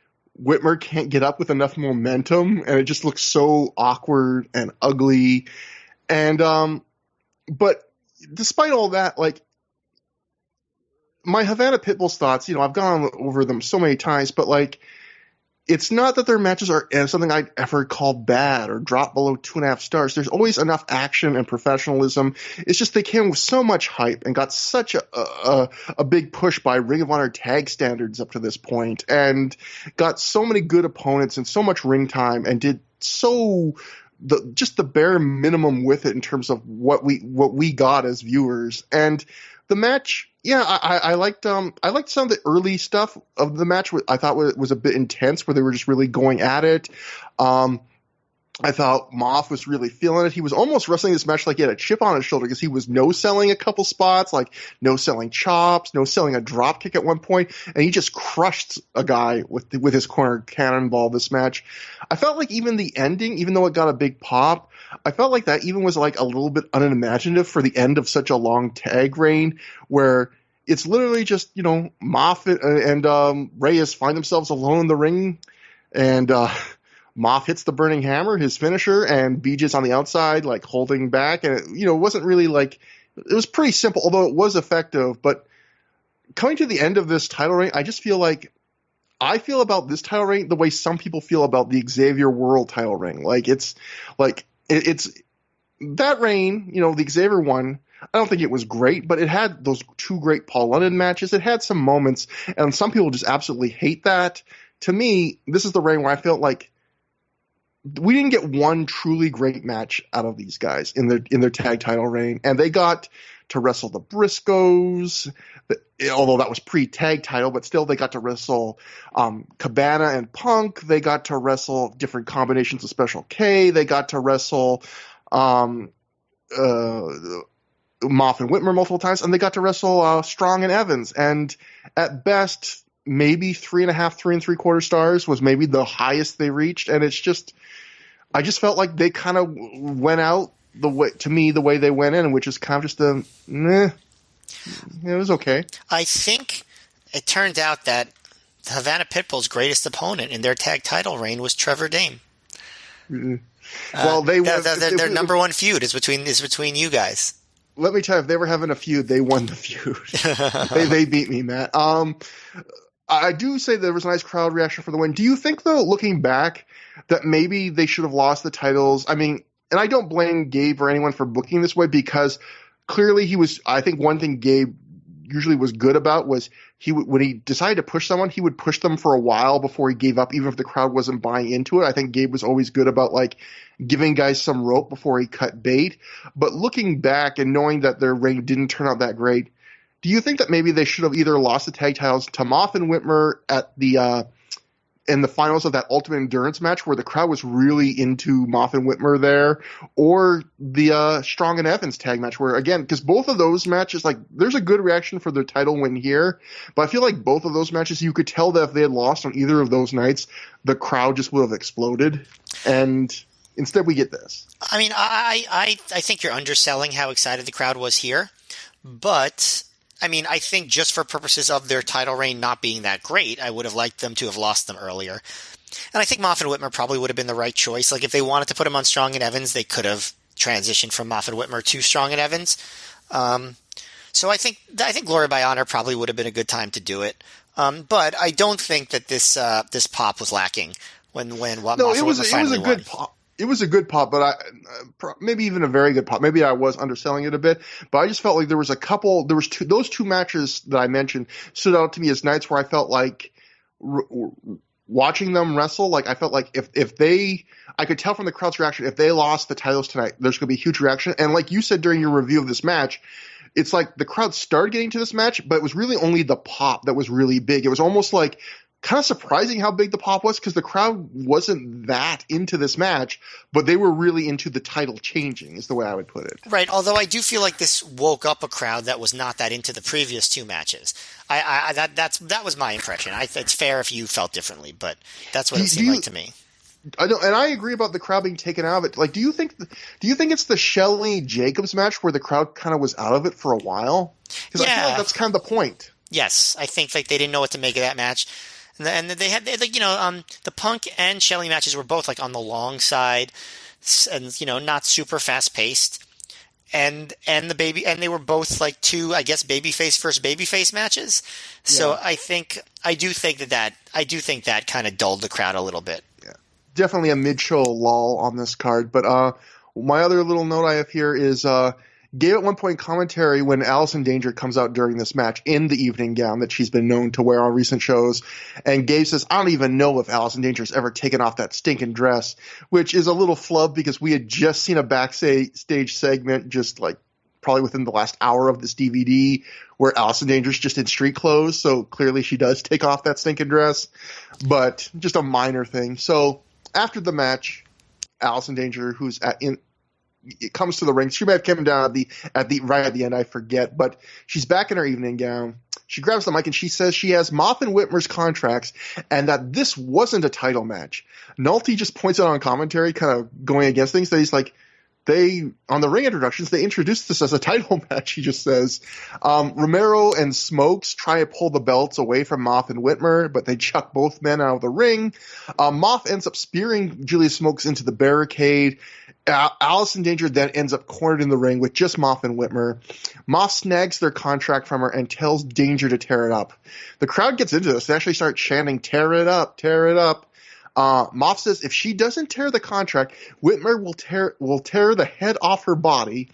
Whitmer can't get up with enough momentum, and it just looks so awkward and ugly. And, but despite all that, like, my Havana Pitbull's thoughts, I've gone over them so many times, but like, it's not that their matches are something I'd ever call bad or drop below 2.5 stars. There's always enough action and professionalism. It's just they came with so much hype and got such a big push by Ring of Honor tag standards up to this point, and got so many good opponents and so much ring time, and did just the bare minimum with it in terms of what we got as viewers. And the match, I liked some of the early stuff of the match. I thought was a bit intense, where they were just really going at it. I thought Moff was really feeling it. He was almost wrestling this match like he had a chip on his shoulder, because he was no-selling a couple spots, like no-selling chops, no-selling a drop kick at one point, and he just crushed a guy with his corner cannonball this match. I felt like even the ending, even though it got a big pop, I felt like that even was like a little bit unimaginative for the end of such a long tag reign, where it's literally just, Moff and Reyes find themselves alone in the ring, and Moff hits the burning hammer, his finisher, and BJ's on the outside, like holding back. And it wasn't really like, it was pretty simple, although it was effective. But coming to the end of this title reign, I just feel like I feel about this title reign the way some people feel about the Xavier World title reign. Like it's that reign, the Xavier one. I don't think it was great, but it had those 2 great Paul London matches. It had some moments, and some people just absolutely hate that. To me, this is the reign where I felt like we didn't get one truly great match out of these guys in their tag title reign, and they got to wrestle the Briscoes, although that was pre-tag title, but still they got to wrestle Cabana and Punk. They got to wrestle different combinations of Special K. They got to wrestle Moff and Whitmer multiple times, and they got to wrestle Strong and Evans. And at best, maybe 3.5, 3 3/4 stars was maybe the highest they reached. And it's just, I just felt like they kind of went out the way they went in, which is kind of just it was okay. I think it turned out that Havana Pitbull's greatest opponent in their tag title reign was Trevor Dame. Mm-hmm. Well, their number one feud is between you guys. Let me tell you, if they were having a feud, they won the feud. they beat me, Matt. I do say there was a nice crowd reaction for the win. Do you think, though, looking back, that maybe they should have lost the titles? I mean, and I don't blame Gabe or anyone for booking this way, because clearly I think one thing Gabe usually was good about was when he decided to push someone, he would push them for a while before he gave up, even if the crowd wasn't buying into it. I think Gabe was always good about giving guys some rope before he cut bait. But looking back and knowing that their reign didn't turn out that great, do you think that maybe they should have either lost the tag titles to Moff and Whitmer at in the finals of that Ultimate Endurance match where the crowd was really into Moff and Whitmer there, or the Strong and Evans tag match where, again, because both of those matches, there's a good reaction for their title win here, but I feel like both of those matches, you could tell that if they had lost on either of those nights, the crowd just would have exploded, and instead we get this. I mean, I think you're underselling how excited the crowd was here, but I mean, I think just for purposes of their title reign not being that great, I would have liked them to have lost them earlier. And I think Moff and Whitmer probably would have been the right choice. If they wanted to put them on Strong and Evans, they could have transitioned from Moff and Whitmer to Strong and Evans. So I think Glory by Honor probably would have been a good time to do it. But I don't think that this pop was lacking when Moff and Whitmer finally won. It was a good pop, but maybe even a very good pop. Maybe I was underselling it a bit, but I just felt like those two matches that I mentioned stood out to me as nights where I felt like watching them wrestle. I felt like I could tell from the crowd's reaction, if they lost the titles tonight, there's going to be a huge reaction. And like you said during your review of this match, it's like the crowd started getting to this match, but it was really only the pop that was really big. It was almost like kind of surprising how big the pop was, because the crowd wasn't that into this match, but they were really into the title changing, is the way I would put it. Right, although I do feel like this woke up a crowd that was not that into the previous two matches. That was my impression. It's fair if you felt differently, but that's what it seemed like to me. I know, and I agree about the crowd being taken out of it. Do you think it's the Shelley Jacobs match where the crowd kind of was out of it for a while? Because I feel like that's kind of the point. Yes, I think they didn't know what to make of that match. And they had the Punk and Shelley matches were both on the long side, and not super fast paced, and they were both two, I guess, babyface versus babyface matches. Yeah. So I do think that kind of dulled the crowd a little bit. Yeah, definitely a mid-show lull on this card. But my other little note I have here is Gabe at one point commentary when Allison Danger comes out during this match in the evening gown that she's been known to wear on recent shows. And Gabe says, I don't even know if Allison Danger's ever taken off that stinking dress, which is a little flub because we had just seen a backstage segment just probably within the last hour of this DVD where Allison Danger's just in street clothes. So clearly she does take off that stinking dress, but just a minor thing. So after the match, Allison Danger, who's it comes to the ring. She may have come down at the end, I forget, but she's back in her evening gown. She grabs the mic and she says she has Moff and Whitmer's contracts and that this wasn't a title match. Nolte just points out on commentary, kind of going against things, that he's like, on the ring introductions, they introduced this as a title match, he just says. Romero and Smokes try to pull the belts away from Moff and Whitmer, but they chuck both men out of the ring. Moff ends up spearing Julius Smokes into the barricade. Allison Danger then ends up cornered in the ring with just Moff and Whitmer. Moff snags their contract from her and tells Danger to tear it up. The crowd gets into this. They actually start chanting, tear it up, tear it up. Moff says if she doesn't tear the contract, Whitmer will tear the head off her body.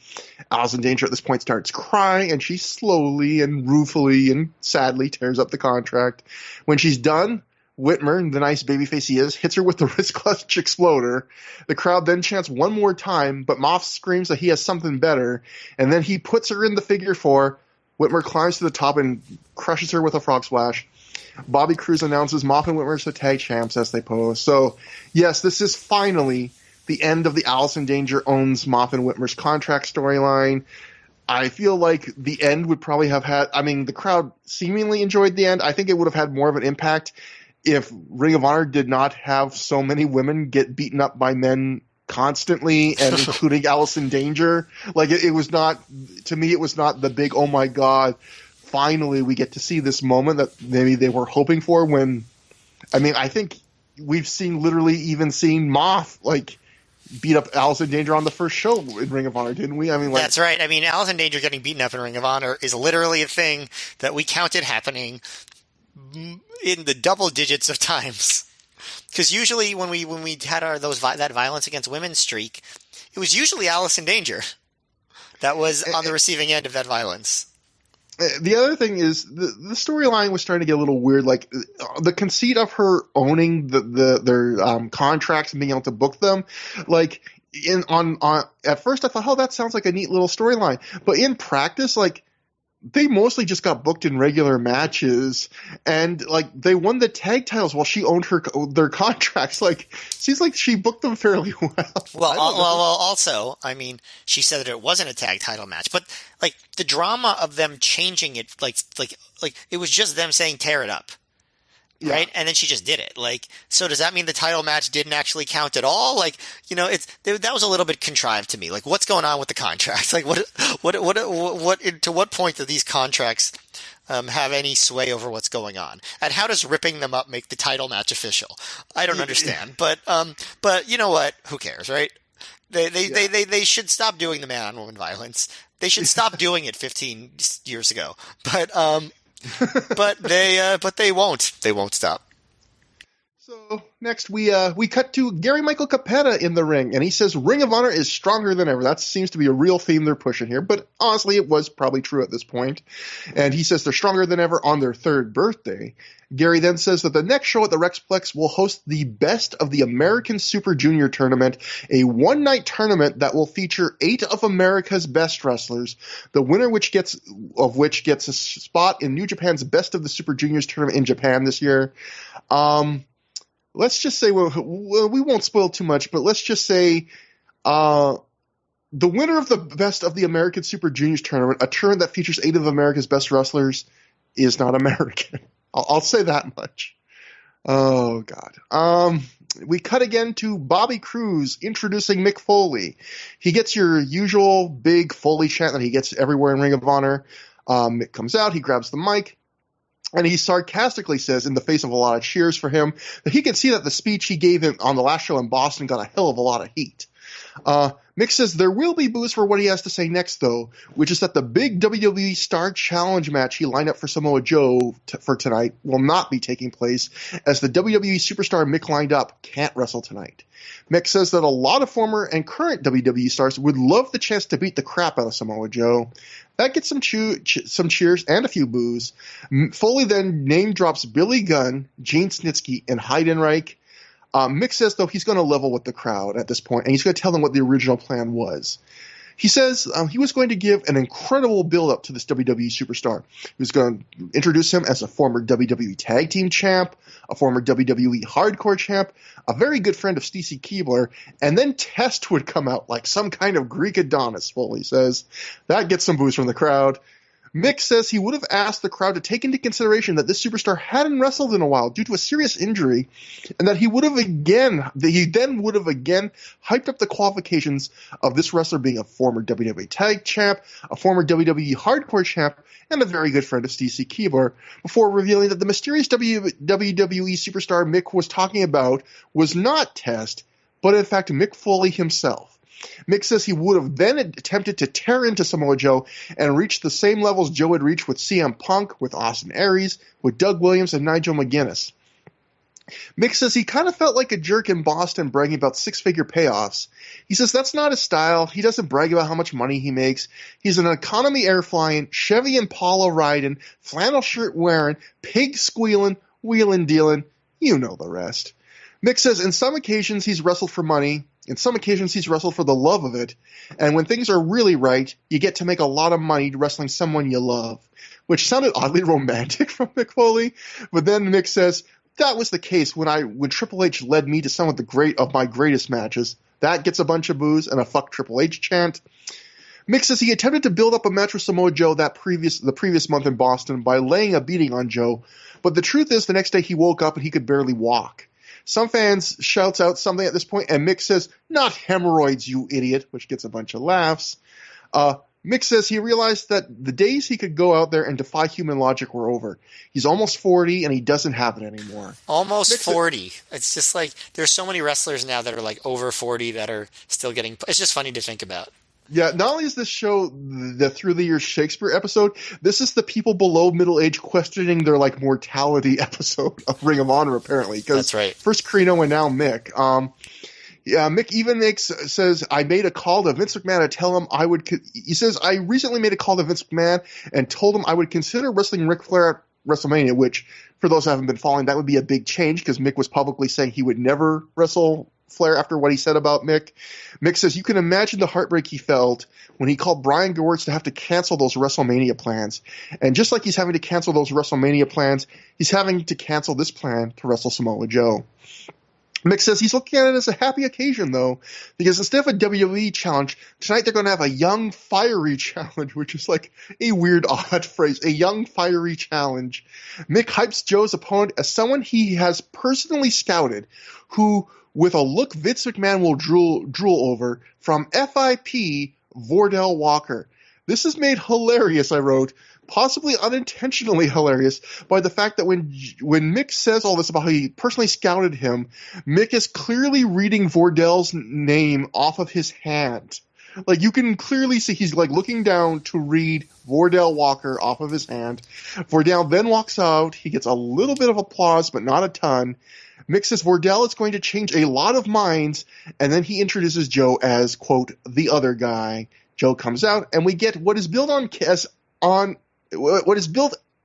Allison Danger at this point starts crying, and she slowly and ruefully and sadly tears up the contract. When she's done, Whitmer, the nice babyface he is, hits her with the wrist clutch exploder. The crowd then chants one more time, but Moff screams that he has something better, and then he puts her in the figure four. Whitmer climbs to the top and crushes her with a frog splash. Bobby Cruz announces Moff and Whitmer as the tag champs as they pose. So, yes, this is finally the end of the Allison Danger owns Moff and Whitmer's contract storyline. I feel like the end would probably have had, I mean, the crowd seemingly enjoyed the end. I think it would have had more of an impact if Ring of Honor did not have so many women get beaten up by men constantly, and including Allison Danger. Like, it was not, to me, it was not the big, oh my God, finally we get to see this moment that maybe they were hoping for when, I mean, I think we've even seen Moth, like, beat up Allison Danger on the first show in Ring of Honor, didn't we? I mean, like, that's right. I mean, Allison Danger getting beaten up in Ring of Honor is literally a thing that we counted happening in the double digits of times. Because usually when we had that violence against women streak, it was usually Allison Danger that was on the receiving end of that violence. The other thing is the storyline was starting to get a little weird. Like, the conceit of her owning their contracts and being able to book them, like at first I thought, oh, that sounds like a neat little storyline. But in practice, like, they mostly just got booked in regular matches, and like they won the tag titles while she owned their contracts. Like, seems like she booked them fairly well. Well, also, I mean, she said that it wasn't a tag title match, but like the drama of them changing it, like it was just them saying tear it up. Yeah. Right? And then she just did it. Like, so does that mean the title match didn't actually count at all? Like, you know, that was a little bit contrived to me. Like, what's going on with the contracts? Like, to what point do these contracts have any sway over what's going on? And how does ripping them up make the title match official? I don't understand. But you know what? Who cares, right? They should stop doing the man on woman violence. They should stop doing it 15 years ago. But they won't. They won't stop. So next we cut to Gary Michael Capetta in the ring, and he says Ring of Honor is stronger than ever. That seems to be a real theme they're pushing here, but honestly it was probably true at this point. And he says they're stronger than ever on their third birthday. Gary then says that the next show at the Rexplex will host the Best of the American Super Junior Tournament, a one-night tournament that will feature 8 of America's best wrestlers, the winner which gets a spot in New Japan's Best of the Super Juniors tournament in Japan this year. Let's just say, we won't spoil too much, but let's just say the winner of the Best of the American Super Juniors tournament, a tournament that features 8 of America's best wrestlers, is not American. I'll say that much. Oh, God. We cut again to Bobby Cruz introducing Mick Foley. He gets your usual big Foley chant that he gets everywhere in Ring of Honor. Mick comes out, he grabs the mic, and he sarcastically says, in the face of a lot of cheers for him, that he can see that the speech he gave him on the last show in Boston got a hell of a lot of heat. Mick says there will be boos for what he has to say next, though, which is that the big WWE Star Challenge match he lined up for Samoa Joe for tonight will not be taking place, as the WWE superstar Mick lined up can't wrestle tonight. Mick says that a lot of former and current WWE stars would love the chance to beat the crap out of Samoa Joe. That gets some cheers and a few boos. Foley then name drops Billy Gunn, Gene Snitsky, and Heidenreich. Mick says, though, he's going to level with the crowd at this point, and he's going to tell them what the original plan was. He says he was going to give an incredible build-up to this WWE superstar. He was going to introduce him as a former WWE Tag Team Champ, a former WWE Hardcore Champ, a very good friend of Stacy Keibler, and then Test would come out like some kind of Greek Adonis, Foley says. That gets some boos from the crowd. Mick says he would have asked the crowd to take into consideration that this superstar hadn't wrestled in a while due to a serious injury, and that he then would have again hyped up the qualifications of this wrestler being a former WWE Tag Champ, a former WWE Hardcore Champ, and a very good friend of Stacy Keibler, before revealing that the mysterious WWE superstar Mick was talking about was not Test, but in fact Mick Foley himself. Mick says he would have then attempted to tear into Samoa Joe and reach the same levels Joe had reached with CM Punk, with Austin Aries, with Doug Williams, and Nigel McGuinness. Mick says he kind of felt like a jerk in Boston bragging about six-figure payoffs. He says that's not his style. He doesn't brag about how much money he makes. He's an economy air-flying, Chevy Impala riding, flannel shirt wearing, pig squealing, wheeling dealing. You know the rest. Mick says in some occasions he's wrestled for money. In some occasions, he's wrestled for the love of it, and when things are really right, you get to make a lot of money wrestling someone you love, which sounded oddly romantic from Mick Foley, but then Mick says, that was the case when Triple H led me to some of my greatest matches. That gets a bunch of boos and a fuck Triple H chant. Mick says he attempted to build up a match with Samoa Joe the previous month in Boston by laying a beating on Joe, but the truth is the next day he woke up and he could barely walk. Some fans shouts out something at this point, and Mick says, "Not hemorrhoids, you idiot," which gets a bunch of laughs. Mick says he realized that the days he could go out there and defy human logic were over. He's almost 40, and he doesn't have it anymore. Almost 40. It's just like there's so many wrestlers now that are like over 40 that are still getting – it's just funny to think about. Yeah, not only is this show the Through the Years Shakespeare episode, this is the people below middle age questioning their like mortality episode of Ring of Honor, apparently. That's right. First Carino and now Mick. Mick even says, I made a call to Vince McMahon to tell him I would – he says, I recently made a call to Vince McMahon and told him I would consider wrestling Ric Flair at WrestleMania, which for those who haven't been following, that would be a big change because Mick was publicly saying he would never wrestle Flair after what he said about Mick. Mick says, you can imagine the heartbreak he felt when he called Brian Gewirtz to have to cancel those WrestleMania plans. And just like he's having to cancel those WrestleMania plans, he's having to cancel this plan to wrestle Samoa Joe. Mick says he's looking at it as a happy occasion, though, because instead of a WWE challenge, tonight they're going to have a young, fiery challenge, which is like a weird, odd phrase, a young, fiery challenge. Mick hypes Joe's opponent as someone he has personally scouted, who, with a look Vince McMahon will drool over, from FIP Vordell Walker. This is made hilarious, I wrote, possibly unintentionally hilarious, by the fact that when Mick says all this about how he personally scouted him, Mick is clearly reading Vordell's name off of his hand. Like, you can clearly see he's like looking down to read Vordell Walker off of his hand. Vordell then walks out. He gets a little bit of applause, but not a ton. Mick says Vordell is going to change a lot of minds, and then he introduces Joe as, quote, the other guy. Joe comes out, and we get what is built on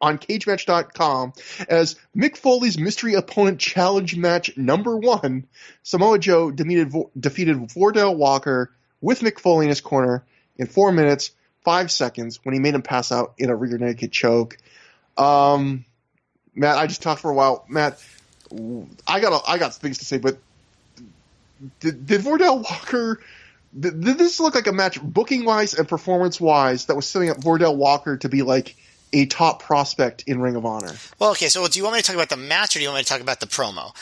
CageMatch.com as Mick Foley's mystery opponent challenge match number 1. Samoa Joe defeated Vordell Walker with Mick Foley in his corner in 4 minutes, 5 seconds when he made him pass out in a rear naked choke. Matt, I just talked for a while. Matt, I got things to say, but did Vordell Walker? Did this look like a match booking-wise and performance-wise that was setting up Vordell Walker to be like a top prospect in Ring of Honor? Well, okay, so do you want me to talk about the match or do you want me to talk about the promo?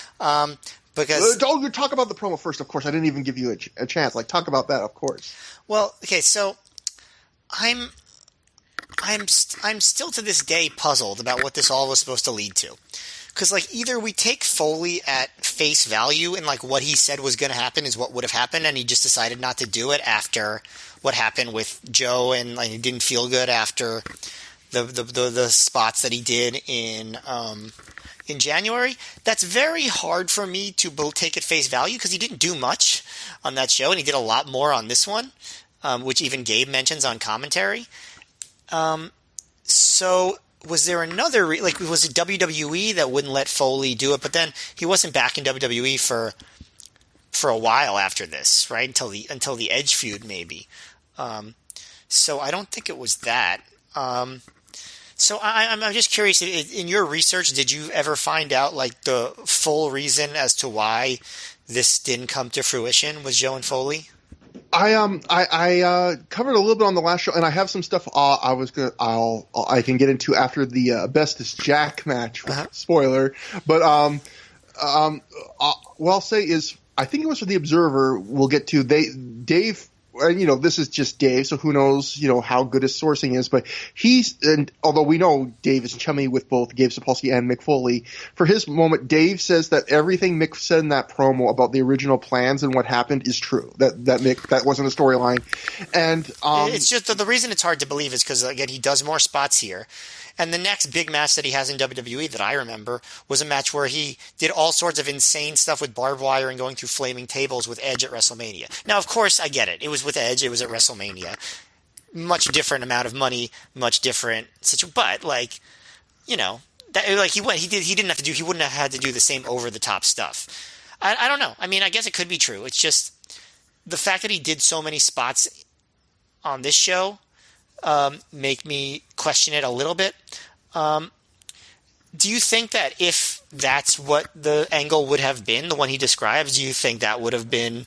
Because talk about the promo first, of course. I didn't even give you a chance. Like, talk about that, of course. Well, okay, so I'm still to this day puzzled about what this all was supposed to lead to. Because, like, either we take Foley at face value and, like, what he said was going to happen is what would have happened, and he just decided not to do it after what happened with Joe, and, like, he didn't feel good after the spots that he did in January. That's very hard for me to take at face value because he didn't do much on that show, and he did a lot more on this one, which even Gabe mentions on commentary. So was there another was it WWE that wouldn't let Foley do it? But then he wasn't back in WWE for a while after this, right? Until the Edge feud, maybe. So I don't think it was that. So I'm just curious. In your research, did you ever find out like the full reason as to why this didn't come to fruition with Joe and Foley? I covered a little bit on the last show, and I have some stuff I can get into after the Ebestus Jack match. Spoiler, but what I'll say is I think it was for the Observer. We'll get to Dave. And, this is just Dave, so who knows, how good his sourcing is. But although we know Dave is chummy with both Gabe Sapolsky and Mick Foley, for his moment, Dave says that everything Mick said in that promo about the original plans and what happened is true. That wasn't a storyline. And it's just the reason it's hard to believe is because, again, he does more spots here. And the next big match that he has in WWE that I remember was a match where he did all sorts of insane stuff with barbed wire and going through flaming tables with Edge at WrestleMania. Now, of course, I get it. It was with Edge. It was at WrestleMania. Much different amount of money, much different situation. But, he didn't have to do, he wouldn't have had to do the same over-the-top stuff. I don't know. I mean, I guess it could be true. It's just the fact that he did so many spots on this show make me question it a little bit. Do you think that if that's what the angle would have been, the one he describes, do you think that would have been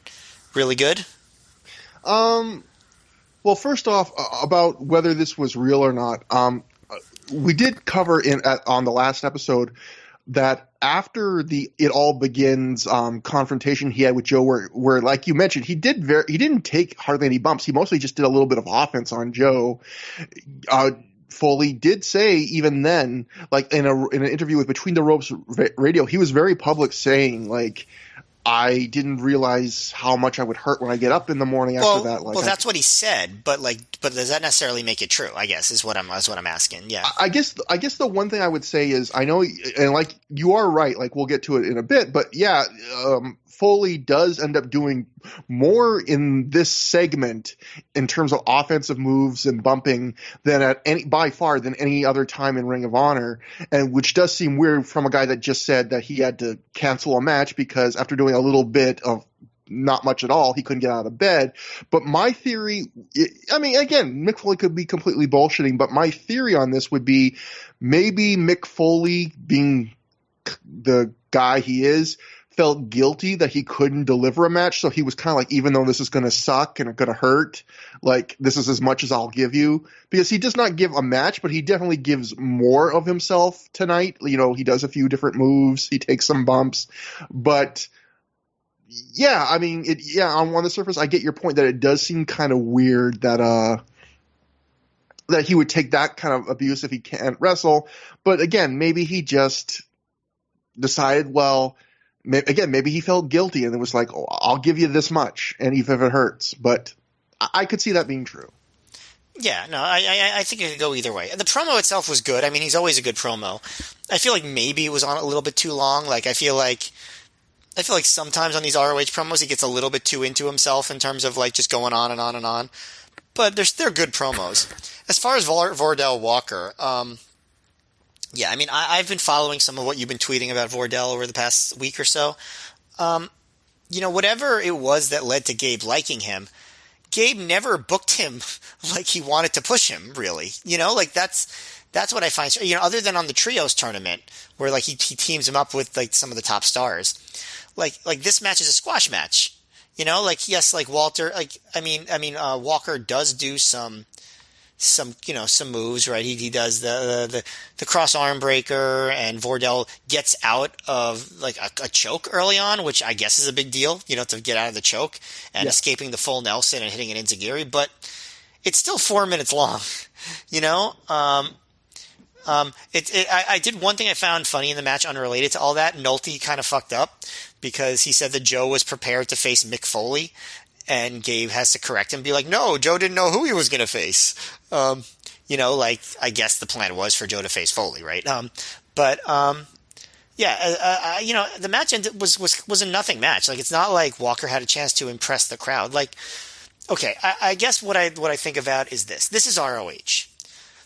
really good? Well, first off, about whether this was real or not, we did cover on the last episode that after the It All Begins confrontation he had with Joe, where like you mentioned, he didn't take hardly any bumps. He mostly just did a little bit of offense on Joe. Foley did say even then, like in an interview with Between the Ropes Radio, he was very public saying like, I didn't realize how much I would hurt when I get up in the morning after that. Like, well, that's what he said, but does that necessarily make it true? I guess is what I'm asking. Yeah. I guess the one thing I would say is I know, and like you are right. Like we'll get to it in a bit, but yeah, Foley does end up doing more in this segment in terms of offensive moves and bumping than by far than any other time in Ring of Honor, and which does seem weird from a guy that just said that he had to cancel a match because after doing a little bit of not much at all, he couldn't get out of bed. But my theory, I mean, again, Mick Foley could be completely bullshitting, but my theory on this would be maybe Mick Foley, being the guy he is, felt guilty that he couldn't deliver a match. So he was kind of like, even though this is going to suck and it's going to hurt, like this is as much as I'll give you, because he does not give a match, but he definitely gives more of himself tonight. You know, he does a few different moves. He takes some bumps, but yeah, I mean, on the surface, I get your point that it does seem kind of weird that he would take that kind of abuse if he can't wrestle. But again, maybe he just decided, well, maybe he felt guilty and it was like, oh, I'll give you this much, and even if it hurts. But I could see that being true. Yeah, no, I think it could go either way. The promo itself was good. I mean, he's always a good promo. I feel like maybe it was on a little bit too long. Like, I feel like sometimes on these ROH promos he gets a little bit too into himself in terms of like just going on and on and on. But they're good promos. As far as Vordell Walker, yeah, I mean, I've been following some of what you've been tweeting about Vordell over the past week or so. You know, whatever it was that led to Gabe liking him, Gabe never booked him like he wanted to push him, really. You know, like that's what I find, you know, other than on the Trios tournament where like he teams him up with like some of the top stars. Like this match is a squash match. You know, like yes, like Walter, like I mean Walker does do some moves, right? He does the cross arm breaker, and Vordell gets out of like a choke early on, which I guess is a big deal, you know, to get out of the choke and escaping the full Nelson and hitting an enziguri, but it's still 4 minutes long, you know? I did one thing I found funny in the match unrelated to all that. Nolte kind of fucked up because he said that Joe was prepared to face Mick Foley, and Gabe has to correct him and be like, no, Joe didn't know who he was going to face. You know, like, I guess the plan was for Joe to face Foley, right? You know, the match was a nothing match. Like, it's not like Walker had a chance to impress the crowd. Like, okay, I guess what I think about is this. This is ROH.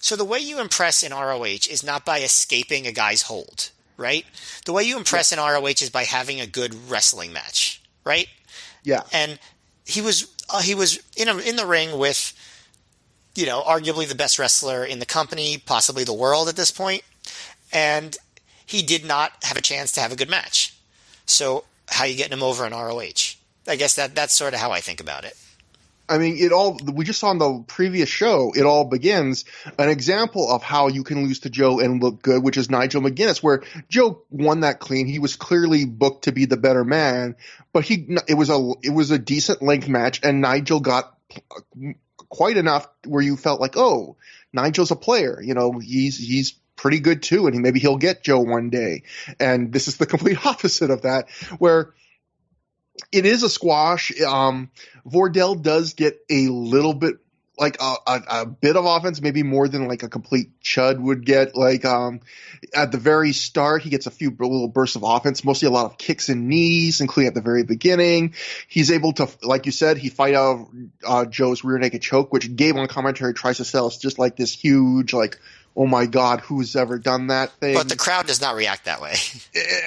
So the way you impress in ROH is not by escaping a guy's hold, right? The way you impress in ROH is by having a good wrestling match, right? Yeah. And he was in the ring with, you know, arguably the best wrestler in the company, possibly the world at this point, and he did not have a chance to have a good match. So how are you getting him over in ROH? I guess that's sort of how I think about it. I mean, we just saw on the previous show, It All Begins, an example of how you can lose to Joe and look good, which is Nigel McGuinness, where Joe won that clean. He was clearly booked to be the better man, but it was a decent length match, and Nigel got quite enough where you felt like, oh, Nigel's a player. You know, he's pretty good too, and maybe he'll get Joe one day. And this is the complete opposite of that, where it is a squash. Vordell does get a little bit, like a bit of offense, maybe more than like a complete chud would get. Like at the very start, he gets a few little bursts of offense, mostly a lot of kicks and knees, including at the very beginning. He's able to, like you said, he fight out Joe's rear naked choke, which Gabe on commentary tries to sell. It's just like this huge, like, oh my God, who's ever done that thing? But the crowd does not react that way.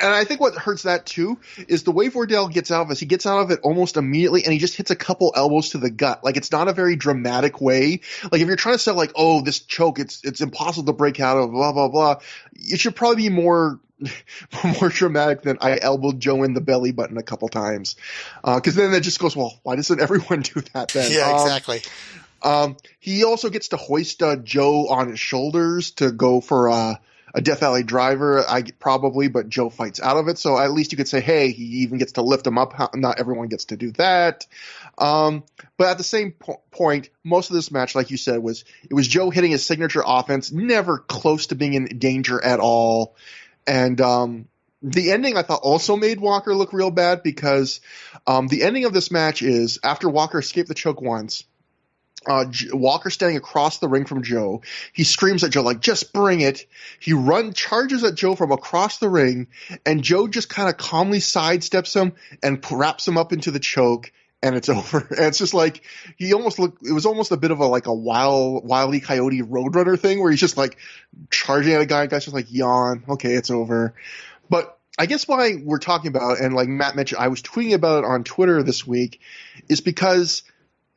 And I think what hurts that too is the way Vordell gets out of this. He gets out of it almost immediately, and he just hits a couple elbows to the gut. Like, it's not a very dramatic way. Like, if you're trying to sell like, oh, this choke, it's impossible to break out of, blah, blah, blah, it should probably be more dramatic than I elbowed Joe in the belly button a couple times. Because then it just goes, well, why doesn't everyone do that then? Yeah, exactly. He also gets to hoist Joe on his shoulders to go for a Death Valley driver, probably, but Joe fights out of it. So at least you could say, hey, he even gets to lift him up. Not everyone gets to do that. But at the same point, most of this match, like you said, was Joe hitting his signature offense, never close to being in danger at all. And the ending, I thought, also made Walker look real bad because the ending of this match is after Walker escaped the choke once, Walker standing across the ring from Joe. He screams at Joe, like, just bring it. He charges at Joe from across the ring, and Joe just kind of calmly sidesteps him and wraps him up into the choke, and it's over. And it's just like, it was almost a bit of a Wile E. Coyote Roadrunner thing where he's just like charging at a guy, and guy's just like, yawn, okay, it's over. But I guess why we're talking about it, and like Matt mentioned, I was tweeting about it on Twitter this week, is because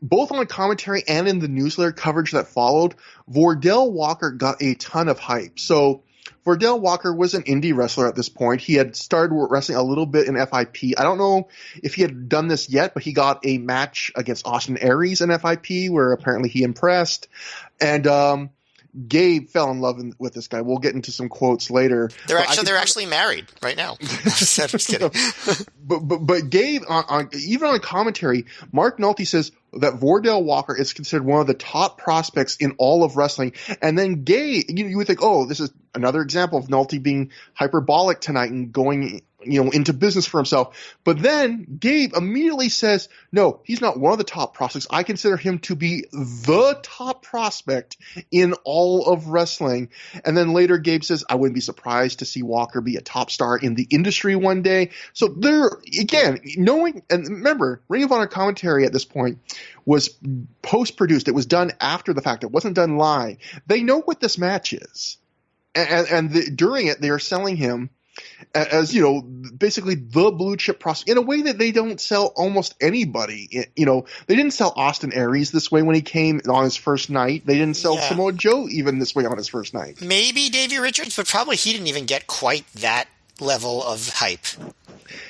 both on commentary and in the newsletter coverage that followed, Vordell Walker got a ton of hype. So Vordell Walker was an indie wrestler at this point. He had started wrestling a little bit in FIP. I don't know if he had done this yet, but he got a match against Austin Aries in FIP where apparently he impressed. And Gabe fell in love with this guy. We'll get into some quotes later. They're actually married right now. I'm just kidding. But Gabe, even on commentary, Mark Nolte says that Vordell Walker is considered one of the top prospects in all of wrestling. And then Gabe, you would think, oh, this is another example of Nolte being hyperbolic tonight and going into business for himself. But then Gabe immediately says, no, he's not one of the top prospects. I consider him to be the top prospect in all of wrestling. And then later Gabe says, I wouldn't be surprised to see Walker be a top star in the industry one day. So there, again, knowing, and remember, Ring of Honor commentary at this point was post-produced. It was done after the fact. It wasn't done live. They know what this match is. And during it, they are selling him as, basically the blue chip prospect in a way that they don't sell almost anybody. They didn't sell Austin Aries this way when he came on his first night. They didn't sell Samoa Joe even this way on his first night. Maybe Davey Richards, but probably he didn't even get quite that level of hype.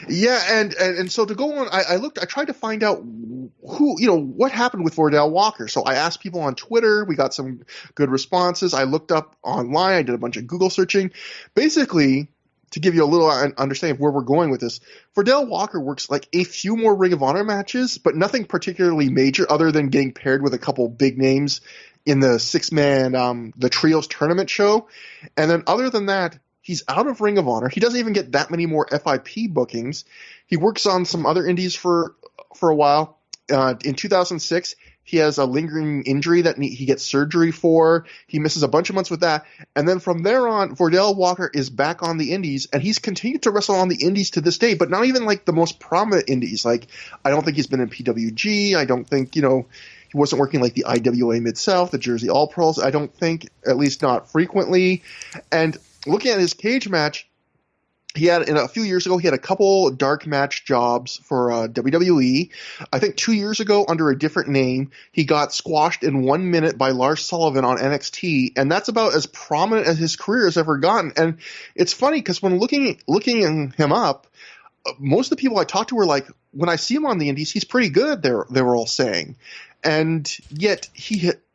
Yeah, and so to go on, I tried to find out what happened with Vordell Walker. So I asked people on Twitter. We got some good responses. I looked up online. I did a bunch of Google searching. Basically, to give you a little understanding of where we're going with this, Vordell Walker works like a few more Ring of Honor matches, but nothing particularly major other than getting paired with a couple big names in the six-man, the Trios tournament show. And then other than that, he's out of Ring of Honor. He doesn't even get that many more FIP bookings. He works on some other indies for a while. In 2006, he has a lingering injury that he gets surgery for. He misses a bunch of months with that. And then from there on, Vordell Walker is back on the indies, and he's continued to wrestle on the indies to this day, but not even like the most prominent indies. Like, I don't think he's been in PWG. I don't think, he wasn't working like the IWA Mid-South, the Jersey All-Pros. I don't think, at least not frequently. And looking at his cage match, a few years ago, he had a couple dark match jobs for WWE. I think 2 years ago, under a different name, he got squashed in 1 minute by Lars Sullivan on NXT, and that's about as prominent as his career has ever gotten. And it's funny because when looking him up, most of the people I talked to were like, when I see him on the indies, he's pretty good, they were all saying. And yet,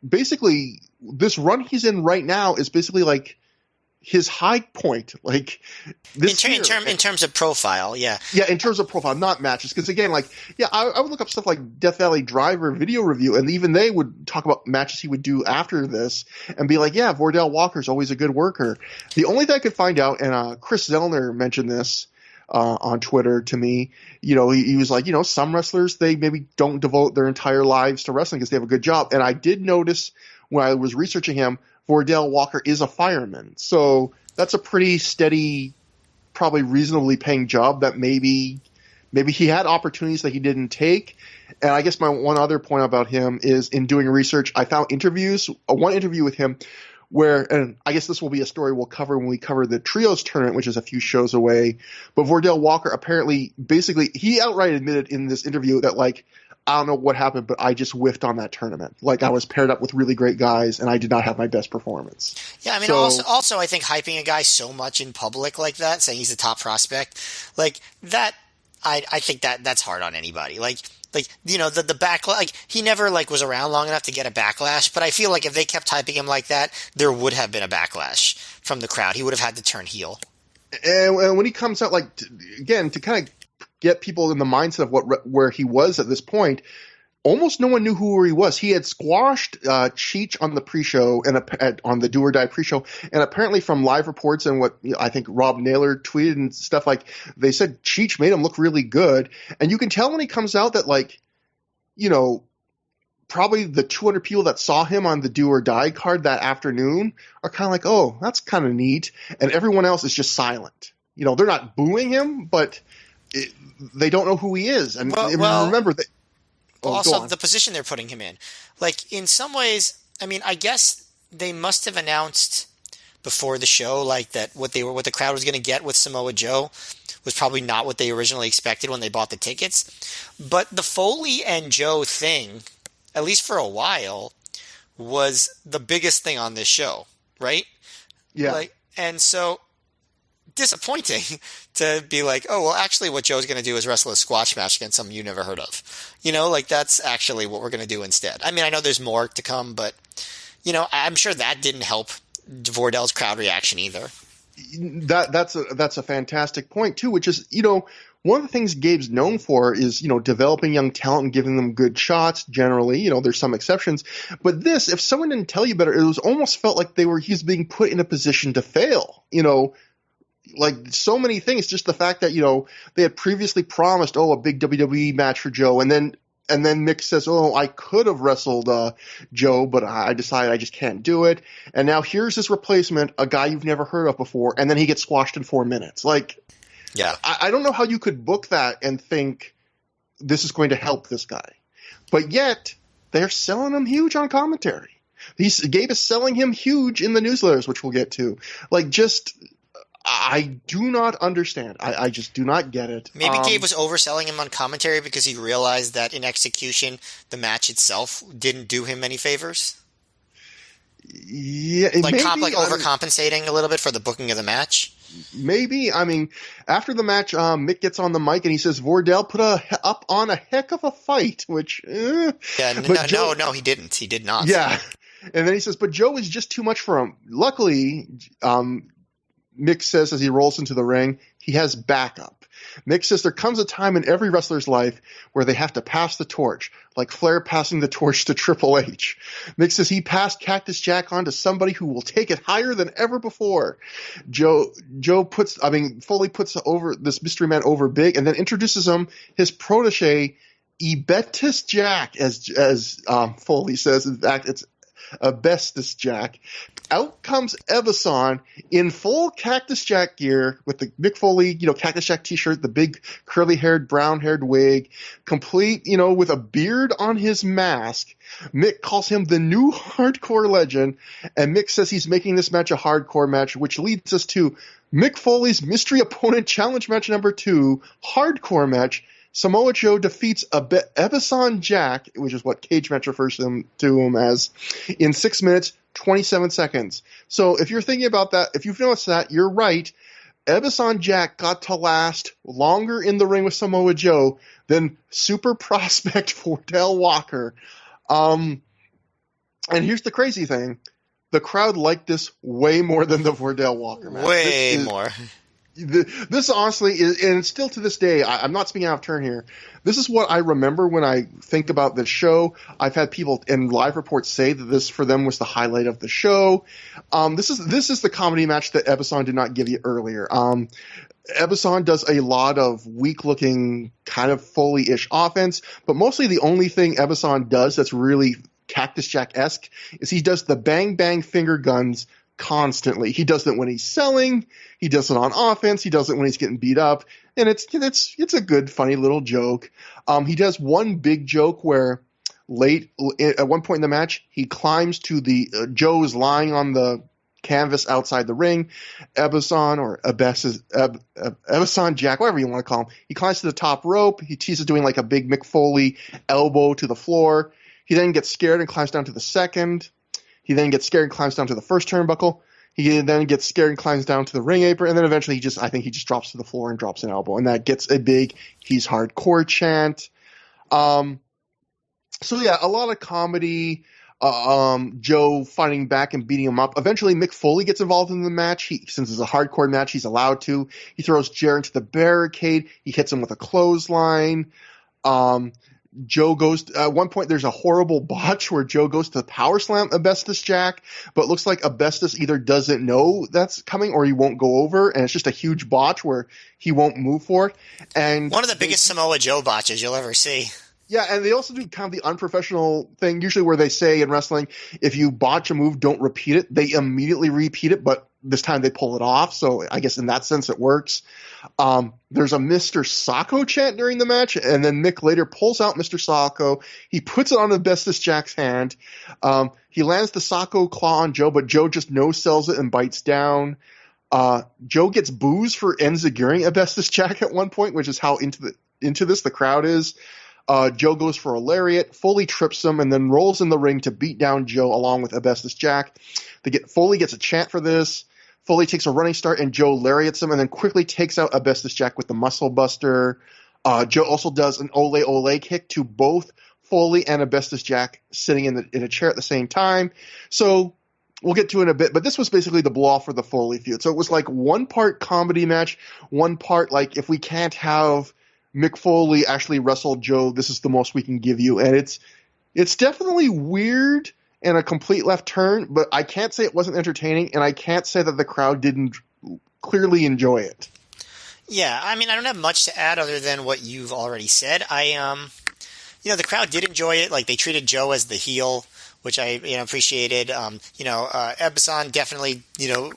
basically, this run he's in right now is basically like his high point, like this in terms of profile, yeah, in terms of profile, not matches. Because again, I would look up stuff like Death Valley Driver video review, and even they would talk about matches he would do after this, and be like, yeah, Vordell Walker's always a good worker. The only thing I could find out, and Chris Zellner mentioned this on Twitter to me, he was like, some wrestlers, they maybe don't devote their entire lives to wrestling because they have a good job, and I did notice when I was researching him, Vordell Walker is a fireman. So that's a pretty steady, probably reasonably paying job that maybe he had opportunities that he didn't take. And I guess my one other point about him is in doing research, I found one interview with him where, and I guess this will be a story we'll cover when we cover the Trios tournament, which is a few shows away. But Vordell Walker apparently, basically, he outright admitted in this interview that I don't know what happened, but I just whiffed on that tournament. I was paired up with really great guys, and I did not have my best performance. Yeah, I mean, also I think hyping a guy so much in public like that, saying he's a top prospect, like that, I think that's hard on anybody. Like like, the backlash, like, he never, like, was around long enough to get a backlash, but I feel like if they kept hyping him like that, there would have been a backlash from the crowd. He would have had to turn heel. And when he comes out, like, again, to kind of get people in the mindset of where he was at this point, almost no one knew who he was. He had squashed Cheech on the pre-show and on the Do or Die pre-show, and apparently from live reports and what I think Rob Naylor tweeted and stuff, like, they said Cheech made him look really good, and you can tell when he comes out that, like, probably the 200 people that saw him on the Do or Die card that afternoon are kind of like, oh, that's kind of neat, and everyone else is just silent. They're not booing him, but they don't know who he is, and remember that. Also, the position they're putting him in. Like, in some ways, I mean, I guess they must have announced before the show, like, that what the crowd was going to get with Samoa Joe was probably not what they originally expected when they bought the tickets. But the Foley and Joe thing, at least for a while, was the biggest thing on this show, right? Yeah. And so, disappointing to be like, oh, well, actually what Joe's going to do is wrestle a squash match against someone you never heard of. Like, that's actually what we're going to do instead. I mean, I know there's more to come, but, I'm sure that didn't help Vordell's crowd reaction either. That's a fantastic point, too, which is, one of the things Gabe's known for is, developing young talent and giving them good shots. Generally, there's some exceptions. But this, if someone didn't tell you better, it was almost felt like he's being put in a position to fail, like so many things, just the fact that, they had previously promised, a big WWE match for Joe. And then Mick says, I could have wrestled Joe, but I decided I just can't do it. And now here's his replacement, a guy you've never heard of before. And then he gets squashed in 4 minutes. Like, yeah, I don't know how you could book that and think this is going to help this guy. But yet they're selling him huge on commentary. Gabe is selling him huge in the newsletters, which we'll get to. Like, I do not understand. I just do not get it. Maybe Gabe was overselling him on commentary because he realized that in execution, the match itself didn't do him any favors. Yeah, like overcompensating a little bit for the booking of the match. Maybe. I mean, after the match, Mick gets on the mic and he says, Vordell put up on a heck of a fight, which... no, he didn't. He did not. Yeah. And then he says, but Joe is just too much for him. Luckily, Mick says as he rolls into the ring, he has backup. Mick says there comes a time in every wrestler's life where they have to pass the torch, like Flair passing the torch to Triple H. Mick says he passed Cactus Jack on to somebody who will take it higher than ever before. Foley puts this mystery man over big and then introduces him his protege, Ebestus Jack, as Foley says. In fact, it's Ebestus Jack. Out comes Ebestus in full Cactus Jack gear with the Mick Foley, Cactus Jack t-shirt, the big curly-haired, brown-haired wig, complete, with a beard on his mask. Mick calls him the new hardcore legend, and Mick says he's making this match a hardcore match, which leads us to Mick Foley's mystery opponent challenge match number 2, hardcore match. Samoa Joe defeats Ebestus Jack, which is what Cage Match refers to him as, in 6 minutes, 27 seconds. So if you're thinking about that, if you've noticed that, you're right. Ebestus Jack got to last longer in the ring with Samoa Joe than super prospect Vordell Walker. And here's the crazy thing. The crowd liked this way more than the Vordell Walker match. Way more. This honestly is, and still to this day, I'm not speaking out of turn here. This is what I remember when I think about this show. I've had people in live reports say that this for them was the highlight of the show. This is the comedy match that Ebestus did not give you earlier. Ebestus does a lot of weak-looking, kind of Foley-ish offense, but mostly the only thing Ebestus does that's really Cactus Jack-esque is he does the bang-bang finger guns constantly. He does it when he's selling. He does it on offense. He does it when he's getting beat up, and it's a good, funny little joke. He does one big joke where at one point in the match, he climbs to the Joe's lying on the canvas outside the ring. Ebestus Jack, whatever you want to call him, he climbs to the top rope. He's doing like a big Mick Foley elbow to the floor. He then gets scared and climbs down to the second. He then gets scared and climbs down to the first turnbuckle. He then gets scared and climbs down to the ring apron. And then eventually I think he just drops to the floor and drops an elbow. And that gets a big, he's hardcore chant. So yeah, a lot of comedy. Joe fighting back and beating him up. Eventually, Mick Foley gets involved in the match. Since it's a hardcore match, he's allowed to. He throws Jer into the barricade. He hits him with a clothesline. Joe goes at one point. There's a horrible botch where Joe goes to power slam Ebestus Jack, but it looks like Ebestus either doesn't know that's coming or he won't go over, and it's just a huge botch where he won't move for it. And one of the biggest Samoa Joe botches you'll ever see. Yeah, and they also do kind of the unprofessional thing, usually where they say in wrestling, if you botch a move, don't repeat it. They immediately repeat it, but this time they pull it off, so I guess in that sense it works. There's a Mr. Sacco chant during the match, and then Mick later pulls out Mr. Sacco. He puts it on Ebestus Jack's hand. He lands the Sacco claw on Joe, but Joe just no-sells it and bites down. Joe gets boos for enziguring Ebestus Jack at one point, which is how into this the crowd is. Joe goes for a lariat. Foley trips him and then rolls in the ring to beat down Joe along with Ebestus Jack. Foley gets a chant for this. Foley takes a running start and Joe lariats him and then quickly takes out Ebestus Jack with the muscle buster. Joe also does an ole ole kick to both Foley and Ebestus Jack sitting in a chair at the same time. So we'll get to it in a bit, but this was basically the blow-off for the Foley feud. So it was like one part comedy match, one part like if we can't have Mick Foley actually wrestled Joe, this is the most we can give you. And it's definitely weird and a complete left turn, but I can't say it wasn't entertaining, and I can't say that the crowd didn't clearly enjoy it. Yeah, I mean, I don't have much to add other than what you've already said. The crowd did enjoy it. Like, they treated Joe as the heel, which I appreciated. Ebestus definitely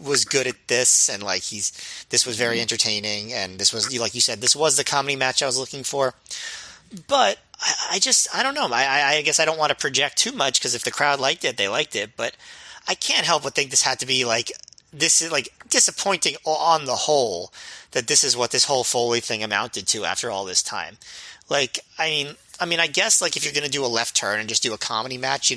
was good at this, and like this was very entertaining, and this was, like you said, this was the comedy match I was looking for. But I don't know. I guess I don't want to project too much because if the crowd liked it, they liked it. But I can't help but think this had to be like, this is like disappointing on the whole, that this is what this whole Foley thing amounted to after all this time. Like, I mean, I guess like if you're going to do a left turn and just do a comedy match,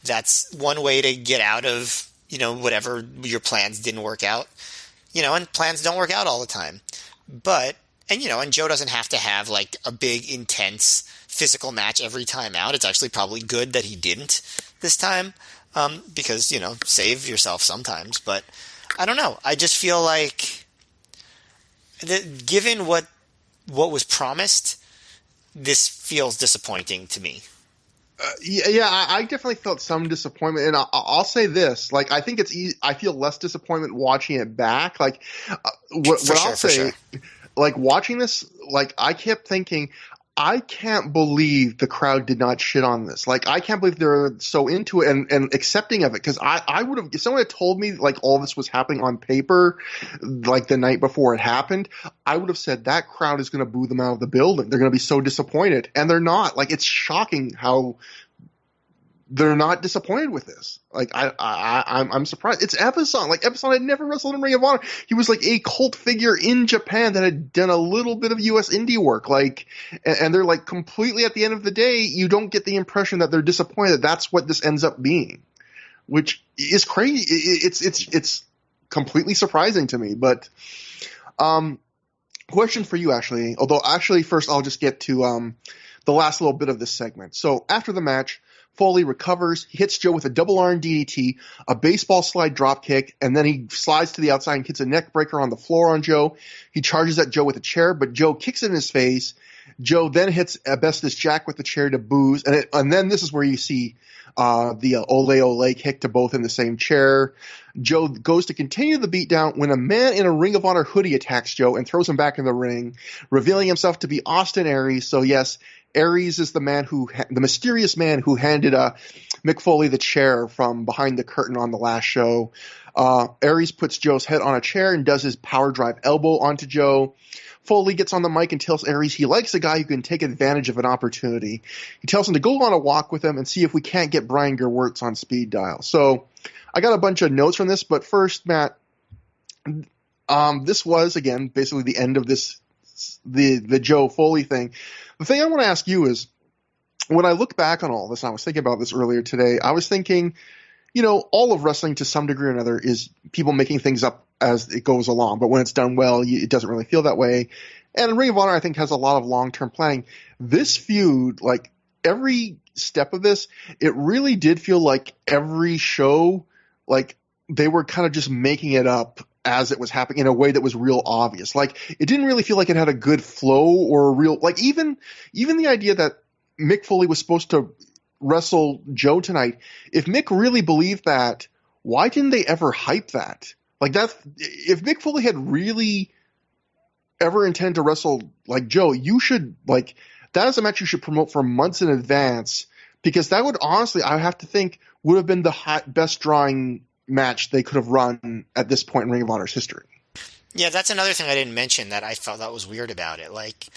that's one way to get out of, whatever your plans didn't work out, and plans don't work out all the time. But, and Joe doesn't have to have like a big, intense physical match every time out. It's actually probably good that he didn't this time, because, save yourself sometimes. But I don't know. I just feel like given what was promised, this feels disappointing to me. I definitely felt some disappointment, and I'll say this: like, I think it's easy. I feel less disappointment watching it back. Like, I'll say, like watching this, like I kept thinking, I can't believe the crowd did not shit on this. Like, I can't believe they're so into it and accepting of it. Because I would have, if someone had told me like all this was happening on paper, like the night before it happened, I would have said that crowd is going to boo them out of the building. They're going to be so disappointed, and they're not. Like, it's shocking how they're not disappointed with this. Like, I'm surprised. It's Ebestus. Like, Ebestus had never wrestled in Ring of Honor. He was like a cult figure in Japan that had done a little bit of U.S. indie work. Like, and they're like completely, at the end of the day, you don't get the impression that they're disappointed. That's what this ends up being, which is crazy. It's completely surprising to me. But question for you, actually. Although, actually, first I'll just get to the last little bit of this segment. So after the match, Foley recovers. He hits Joe with a double arm DDT, a baseball slide drop kick, and then he slides to the outside and hits a neck breaker on the floor on Joe. He charges at Joe with a chair, but Joe kicks it in his face. Joe then hits Ebestus Jack with the chair to booze, and then this is where you see the ole ole kick to both in the same chair. Joe goes to continue the beatdown when a man in a Ring of Honor hoodie attacks Joe and throws him back in the ring, revealing himself to be Austin Aries. So yes, Aries is the mysterious man who handed Mick Foley the chair from behind the curtain on the last show. Aries puts Joe's head on a chair and does his power drive elbow onto Joe. Foley gets on the mic and tells Aries he likes a guy who can take advantage of an opportunity. He tells him to go on a walk with him and see if we can't get Brian Gerwertz on speed dial. So I got a bunch of notes from this, but first, Matt, this was, again, basically the end of the Joe Foley thing. The thing I want to ask you is, when I look back on all this, and I was thinking about this earlier today, I was thinking, all of wrestling to some degree or another is people making things up as it goes along. But when it's done well, it doesn't really feel that way. And Ring of Honor, I think, has a lot of long-term planning. This feud, like every step of this, it really did feel like every show, like they were kind of just making it up as it was happening in a way that was real obvious. Like it didn't really feel like it had a good flow or a real, like even the idea that Mick Foley was supposed to wrestle Joe tonight. If Mick really believed that, why didn't they ever hype that? Like that, if Mick Foley had really ever intended to wrestle like Joe, you should like that is a match you should promote for months in advance, because that would honestly, I have to think, would have been the best drawing match they could have run at this point in Ring of Honor's history. Yeah, that's another thing I didn't mention that I felt that was weird about it. Like,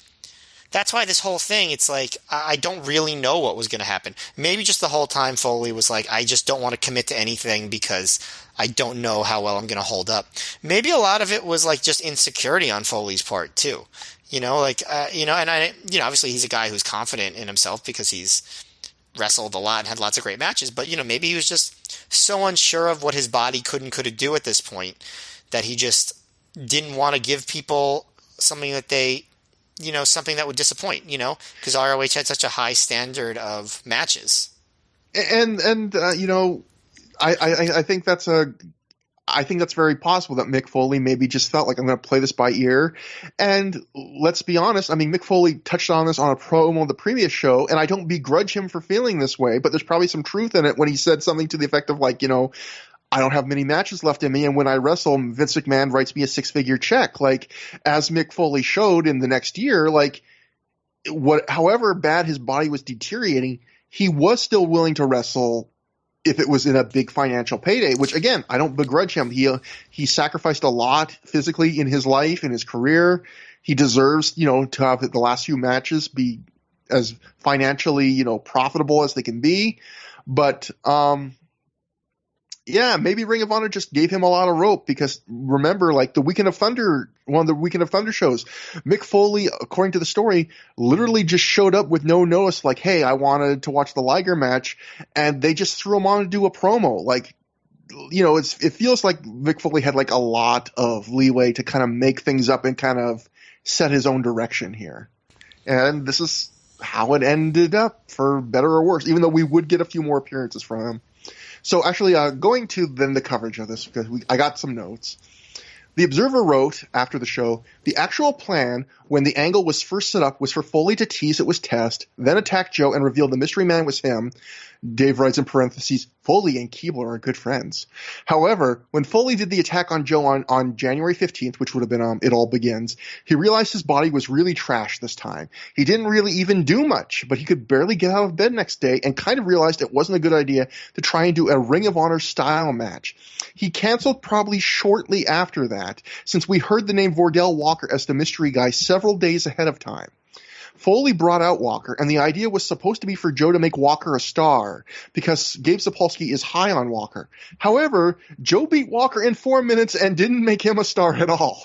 that's why this whole thing, it's like, I don't really know what was going to happen. Maybe just the whole time Foley was like, I just don't want to commit to anything because I don't know how well I'm going to hold up. Maybe a lot of it was like just insecurity on Foley's part too. You know, like, and obviously he's a guy who's confident in himself because he's wrestled a lot and had lots of great matches, but maybe he was just so unsure of what his body couldn't do at this point that he just didn't want to give people something that they, something that would disappoint, because ROH had such a high standard of matches. And I think that's very possible that Mick Foley maybe just felt like, I'm going to play this by ear. And let's be honest, I mean, Mick Foley touched on this on a promo of the previous show, and I don't begrudge him for feeling this way, but there's probably some truth in it when he said something to the effect of like, I don't have many matches left in me, and when I wrestle, Vince McMahon writes me a 6-figure check. Like, as Mick Foley showed in the next year, like, however bad his body was deteriorating, he was still willing to wrestle if it was in a big financial payday, which, again, I don't begrudge him. He sacrificed a lot physically in his life, in his career. He deserves, to have the last few matches be as financially, profitable as they can be. But, yeah, maybe Ring of Honor just gave him a lot of rope, because remember, like one of the Weekend of Thunder shows, Mick Foley, according to the story, literally just showed up with no notice, like, hey, I wanted to watch the Liger match, and they just threw him on to do a promo. Like, it feels like Mick Foley had like a lot of leeway to kind of make things up and kind of set his own direction here. And this is how it ended up, for better or worse, even though we would get a few more appearances from him. So actually, going to then the coverage of this, because I got some notes. The Observer wrote after the show, the actual plan when the angle was first set up was for Foley to tease it was Test, then attack Joe and reveal the mystery man was him. Dave writes in parentheses, Foley and Keebler are good friends. However, when Foley did the attack on Joe on January 15th, which would have been It All Begins, he realized his body was really trash this time. He didn't really even do much, but he could barely get out of bed next day, and kind of realized it wasn't a good idea to try and do a Ring of Honor style match. He canceled probably shortly after that, since we heard the name Vordell Walker as the mystery guy several days ahead of time. Foley brought out Walker, and the idea was supposed to be for Joe to make Walker a star, because Gabe Sapolsky is high on Walker. However, Joe beat Walker in 4 minutes and didn't make him a star at all.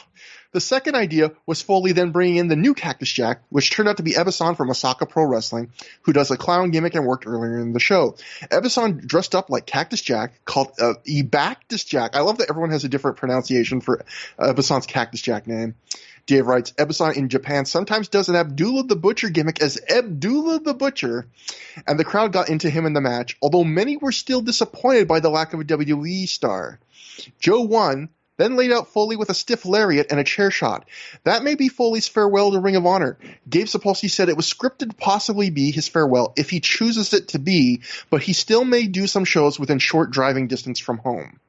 The second idea was Foley then bringing in the new Cactus Jack, which turned out to be Ebeson from Osaka Pro Wrestling, who does a clown gimmick and worked earlier in the show. Ebeson dressed up like Cactus Jack, called Ebestus Jack. I love that everyone has a different pronunciation for Ebeson's Cactus Jack name. Dave writes, Ebeson in Japan sometimes does an Abdullah the Butcher gimmick as Abdullah the Butcher, and the crowd got into him in the match, although many were still disappointed by the lack of a WWE star. Joe won, then laid out Foley with a stiff lariat and a chair shot. That may be Foley's farewell to Ring of Honor. Gabe Sapolsky said it was scripted to possibly be his farewell if he chooses it to be, but he still may do some shows within short driving distance from home.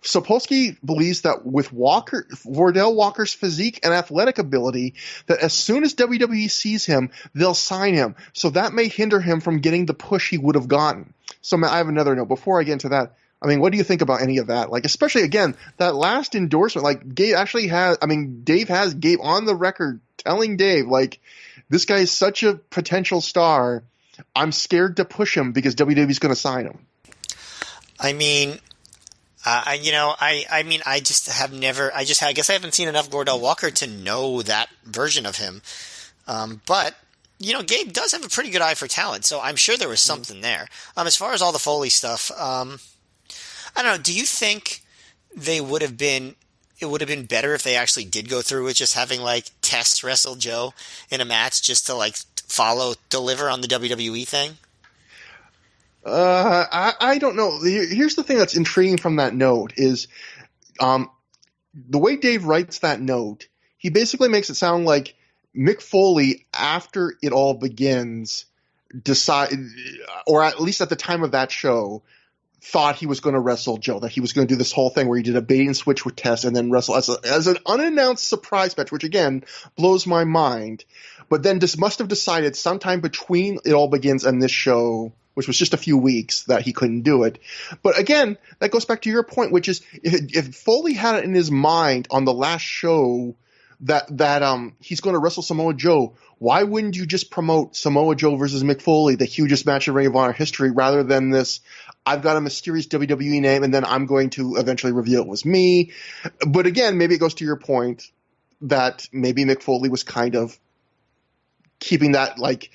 Sapolsky believes that with Vordell Walker's physique and athletic ability, that as soon as WWE sees him, they'll sign him. So that may hinder him from getting the push he would have gotten. So I have another note. Before I get into that, I mean, what do you think about any of that? Like, especially, again, that last endorsement, like, Dave has Gabe on the record telling Dave, like, this guy is such a potential star. I'm scared to push him because WWE's going to sign him. I mean, I guess I haven't seen enough Vordell Walker to know that version of him. But Gabe does have a pretty good eye for talent, so I'm sure there was something there. As far as all the Foley stuff, I don't know. Do you think they would have been it would have been better if they actually did go through with just having like Test wrestle Joe in a match just to like deliver on the WWE thing? I don't know. Here's the thing that's intriguing from that note is the way Dave writes that note, he basically makes it sound like Mick Foley, after it all begins, or at least at the time of that show, thought he was going to wrestle Joe, that he was going to do this whole thing where he did a bait and switch with Test and then wrestle as an unannounced surprise match, which again blows my mind. But then just must have decided sometime between It All Begins and this show, which was just a few weeks, that he couldn't do it. But again, that goes back to your point, which is if Foley had it in his mind on the last show that he's going to wrestle Samoa Joe, why wouldn't you just promote Samoa Joe versus Mick Foley, the hugest match in Ring of Honor history, rather than this, I've got a mysterious WWE name and then I'm going to eventually reveal it was me. But again, maybe it goes to your point that maybe Mick Foley was kind of keeping that, like,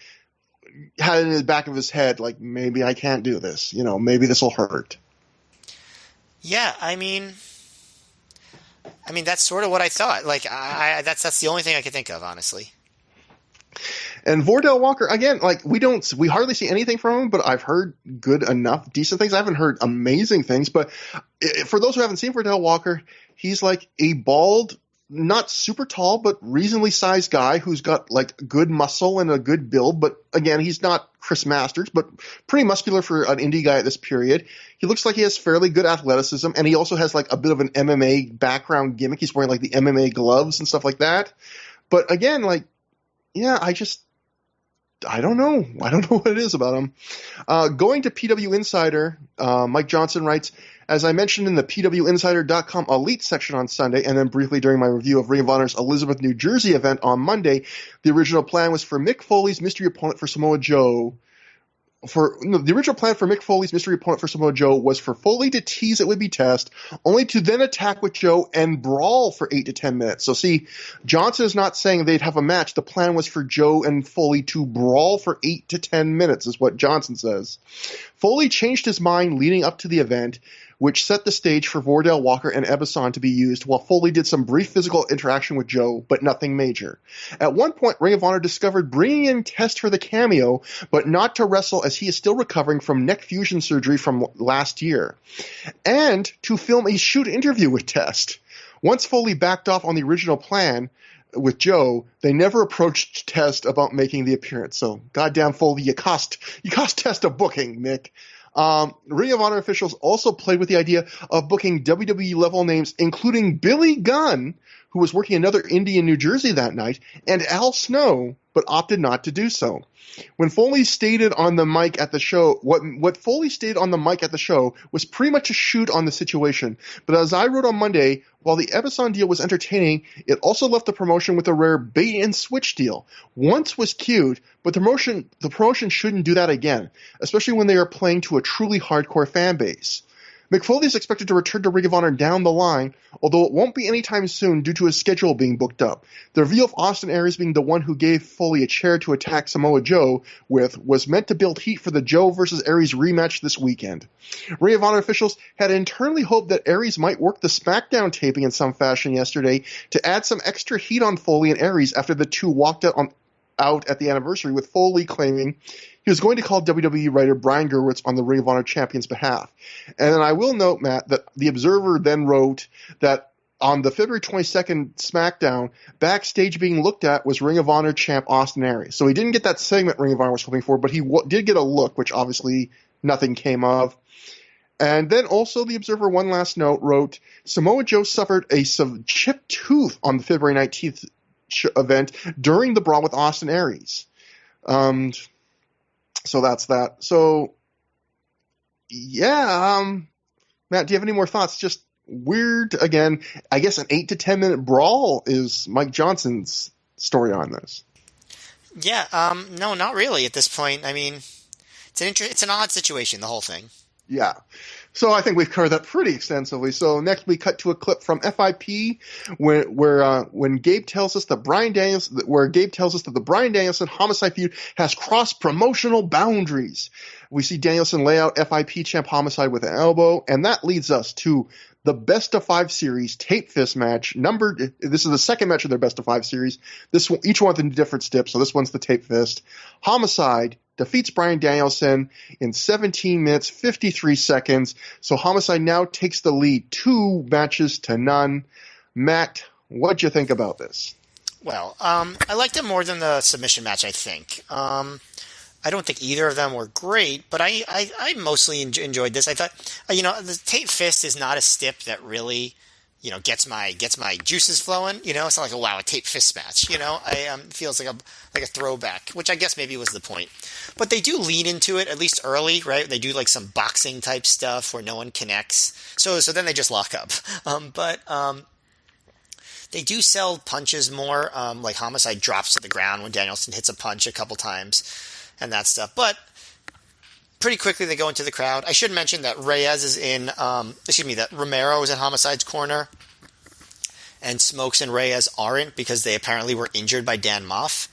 had it in the back of his head, like, maybe I can't do this. Maybe this will hurt. Yeah, I mean, that's sort of what I thought. Like, that's the only thing I could think of, honestly. And Vordell Walker, again, like, we hardly see anything from him, but I've heard good enough, decent things. I haven't heard amazing things, but for those who haven't seen Vordell Walker, he's like a bald, not super tall, but reasonably sized guy who's got like good muscle and a good build. But again, he's not Chris Masters, but pretty muscular for an indie guy at this period. He looks like he has fairly good athleticism, and he also has like a bit of an MMA background gimmick. He's wearing like the MMA gloves and stuff like that. But again, like, yeah, I don't know. I don't know what it is about him. Going to PW Insider, Mike Johnson writes, as I mentioned in the PWInsider.com Elite section on Sunday, and then briefly during my review of Ring of Honor's Elizabeth, New Jersey event on Monday, the original plan was for Mick Foley's mystery opponent for Samoa Joe. The original plan for Mick Foley's mystery opponent for Samoa Joe was for Foley to tease it would be Test, only to then attack with Joe and brawl for 8 to 10 minutes. So see, Johnson is not saying they'd have a match. The plan was for Joe and Foley to brawl for 8 to 10 minutes, is what Johnson says. Foley changed his mind leading up to the event, which set the stage for Vordell Walker and Ebestus to be used, while Foley did some brief physical interaction with Joe, but nothing major. At one point, Ring of Honor discovered bringing in Test for the cameo, but not to wrestle as he is still recovering from neck fusion surgery from last year, and to film a shoot interview with Test. Once Foley backed off on the original plan with Joe, they never approached Test about making the appearance. So, goddamn Foley, you cost Test a booking, Mick. Ring of Honor officials also played with the idea of booking WWE level names, including Billy Gunn, who was working another indie in New Jersey that night, and Al Snow, but opted not to do so. When Foley stated on the mic at the show, what Foley stated on the mic at the show was pretty much a shoot on the situation. But as I wrote on Monday, while the Ebestus deal was entertaining, it also left the promotion with a rare bait and switch deal. Once was cute, but the promotion shouldn't do that again, especially when they are playing to a truly hardcore fan base. Mick Foley is expected to return to Ring of Honor down the line, although it won't be anytime soon due to his schedule being booked up. The reveal of Austin Aries being the one who gave Foley a chair to attack Samoa Joe with was meant to build heat for the Joe versus Aries rematch this weekend. Ring of Honor officials had internally hoped that Aries might work the SmackDown taping in some fashion yesterday to add some extra heat on Foley and Aries after the two walked out at the anniversary, with Foley claiming he was going to call WWE writer Brian Gerwitz on the Ring of Honor champion's behalf. And then I will note, Matt, that the Observer then wrote that on the February 22nd SmackDown, backstage being looked at was Ring of Honor champ Austin Aries. So he didn't get that segment Ring of Honor was hoping for, but he did get a look, which obviously nothing came of. And then also the Observer, one last note, wrote, Samoa Joe suffered a chipped tooth on the February 19th event during the brawl with Austin Aries. So that's that. So, yeah, Matt, do you have any more thoughts? Just weird, again, I guess an 8 to 10 minute brawl is Mike Johnson's story on this. Yeah, no, not really at this point. I mean, it's an odd situation, the whole thing. Yeah. So I think we've covered that pretty extensively. So next we cut to a clip from FIP when Gabe tells us that the Bryan Danielson Homicide feud has crossed promotional boundaries. We see Danielson lay out FIP champ Homicide with an elbow, and that leads us to the best of 5 series tape fist match numbered. This is the second match of their best of 5 series. This one, each one with a different stip. So this one's the tape fist. Homicide defeats Bryan Danielson in 17 minutes, 53 seconds. So Homicide now takes the lead 2 matches to none. Matt, what'd you think about this? Well, I liked it more than the submission match, I think. I don't think either of them were great, but I mostly enjoyed this. I thought, the tape fist is not a stip that really, gets my juices flowing. It's not like a tape fist match. It feels like a throwback, which I guess maybe was the point. But they do lean into it at least early, right? They do like some boxing type stuff where no one connects. So then they just lock up. But they do sell punches more. Like Homicide drops to the ground when Danielson hits a punch a couple times. And that stuff. But pretty quickly they go into the crowd. I should mention that that Romero is in Homicide's corner. And Smokes and Reyes aren't because they apparently were injured by Dan Moff,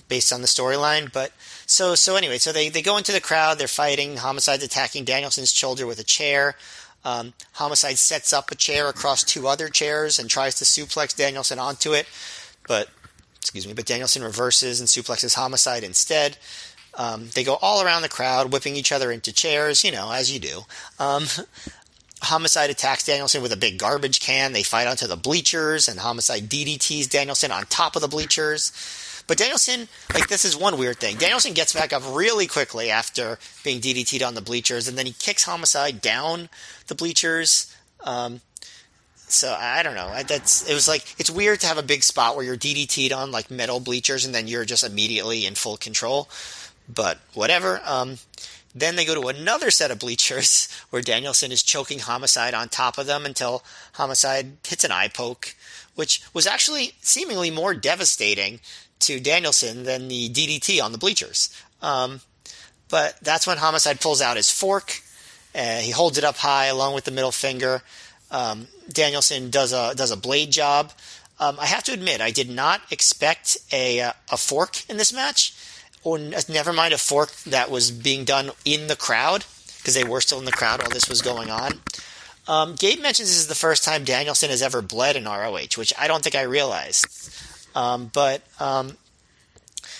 based on the storyline. But so they go into the crowd, they're fighting. Homicide's attacking Danielson's shoulder with a chair. Homicide sets up a chair across 2 other chairs and tries to suplex Danielson onto it. But Danielson reverses and suplexes Homicide instead. They go all around the crowd, whipping each other into chairs, as you do. Homicide attacks Danielson with a big garbage can. They fight onto the bleachers, and Homicide DDTs Danielson on top of the bleachers. But Danielson, this is one weird thing. Danielson gets back up really quickly after being DDT'd on the bleachers, and then he kicks Homicide down the bleachers. So I don't know. It's weird to have a big spot where you're DDT'd on metal bleachers and then you're just immediately in full control. But whatever. Then they go to another set of bleachers where Danielson is choking Homicide on top of them until Homicide hits an eye poke, which was actually seemingly more devastating to Danielson than the DDT on the bleachers. But that's when Homicide pulls out his fork. He holds it up high along with the middle finger. Danielson does a blade job. I have to admit, I did not expect a fork in this match, or never mind a fork that was being done in the crowd, because they were still in the crowd while this was going on. Gabe mentions this is the first time Danielson has ever bled in ROH, which I don't think I realized. But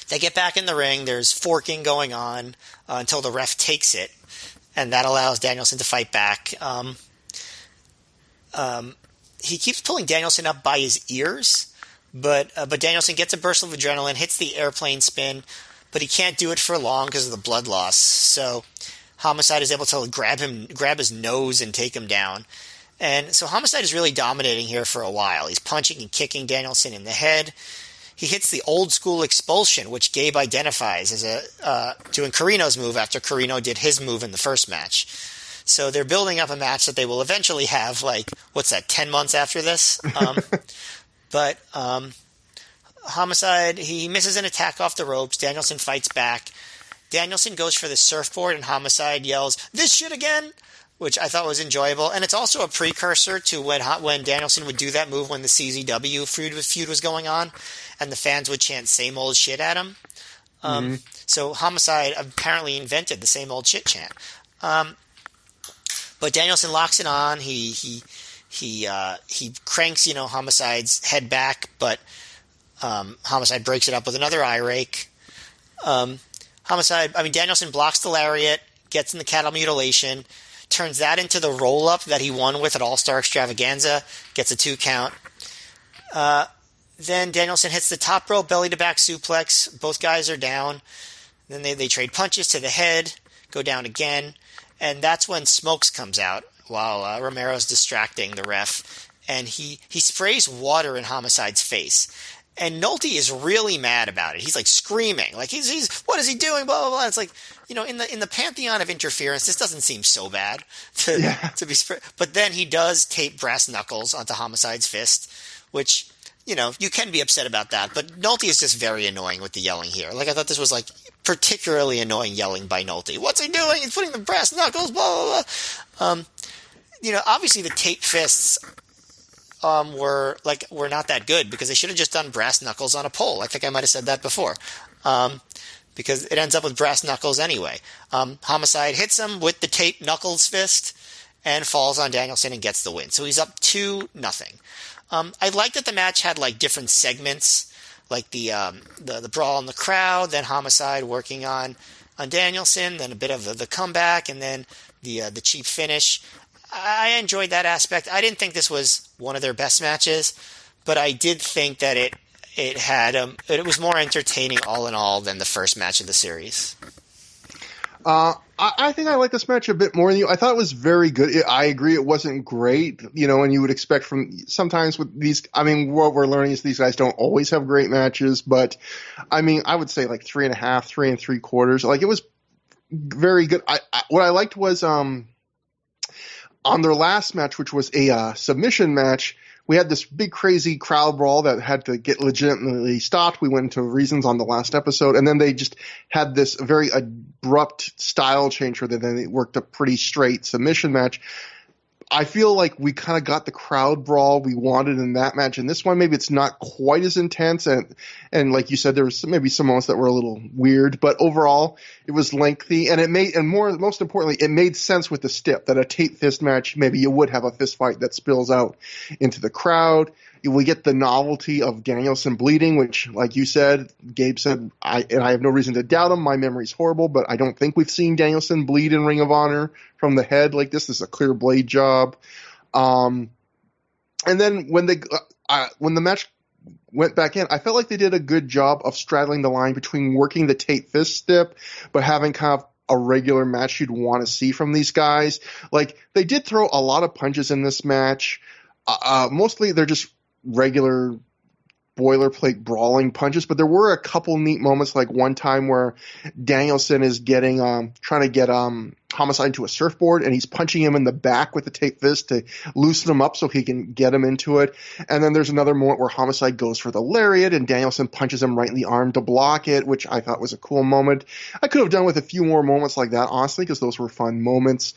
they get back in the ring. There's forking going on until the ref takes it, and that allows Danielson to fight back. He keeps pulling Danielson up by his ears, but Danielson gets a burst of adrenaline, hits the airplane spin, but he can't do it for long because of the blood loss. So Homicide is able to grab his nose and take him down. And so Homicide is really dominating here for a while. He's punching and kicking Danielson in the head. He hits the old school expulsion, which Gabe identifies as doing Carino's move after Carino did his move in the first match. So they're building up a match that they will eventually have, 10 months after this? But Homicide, he misses an attack off the ropes. Danielson fights back. Danielson goes for the surfboard, and Homicide yells, "This shit again!" which I thought was enjoyable. And it's also a precursor to when Danielson would do that move when the CZW feud was going on, and the fans would chant same old shit at him. So Homicide apparently invented the same old shit chant. But Danielson locks it on. He cranks, Homicide's head back, but Homicide breaks it up with another eye rake. Danielson blocks the lariat, gets in the cattle mutilation, turns that into the roll-up that he won with at All-Star Extravaganza, gets a 2 count. Then Danielson hits the top rope belly-to-back suplex. Both guys are down. Then they trade punches to the head, go down again, and that's when Smokes comes out while Romero's distracting the ref, and he sprays water in Homicide's face. And Nolte is really mad about it. He's screaming, he's what is he doing? Blah blah blah. It's in the pantheon of interference, this doesn't seem so bad to be. But then he does tape brass knuckles onto Homicide's fist, which you can be upset about that. But Nolte is just very annoying with the yelling here. I thought this was particularly annoying yelling by Nolte. What's he doing? He's putting the brass knuckles. Blah blah blah. Obviously the tape fists were not that good because they should have just done brass knuckles on a pole. I think I might have said that before. Because it ends up with brass knuckles anyway. Homicide hits him with the tape knuckles fist, and falls on Danielson and gets the win. So he's up 2-0. I like that the match had like different segments, like the brawl in the crowd, then Homicide working on Danielson, then a bit of the comeback, and then the cheap finish. I enjoyed that aspect. I didn't think this was one of their best matches, but I did think that it was more entertaining all in all than the first match of the series. I think I like this match a bit more than you. I thought it was very good. I agree it wasn't great, and you would expect from sometimes with these, what we're learning is these guys don't always have great matches, but I would say like 3.5, 3 3/4. Like it was very good. What I liked was, on their last match, which was a submission match, we had this big crazy crowd brawl that had to get legitimately stopped. We went into reasons on the last episode, and then they just had this very abrupt style change where then they worked a pretty straight submission match. I feel like we kind of got the crowd brawl we wanted in that match. In this one, maybe it's not quite as intense, and like you said, there was maybe some moments that were a little weird, but overall, it was lengthy, and most importantly, it made sense with the stip that a tape fist match, maybe you would have a fist fight that spills out into the crowd. We get the novelty of Danielson bleeding, which, like you said, Gabe said, I have no reason to doubt him. My memory's horrible, but I don't think we've seen Danielson bleed in Ring of Honor from the head like this. This is a clear blade job. And then when the match went back in, I felt like they did a good job of straddling the line between working the tape fist stip, but having kind of a regular match you'd want to see from these guys. Like, they did throw a lot of punches in this match. Mostly they're just regular boilerplate brawling punches, but there were a couple neat moments, like one time where Danielson is trying to get Homicide into a surfboard, and he's punching him in the back with the tape fist to loosen him up so he can get him into it. And then there's another moment where Homicide goes for the lariat, and Danielson punches him right in the arm to block it, which I thought was a cool moment. I could have done with a few more moments like that, honestly, because those were fun moments.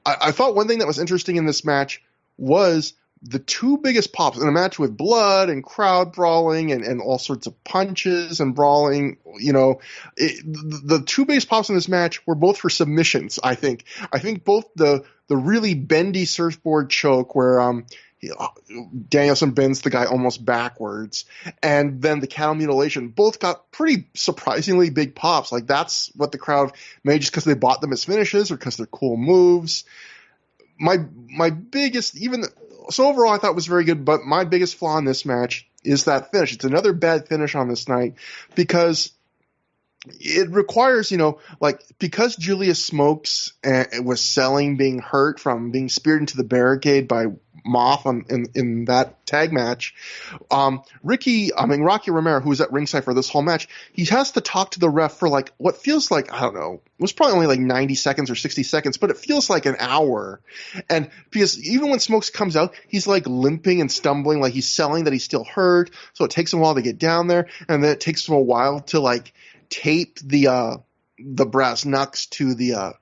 I thought one thing that was interesting in this match was the two biggest pops in a match with blood and crowd brawling and all sorts of punches and brawling. The two biggest pops in this match were both for submissions. I think both the really bendy surfboard choke where Danielson bends the guy almost backwards, and then the cattle mutilation both got pretty surprisingly big pops. Like, that's what the crowd made just because they bought them as finishes or because they're cool moves. My biggest, so overall I thought it was very good, but my biggest flaw in this match is that finish. It's another bad finish on this night because it requires, because Julius Smokes was selling being hurt from being speared into the barricade by Moth in that tag match. Rocky Romero, who was at ringside for this whole match, he has to talk to the ref for like what feels like, I don't know, it was probably only like 90 seconds or 60 seconds, but it feels like an hour. And because even when Smokes comes out, he's like limping and stumbling, like he's selling that he's still hurt. So it takes him a while to get down there, and then it takes him a while to like tape the brass knucks to the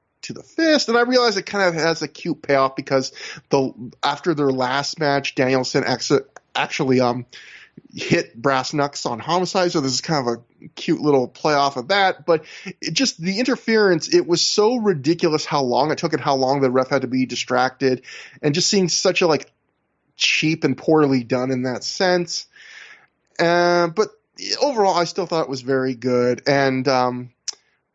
fist. And I realize it kind of has a cute payoff because after their last match, Danielson actually hit brass knucks on Homicide, so this is kind of a cute little playoff of that. But the interference, it was so ridiculous how long it took and how long the ref had to be distracted, and just seeing such a like cheap and poorly done in that sense. But overall, I still thought it was very good. And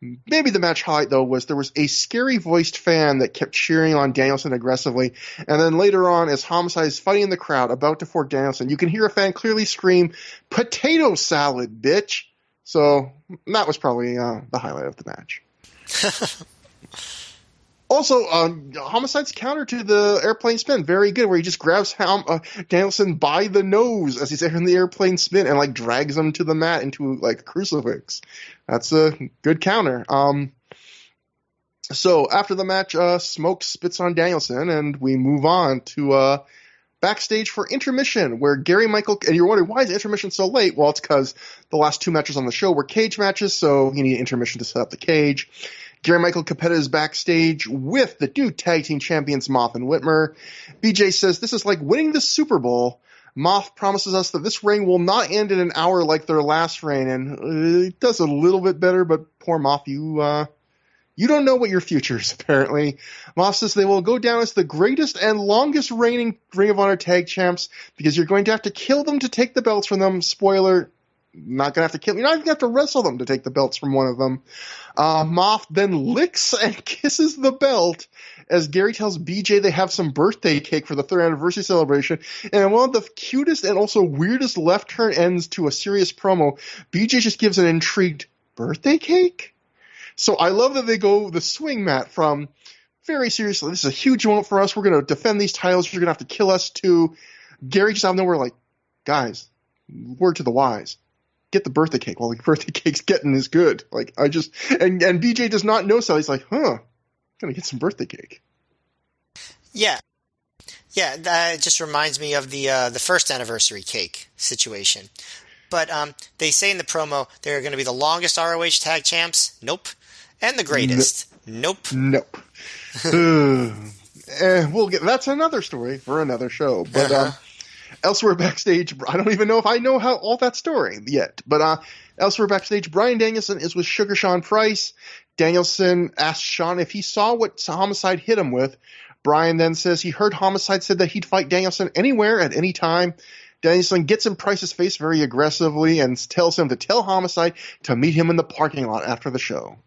maybe the match highlight, though, was there was a scary-voiced fan that kept cheering on Danielson aggressively. And then later on, as Homicide is fighting in the crowd, about to fork Danielson, you can hear a fan clearly scream, "Potato salad, bitch!" So that was probably the highlight of the match. Also, Homicide's counter to the airplane spin, very good, where he just grabs Danielson by the nose as he's in the airplane spin and like drags him to the mat into like a crucifix. That's a good counter. So after the match, Smoke spits on Danielson, and we move on to backstage for intermission, where Gary Michael, and you're wondering, why is intermission so late? Well, it's because the last two matches on the show were cage matches, so you need intermission to set up the cage. Gary Michael Capetta is backstage with the new tag team champions Moth and Whitmer. BJ says this is like winning the Super Bowl. Moth promises us that this reign will not end in an hour like their last reign, and it does a little bit better, but poor Moth, you You don't know what your future is, apparently. Moss says they will go down as the greatest and longest reigning Ring of Honor tag champs because you're going to have to kill them to take the belts from them. Spoiler, not going to have to kill them. You're not even going to have to wrestle them to take the belts from one of them. Moff then licks and kisses the belt as Gary tells BJ they have some birthday cake for the 3rd anniversary celebration. And one of the cutest and also weirdest left turn ends to a serious promo, BJ just gives an intrigued birthday cake? So I love that they go the swing, Matt, from very seriously, this is a huge moment for us. We're going to defend these titles. You're going to have to kill us too. Gary just out of nowhere like, guys, word to the wise. Get the birthday cake while the birthday cake's getting is good. Like, and BJ does not know, so he's like, gonna get some birthday cake. Yeah, that just reminds me of the 1st anniversary cake situation. But they say in the promo they're going to be the longest ROH tag champs. Nope. And the greatest. Nope. We'll get that's another story for another show. But elsewhere backstage, I don't even know if I know how all that story yet. But elsewhere backstage, Bryan Danielson is with Sugar Sean Price. Danielson asks Sean if he saw what Homicide hit him with. Bryan then says he heard Homicide said that he'd fight Danielson anywhere at any time. Danielson gets in Price's face very aggressively and tells him to tell Homicide to meet him in the parking lot after the show.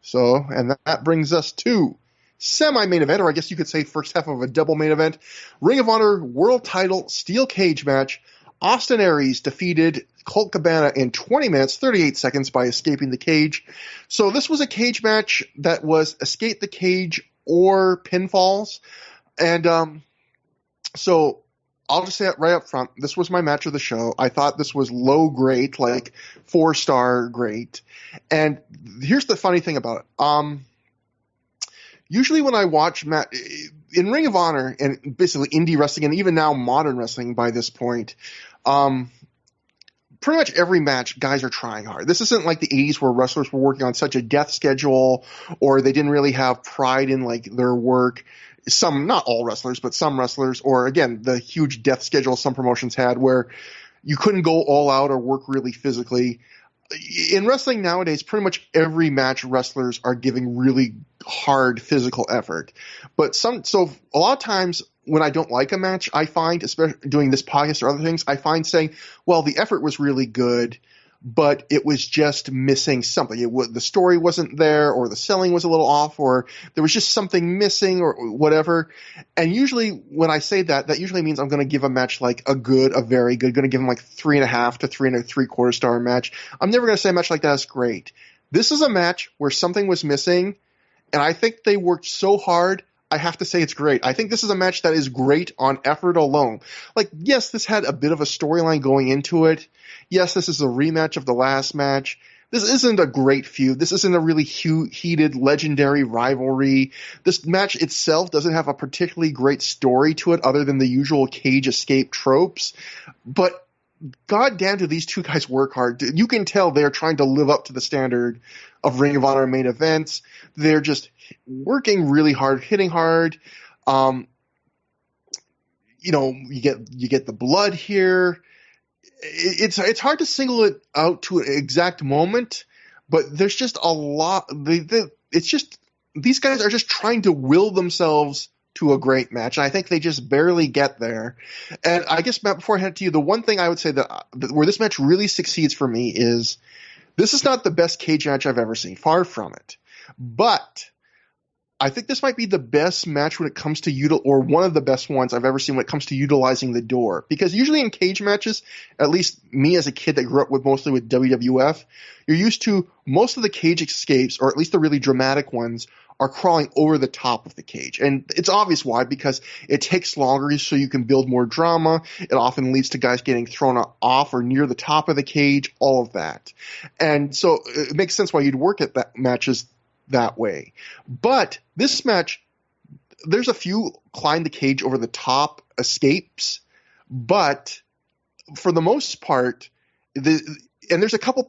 So, and that brings us to semi-main event, or I guess you could say first half of a double main event. Ring of Honor World Title Steel Cage match. Austin Aries defeated Colt Cabana in 20 minutes, 38 seconds by escaping the cage. So this was a cage match that was escape the cage or pinfalls. And so I'll just say it right up front. This was my match of the show. I thought this was low great, like 4-star great. And here's the funny thing about it. Usually when I watch in Ring of Honor and basically indie wrestling and even now modern wrestling by this point, pretty much every match guys are trying hard. This isn't like the 80s where wrestlers were working on such a death schedule or they didn't really have pride in like their work. Some, not all wrestlers, but some wrestlers, or again, the huge death schedule some promotions had where you couldn't go all out or work really physically. In wrestling nowadays, pretty much every match wrestlers are giving really hard physical effort. But so a lot of times when I don't like a match, I find, especially doing this podcast or other things, I find saying, well, the effort was really good, but it was just missing something. The story wasn't there, or the selling was a little off, or there was just something missing, or whatever. And usually when I say that, that usually means I'm going to give a match like a very good, going to give them like 3.5 to 3.75 star match. I'm never going to say a match like that is great. This is a match where something was missing, and I think they worked so hard, I have to say it's great. I think this is a match that is great on effort alone. Like, yes, this had a bit of a storyline going into it. Yes, this is a rematch of the last match. This isn't a great feud. This isn't a really heated, legendary rivalry. This match itself doesn't have a particularly great story to it other than the usual cage escape tropes. But goddamn, do these two guys work hard. You can tell they're trying to live up to the standard of Ring of Honor main events. They're just working really hard, hitting hard. You get the blood here. It's hard to single it out to an exact moment, but there's just a lot. It's just these guys are just trying to will themselves to a great match, and I think they just barely get there. And I guess, Matt, before I hand it to you, the one thing I would say that where this match really succeeds for me is this is not the best cage match I've ever seen. Far from it. But I think this might be the best match when it comes to or one of the best ones I've ever seen when it comes to utilizing the door. Because usually in cage matches, at least me as a kid that grew up mostly with WWF, you're used to most of the cage escapes, or at least the really dramatic ones, are crawling over the top of the cage. And it's obvious why, because it takes longer so you can build more drama. It often leads to guys getting thrown off or near the top of the cage, all of that. And so it makes sense why you'd work at that matches that way. But this match, there's a few climb the cage over the top escapes, but for the most part, and there's a couple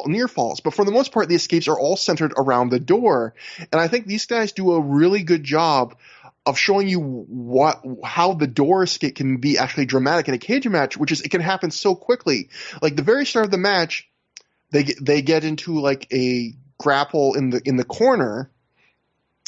near falls, but for the most part, the escapes are all centered around the door. And I think these guys do a really good job of showing you how the door escape can be actually dramatic in a cage match, which is it can happen so quickly. Like the very start of the match, they get into like a grapple in the corner,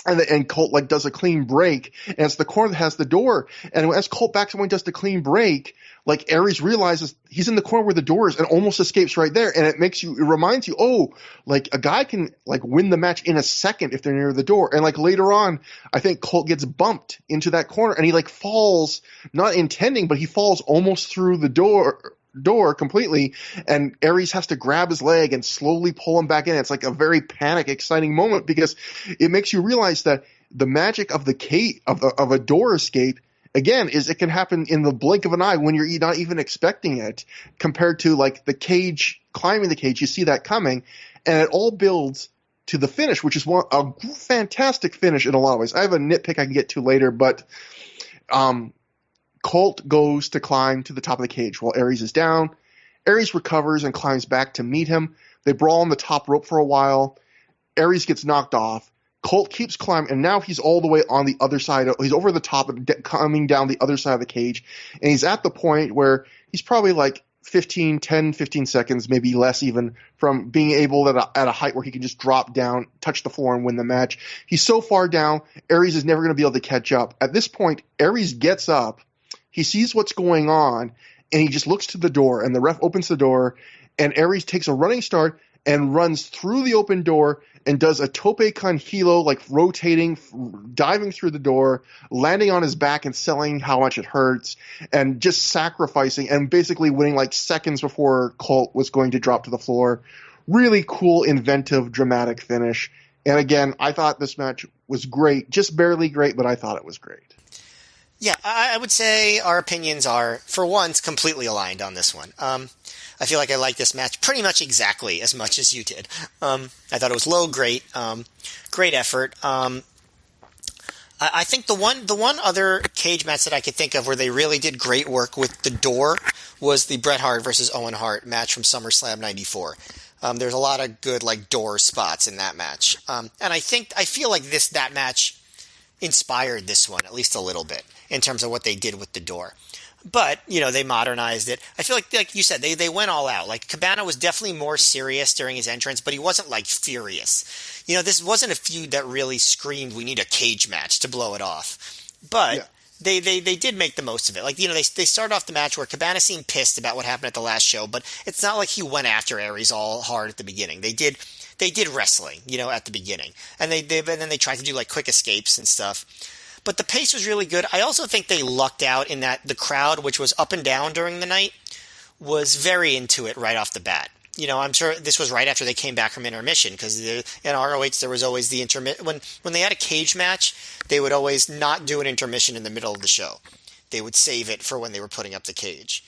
and Colt like does a clean break, and it's the corner that has the door. And as Colt backs away and does the clean break, like Aries realizes he's in the corner where the door is and almost escapes right there. And it reminds you, oh, like a guy can like win the match in a second if they're near the door. And like later on, I think Colt gets bumped into that corner and he like falls, not intending, but he falls almost through the door completely, and Aries has to grab his leg and slowly pull him back in. It's like a very exciting moment because it makes you realize that the magic of of a door escape, again, is it can happen in the blink of an eye when you're not even expecting it, compared to like the cage, climbing the cage, you see that coming, and it all builds to the finish, which is a fantastic finish in a lot of ways. I have a nitpick I can get to later, but Colt goes to climb to the top of the cage while Aries is down. Aries recovers and climbs back to meet him. They brawl on the top rope for a while. Aries gets knocked off. Colt keeps climbing, and now he's all the way on the other side. He's over the top and coming down the other side of the cage, and he's at the point where he's probably like 15 seconds, maybe less even, from being able at a height where he can just drop down, touch the floor, and win the match. He's so far down, Aries is never going to be able to catch up. At this point, Aries gets up. He sees what's going on, and he just looks to the door, and the ref opens the door, and Aries takes a running start and runs through the open door and does a tope con hilo, like rotating, diving through the door, landing on his back and selling how much it hurts, and just sacrificing and basically winning like seconds before Colt was going to drop to the floor. Really cool, inventive, dramatic finish. And again, I thought this match was great. Just barely great, but I thought it was great. Yeah, I would say our opinions are, for once, completely aligned on this one. I feel like I like this match pretty much exactly as much as you did. I thought it was great, great effort. I think the one other cage match that I could think of where they really did great work with the door was the Bret Hart versus Owen Hart match from SummerSlam '94. There's a lot of good like door spots in that match, and I feel like that match inspired this one at least a little bit in terms of what they did with the door. But, they modernized it. I feel like you said, they went all out. Like, Cabana was definitely more serious during his entrance, but he wasn't, like, furious. This wasn't a feud that really screamed, we need a cage match to blow it off. But yeah. They did make the most of it. Like, they started off the match where Cabana seemed pissed about what happened at the last show, but it's not like he went after Aries all hard at the beginning. They did wrestling, at the beginning. And then they tried to do, like, quick escapes and stuff. But the pace was really good. I also think they lucked out in that the crowd, which was up and down during the night, was very into it right off the bat. I'm sure this was right after they came back from intermission, because in ROH there was always the intermission. When they had a cage match, they would always not do an intermission in the middle of the show. They would save it for when they were putting up the cage.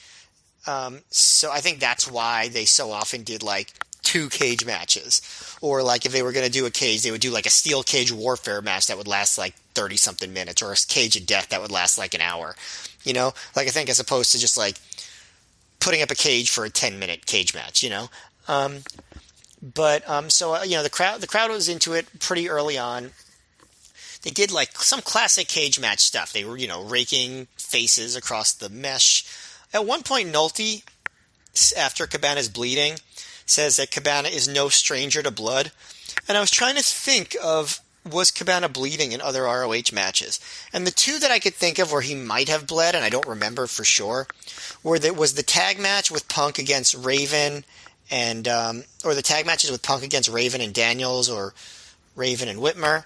So I think that's why they so often did like 2 cage matches. Or like if they were going to do a cage, they would do like a steel cage warfare match that would last like 30-something minutes, or a cage of death that would last like an hour. Like I think as opposed to just like putting up a cage for a 10-minute cage match, So the crowd was into it pretty early on. They did like some classic cage match stuff. They were, raking faces across the mesh. At one point, Nolte, after Cabana's bleeding, says that Cabana is no stranger to blood. And I was trying to think of, was Cabana bleeding in other ROH matches? And the 2 that I could think of where he might have bled, and I don't remember for sure, was the tag match with Punk against Raven and, or the tag matches with Punk against Raven and Daniels, or Raven and Whitmer,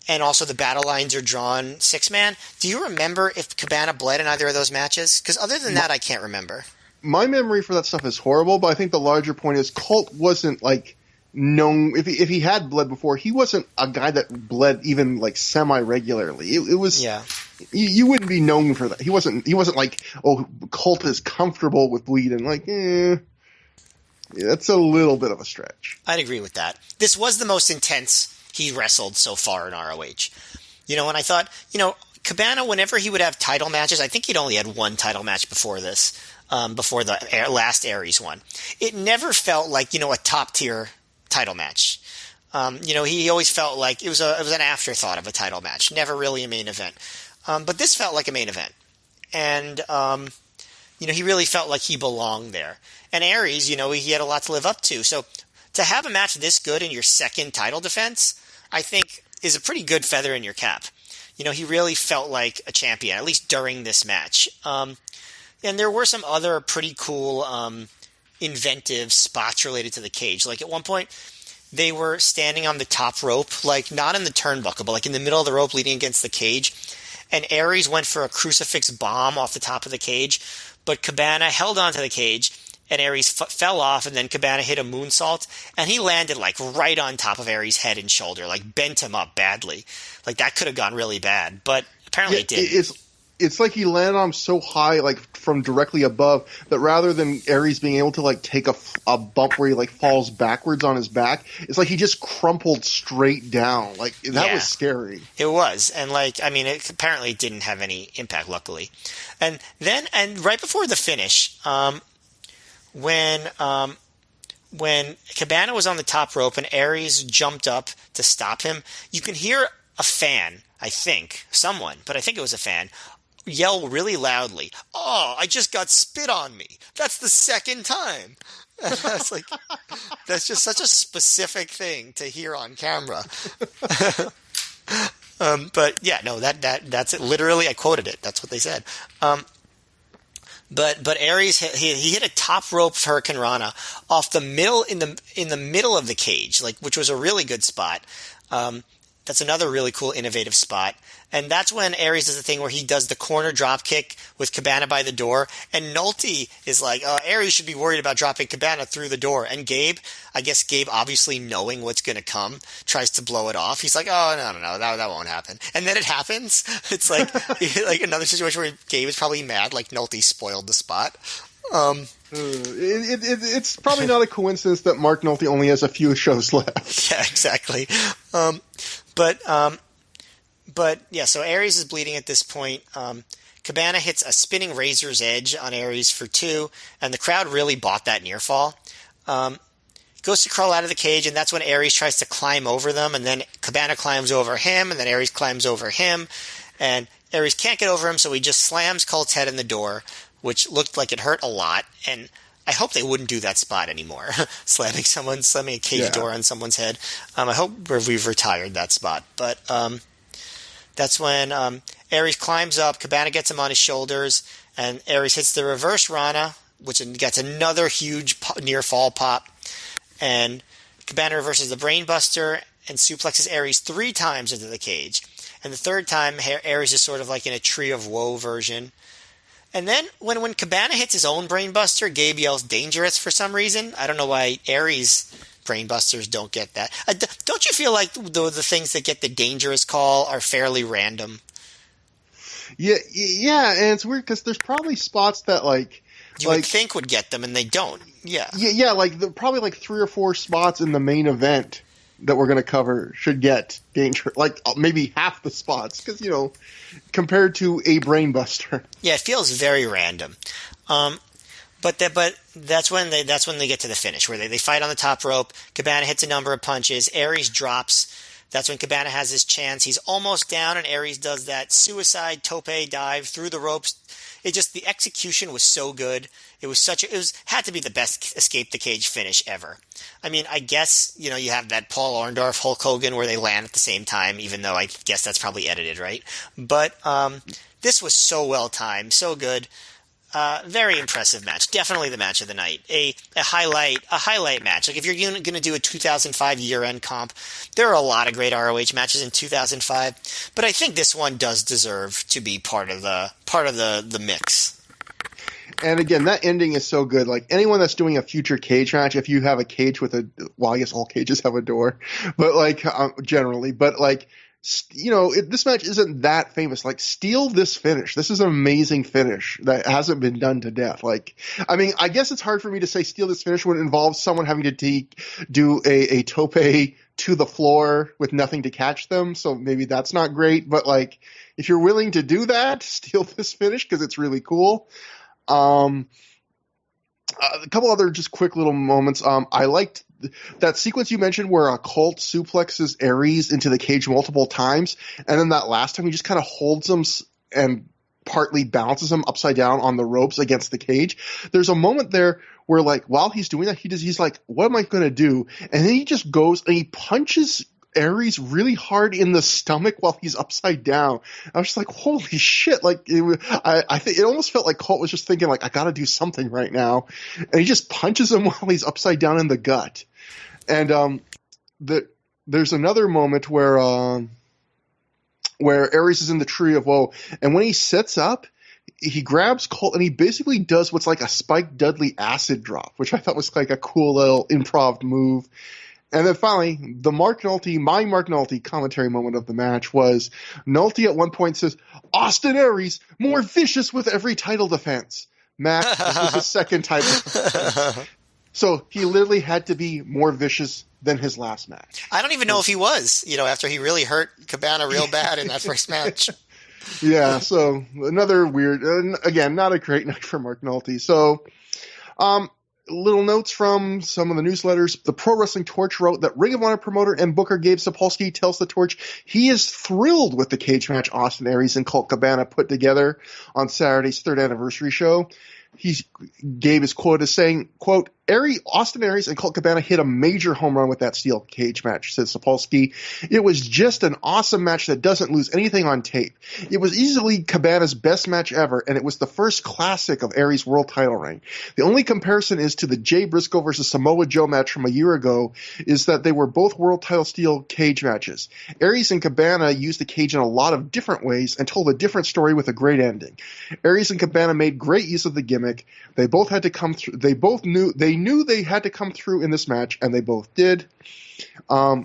and also the Battle Lines Are Drawn 6-man. Do you remember if Cabana bled in either of those matches? Because other than that, I can't remember. My memory for that stuff is horrible, but I think the larger point is Colt wasn't like known. If he had bled before, he wasn't a guy that bled even like semi-regularly. It was, yeah. You wouldn't be known for that. He wasn't like, oh, Colt is comfortable with bleeding. Like, that's a little bit of a stretch. I'd agree with that. This was the most intense he wrestled so far in ROH. And I thought, Cabana, whenever he would have title matches, I think he'd only had 1 title match before this. Before the last Aries one. It never felt like, a top-tier title match. He always felt like it was an afterthought of a title match, never really a main event. But this felt like a main event. And, he really felt like he belonged there. And Aries, he had a lot to live up to. So to have a match this good in your second title defense, I think is a pretty good feather in your cap. You know, he really felt like a champion, at least during this match. And there were some other pretty cool inventive spots related to the cage. Like at one point, they were standing on the top rope, like not in the turnbuckle, but like in the middle of the rope leading against the cage. And Aries went for a crucifix bomb off the top of the cage, but Cabana held onto the cage, and Aries fell off, and then Cabana hit a moonsault, and he landed like right on top of Aries' head and shoulder, like bent him up badly. Like that could have gone really bad, but apparently it didn't. It's like he landed on him so high, like from directly above, that rather than Aries being able to like take a bump where he like falls backwards on his back, it's like he just crumpled straight down. Like that was scary. It was, and like I mean, it apparently didn't have any impact, luckily. And right before the finish, when Cabana was on the top rope and Aries jumped up to stop him, you can hear a fan, I think it was a fan, yell really loudly, "Oh, I just got spit on me. That's the second time." And I was like, that's just such a specific thing to hear on camera. But yeah, no, that's it. Literally, I quoted it. That's what they said. But Aries he hit a top rope Hurricane Rana off the middle in the middle of the cage, like which was a really good spot. That's another really cool, innovative spot. And that's when Aries does the thing where he does the corner drop kick with Cabana by the door. And Nolte is like, Aries should be worried about dropping Cabana through the door. And Gabe, obviously knowing what's going to come, tries to blow it off. He's like, oh, no, that won't happen. And then it happens. It's like like another situation where Gabe is probably mad, like Nolte spoiled the spot. It's probably not a coincidence that Mark Nolte only has a few shows left. Yeah, exactly. But yeah, so Aries is bleeding at this point. Cabana hits a spinning razor's edge on Aries for 2, and the crowd really bought that near fall. Goes to crawl out of the cage, and that's when Aries tries to climb over them, and then Cabana climbs over him, and then Aries climbs over him, and Aries can't get over him, so he just slams Colt's head in the door, which looked like it hurt a lot, and I hope they wouldn't do that spot anymore. slamming a cage door on someone's head. I hope we've retired that spot. But that's when Aries climbs up, Cabana gets him on his shoulders, and Aries hits the reverse Rana, which gets another huge near fall pop. And Cabana reverses the brainbuster and suplexes Aries 3 times into the cage. And the third time, Aries is sort of like in a Tree of Woe version. And then when Cabana hits his own brainbuster, Gabe yells dangerous for some reason. I don't know why Aries brainbusters don't get that. Don't you feel like the things that get the dangerous call are fairly random? Yeah, and it's weird because there's probably spots that like you would think would get them and they don't. Yeah, like probably like 3 or 4 spots in the main event that we're going to cover should get danger, like maybe half the spots, because compared to a brainbuster. Yeah, it feels very random. But that's when they get to the finish where they fight on the top rope. Cabana hits a number of punches. Aries drops. That's when Cabana has his chance. He's almost down, and Aries does that suicide tope dive through the ropes. The execution was so good. It had to be the best escape the cage finish ever. I mean, I guess, you have that Paul Orndorff Hulk Hogan where they land at the same time, even though I guess that's probably edited, right? But this was so well timed, so good. Very impressive match. Definitely the match of the night. A highlight match. Like if you're going to do a 2005 year-end comp, there are a lot of great ROH matches in 2005, but I think this one does deserve to be part of the mix. And again, that ending is so good. Like anyone that's doing a future cage match, if you have a cage with I guess all cages have a door, but generally, but this match isn't that famous. Like, steal this finish. This is an amazing finish that hasn't been done to death. I guess it's hard for me to say steal this finish when it involves someone having to do a tope to the floor with nothing to catch them. So maybe that's not great. But if you're willing to do that, steal this finish because it's really cool. A couple other just quick little moments. I liked that sequence you mentioned where Colt suplexes Aries into the cage multiple times, and then that last time he just kind of holds him and partly bounces him upside down on the ropes against the cage. There's a moment there where while he's doing that, he's like, what am I going to do? And then he just goes and he punches Aries really hard in the stomach while he's upside down. I was just like, holy shit. Like, I think it almost felt like Colt was just thinking, like, I got to do something right now. And he just punches him while he's upside down in the gut. And there's another moment where Aries is in the tree of woe. And when he sets up, he grabs Colt and he basically does what's like a Spike Dudley acid drop, which I thought was like a cool little improv move. And then finally, my Mark Nolte commentary moment of the match was Nolte at one point says, Austin Aries, more vicious with every title defense. Mac, this was his second title defense. So he literally had to be more vicious than his last match. I don't even know if he was, after he really hurt Cabana real bad in that first match. Yeah, so another weird, again, not a great night for Mark Nolte. So, little notes from some of the newsletters. The Pro Wrestling Torch wrote that Ring of Honor promoter and booker Gabe Sapolsky tells the Torch he is thrilled with the cage match Austin Aries and Colt Cabana put together on Saturday's third anniversary show. Gabe is quoted as saying, quote, Austin Aries and Colt Cabana hit a major home run with that steel cage match, said Sapolsky. It was just an awesome match that doesn't lose anything on tape. It was easily Cabana's best match ever, and it was the first classic of Aries' world title reign. The only comparison is to the Jay Briscoe versus Samoa Joe match from a year ago, is that they were both world title steel cage matches. Aries and Cabana used the cage in a lot of different ways and told a different story with a great ending. Aries and Cabana made great use of the gimmick. They both had to come through. They knew they had to come through in this match, and they both did. All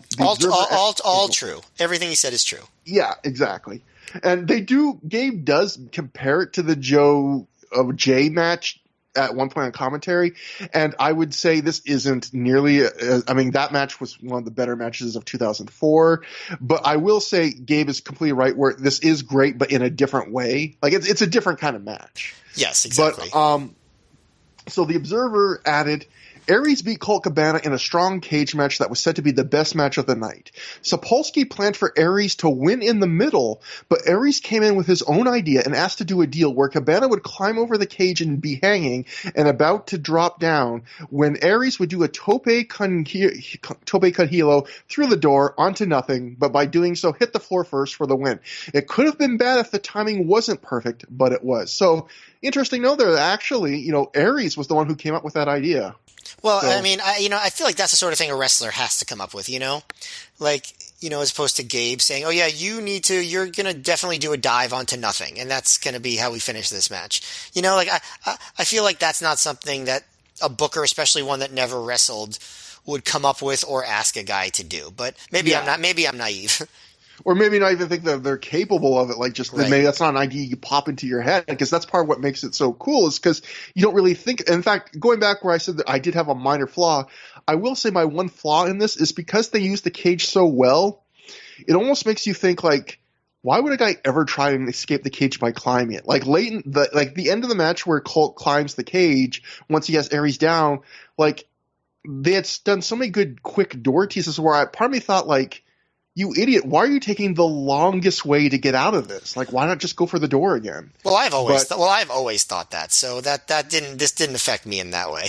true. Everything he said is true. Yeah, exactly. And Gabe does compare it to the Jay match at one point on commentary, and I would say this isn't nearly that match was one of the better matches of 2004, but I will say Gabe is completely right where this is great, but in a different way. Like, it's a different kind of match. Yes, exactly. But, so the Observer added, Aries beat Colt Cabana in a strong cage match that was said to be the best match of the night. Sapolsky planned for Aries to win in the middle, but Aries came in with his own idea and asked to do a deal where Cabana would climb over the cage and be hanging and about to drop down when Aries would do a tope con hilo through the door onto nothing, but by doing so hit the floor first for the win. It could have been bad if the timing wasn't perfect, but it was. So, interesting to know that actually, Aries was the one who came up with that idea. Well, so, I feel like that's the sort of thing a wrestler has to come up with, like, as opposed to Gabe saying, oh yeah, you're going to definitely do a dive onto nothing. And that's going to be how we finish this match. I feel like that's not something that a booker, especially one that never wrestled, would come up with or ask a guy to do. But maybe I'm naive. Or maybe not even think that they're capable of it. Like, just maybe that's not an idea you pop into your head, because that's part of what makes it so cool, is because you don't really think. In fact, going back where I said that I did have a minor flaw, I will say my one flaw in this is because they use the cage so well, it almost makes you think, like, why would a guy ever try and escape the cage by climbing it? Like, the end of the match where Colt climbs the cage once he has Aries down, like, they had done so many good quick door teases where part of me thought, like, you idiot, why are you taking the longest way to get out of this? Like, why not just go for the door again? Well, I've always thought that. So this didn't affect me in that way.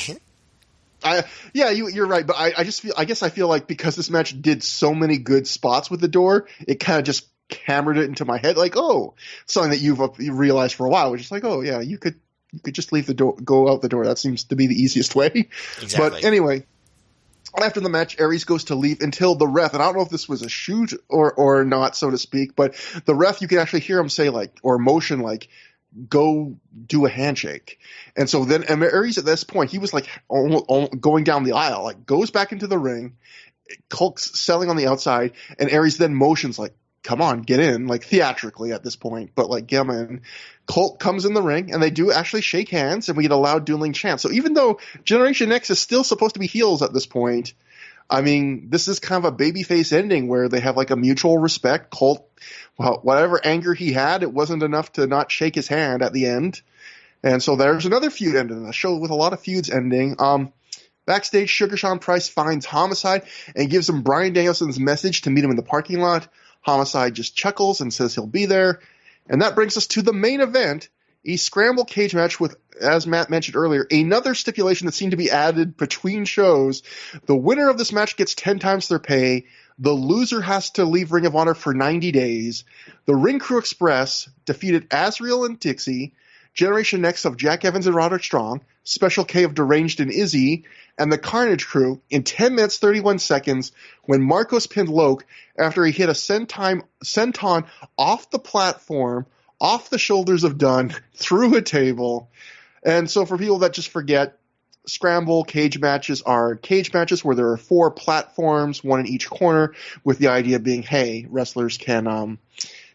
You're right, but I guess I feel like because this match did so many good spots with the door, it kind of just hammered it into my head, like, oh, something that you realized for a while, which is like, oh yeah, you could just leave the door, go out the door. That seems to be the easiest way. Exactly. But anyway, after the match, Aries goes to leave until the ref, and I don't know if this was a shoot or not, so to speak, but the ref, you can actually hear him say, like, or motion, like, go do a handshake. And so then Aries at this point, he was like almost going down the aisle, like goes back into the ring, Colt's selling on the outside, and Aries then motions like, come on, get in, like theatrically at this point, but like get him in. Colt comes in the ring, and they do actually shake hands, and we get a loud dueling chant. So even though Generation X is still supposed to be heels at this point, I mean, this is kind of a babyface ending where they have like a mutual respect. Colt, well, whatever anger he had, it wasn't enough to not shake his hand at the end. And so there's another feud ending, a show with a lot of feuds ending. Backstage, Sugar Sean Price finds Homicide and gives him Bryan Danielson's message to meet him in the parking lot. Homicide just chuckles and says he'll be there. And that brings us to the main event, a scramble cage match with, as Matt mentioned earlier, another stipulation that seemed to be added between shows. The winner of this match gets 10 times their pay. The loser has to leave Ring of Honor for 90 days. The Ring Crew Express defeated Azrael and Dixie, Generation X of Jack Evans and Roderick Strong, Special K of Deranged and Izzy, and the Carnage Crew in 10 minutes 31 seconds when Marcos pinned Loke after he hit a senton off the platform, off the shoulders of Dunn, through a table. And so for people that just forget, scramble cage matches are cage matches where there are 4 platforms, one in each corner, with the idea being, hey, wrestlers can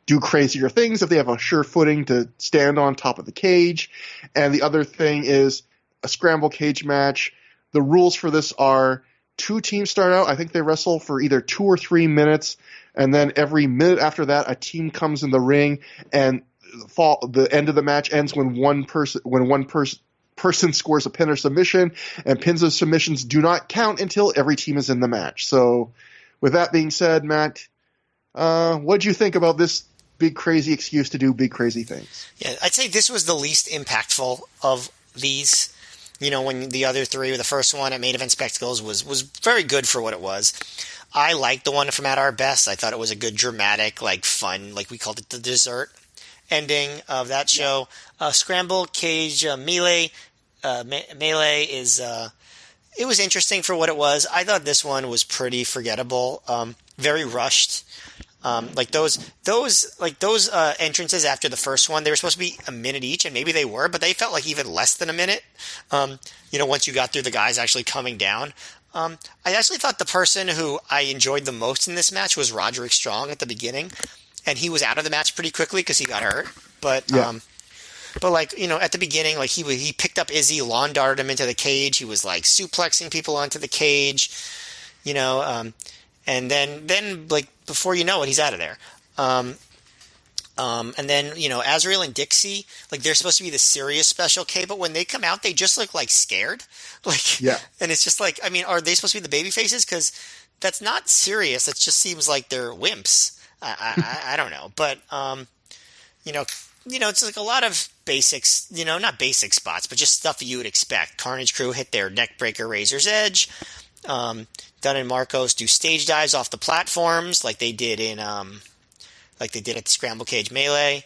do crazier things if they have a sure footing to stand on top of the cage. And the other thing is a scramble cage match. The rules for this are 2 teams start out. I think they wrestle for either 2 or 3 minutes, and then every minute after that, a team comes in the ring, and the end of the match ends when one person scores a pin or submission, and pins or submissions do not count until every team is in the match. So with that being said, Matt, what did you think about this big crazy excuse to do big crazy things? Yeah, I'd say this was the least impactful of these. When the other 3, the first one at Main Event Spectacles was very good for what it was. I liked the one from At Our Best. I thought it was a good, dramatic, fun, we called it the dessert ending of that show. Scramble Cage Melee is it was interesting for what it was. I thought this one was pretty forgettable, very rushed. Those entrances after the first one, they were supposed to be a minute each, and maybe they were, but they felt like even less than a minute. Once you got through the guys actually coming down. I actually thought the person who I enjoyed the most in this match was Roderick Strong at the beginning, and he was out of the match pretty quickly because he got hurt. But yeah. At the beginning, he picked up Izzy, lawn darted him into the cage. He was suplexing people onto the cage, and then before you know it, he's out of there. And then, Azrael and Dixie, they're supposed to be the serious Special K, but when they come out, they just look scared. Yeah. And it's just are they supposed to be the baby faces? Because that's not serious. It just seems like they're wimps. I don't know. But, it's a lot of basics, not basic spots, but just stuff that you would expect. Carnage Crew hit their neckbreaker Razor's Edge. Dunn and Marcos do stage dives off the platforms like they did at the Scramble Cage Melee.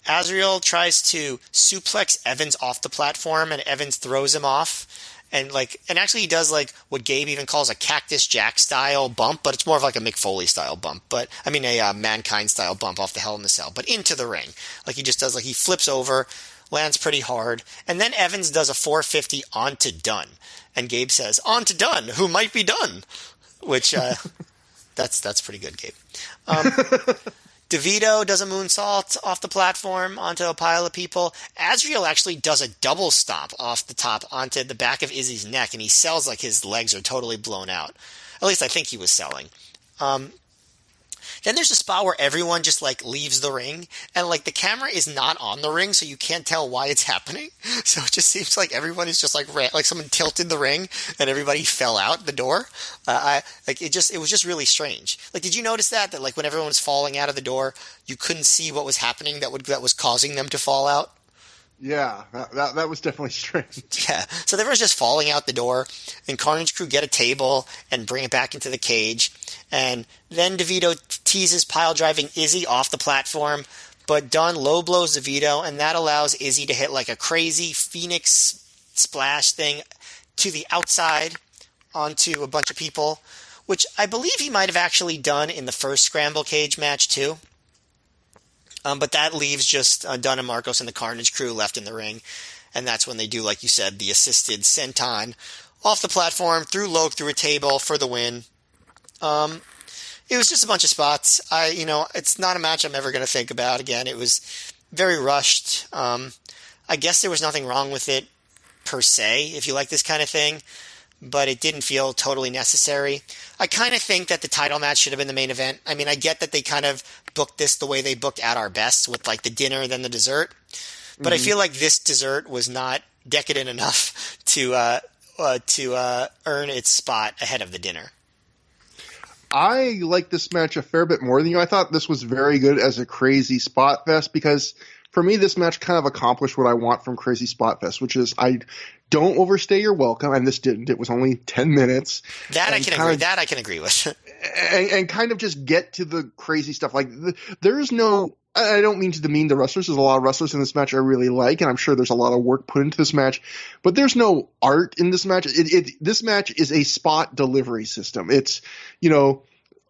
Azrael tries to suplex Evans off the platform, and Evans throws him off. And actually he does what Gabe even calls a Cactus Jack style bump, but it's more of a Mick Foley style bump. But I mean a Mankind style bump off the Hell in the Cell, but into the ring. He just does he flips over, lands pretty hard, and then Evans does a 450 onto Dunn. And Gabe says, "On to Dunn, who might be done," which that's pretty good, Gabe. DeVito does a moonsault off the platform onto a pile of people. Azrael actually does a double stomp off the top onto the back of Izzy's neck, and he sells his legs are totally blown out. At least I think he was selling. Then there's a spot where everyone just leaves the ring, and the camera is not on the ring, so you can't tell why it's happening. So it just seems like everyone is just someone tilted the ring and everybody fell out the door. It was just really strange. Did you notice that when everyone was falling out of the door, you couldn't see what was happening that was causing them to fall out? Yeah, that was definitely strange. Yeah, so everyone's just falling out the door, and Carnage Crew get a table and bring it back into the cage, and then DeVito teases pile driving Izzy off the platform, but Dunn low blows DeVito, and that allows Izzy to hit a crazy Phoenix splash thing to the outside onto a bunch of people, which I believe he might have actually done in the first Scramble Cage match too. But that leaves just Dunn and Marcos and the Carnage Crew left in the ring. And that's when they do, like you said, the assisted senton off the platform, through Loke, through a table for the win. It was just a bunch of spots. It's not a match I'm ever going to think about again. It was very rushed. I guess there was nothing wrong with it per se, if you like this kind of thing. But it didn't feel totally necessary. I kind of think that the title match should have been the main event. I mean, I get that they kind of booked this the way they booked At Our Best, with the dinner, then the dessert. But I feel like this dessert was not decadent enough to earn its spot ahead of the dinner. I like this match a fair bit more than you. I thought this was very good as a crazy spot fest because, for me, this match kind of accomplished what I want from Crazy Spot Fest, which is I don't overstay your welcome, and this didn't. It was only 10 minutes. That I can agree with. and kind of just get to the crazy stuff. Like, there's no... I don't mean to demean the wrestlers. There's a lot of wrestlers in this match I really like, and I'm sure there's a lot of work put into this match. But there's no art in this match. This match is a spot delivery system. It's,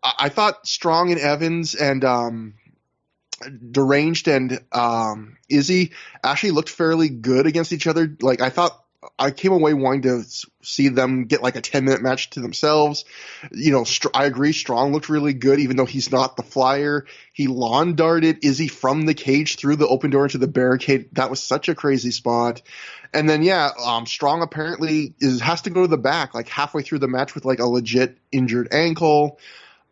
I thought Strong and Evans and Deranged and Izzy actually looked fairly good against each other. Like, I thought I came away wanting to see them get like a 10-minute match to themselves. I agree. Strong looked really good, even though he's not the flyer. He lawn darted Izzy from the cage through the open door into the barricade. That was such a crazy spot. And then, Strong apparently has to go to the back like halfway through the match with like a legit injured ankle.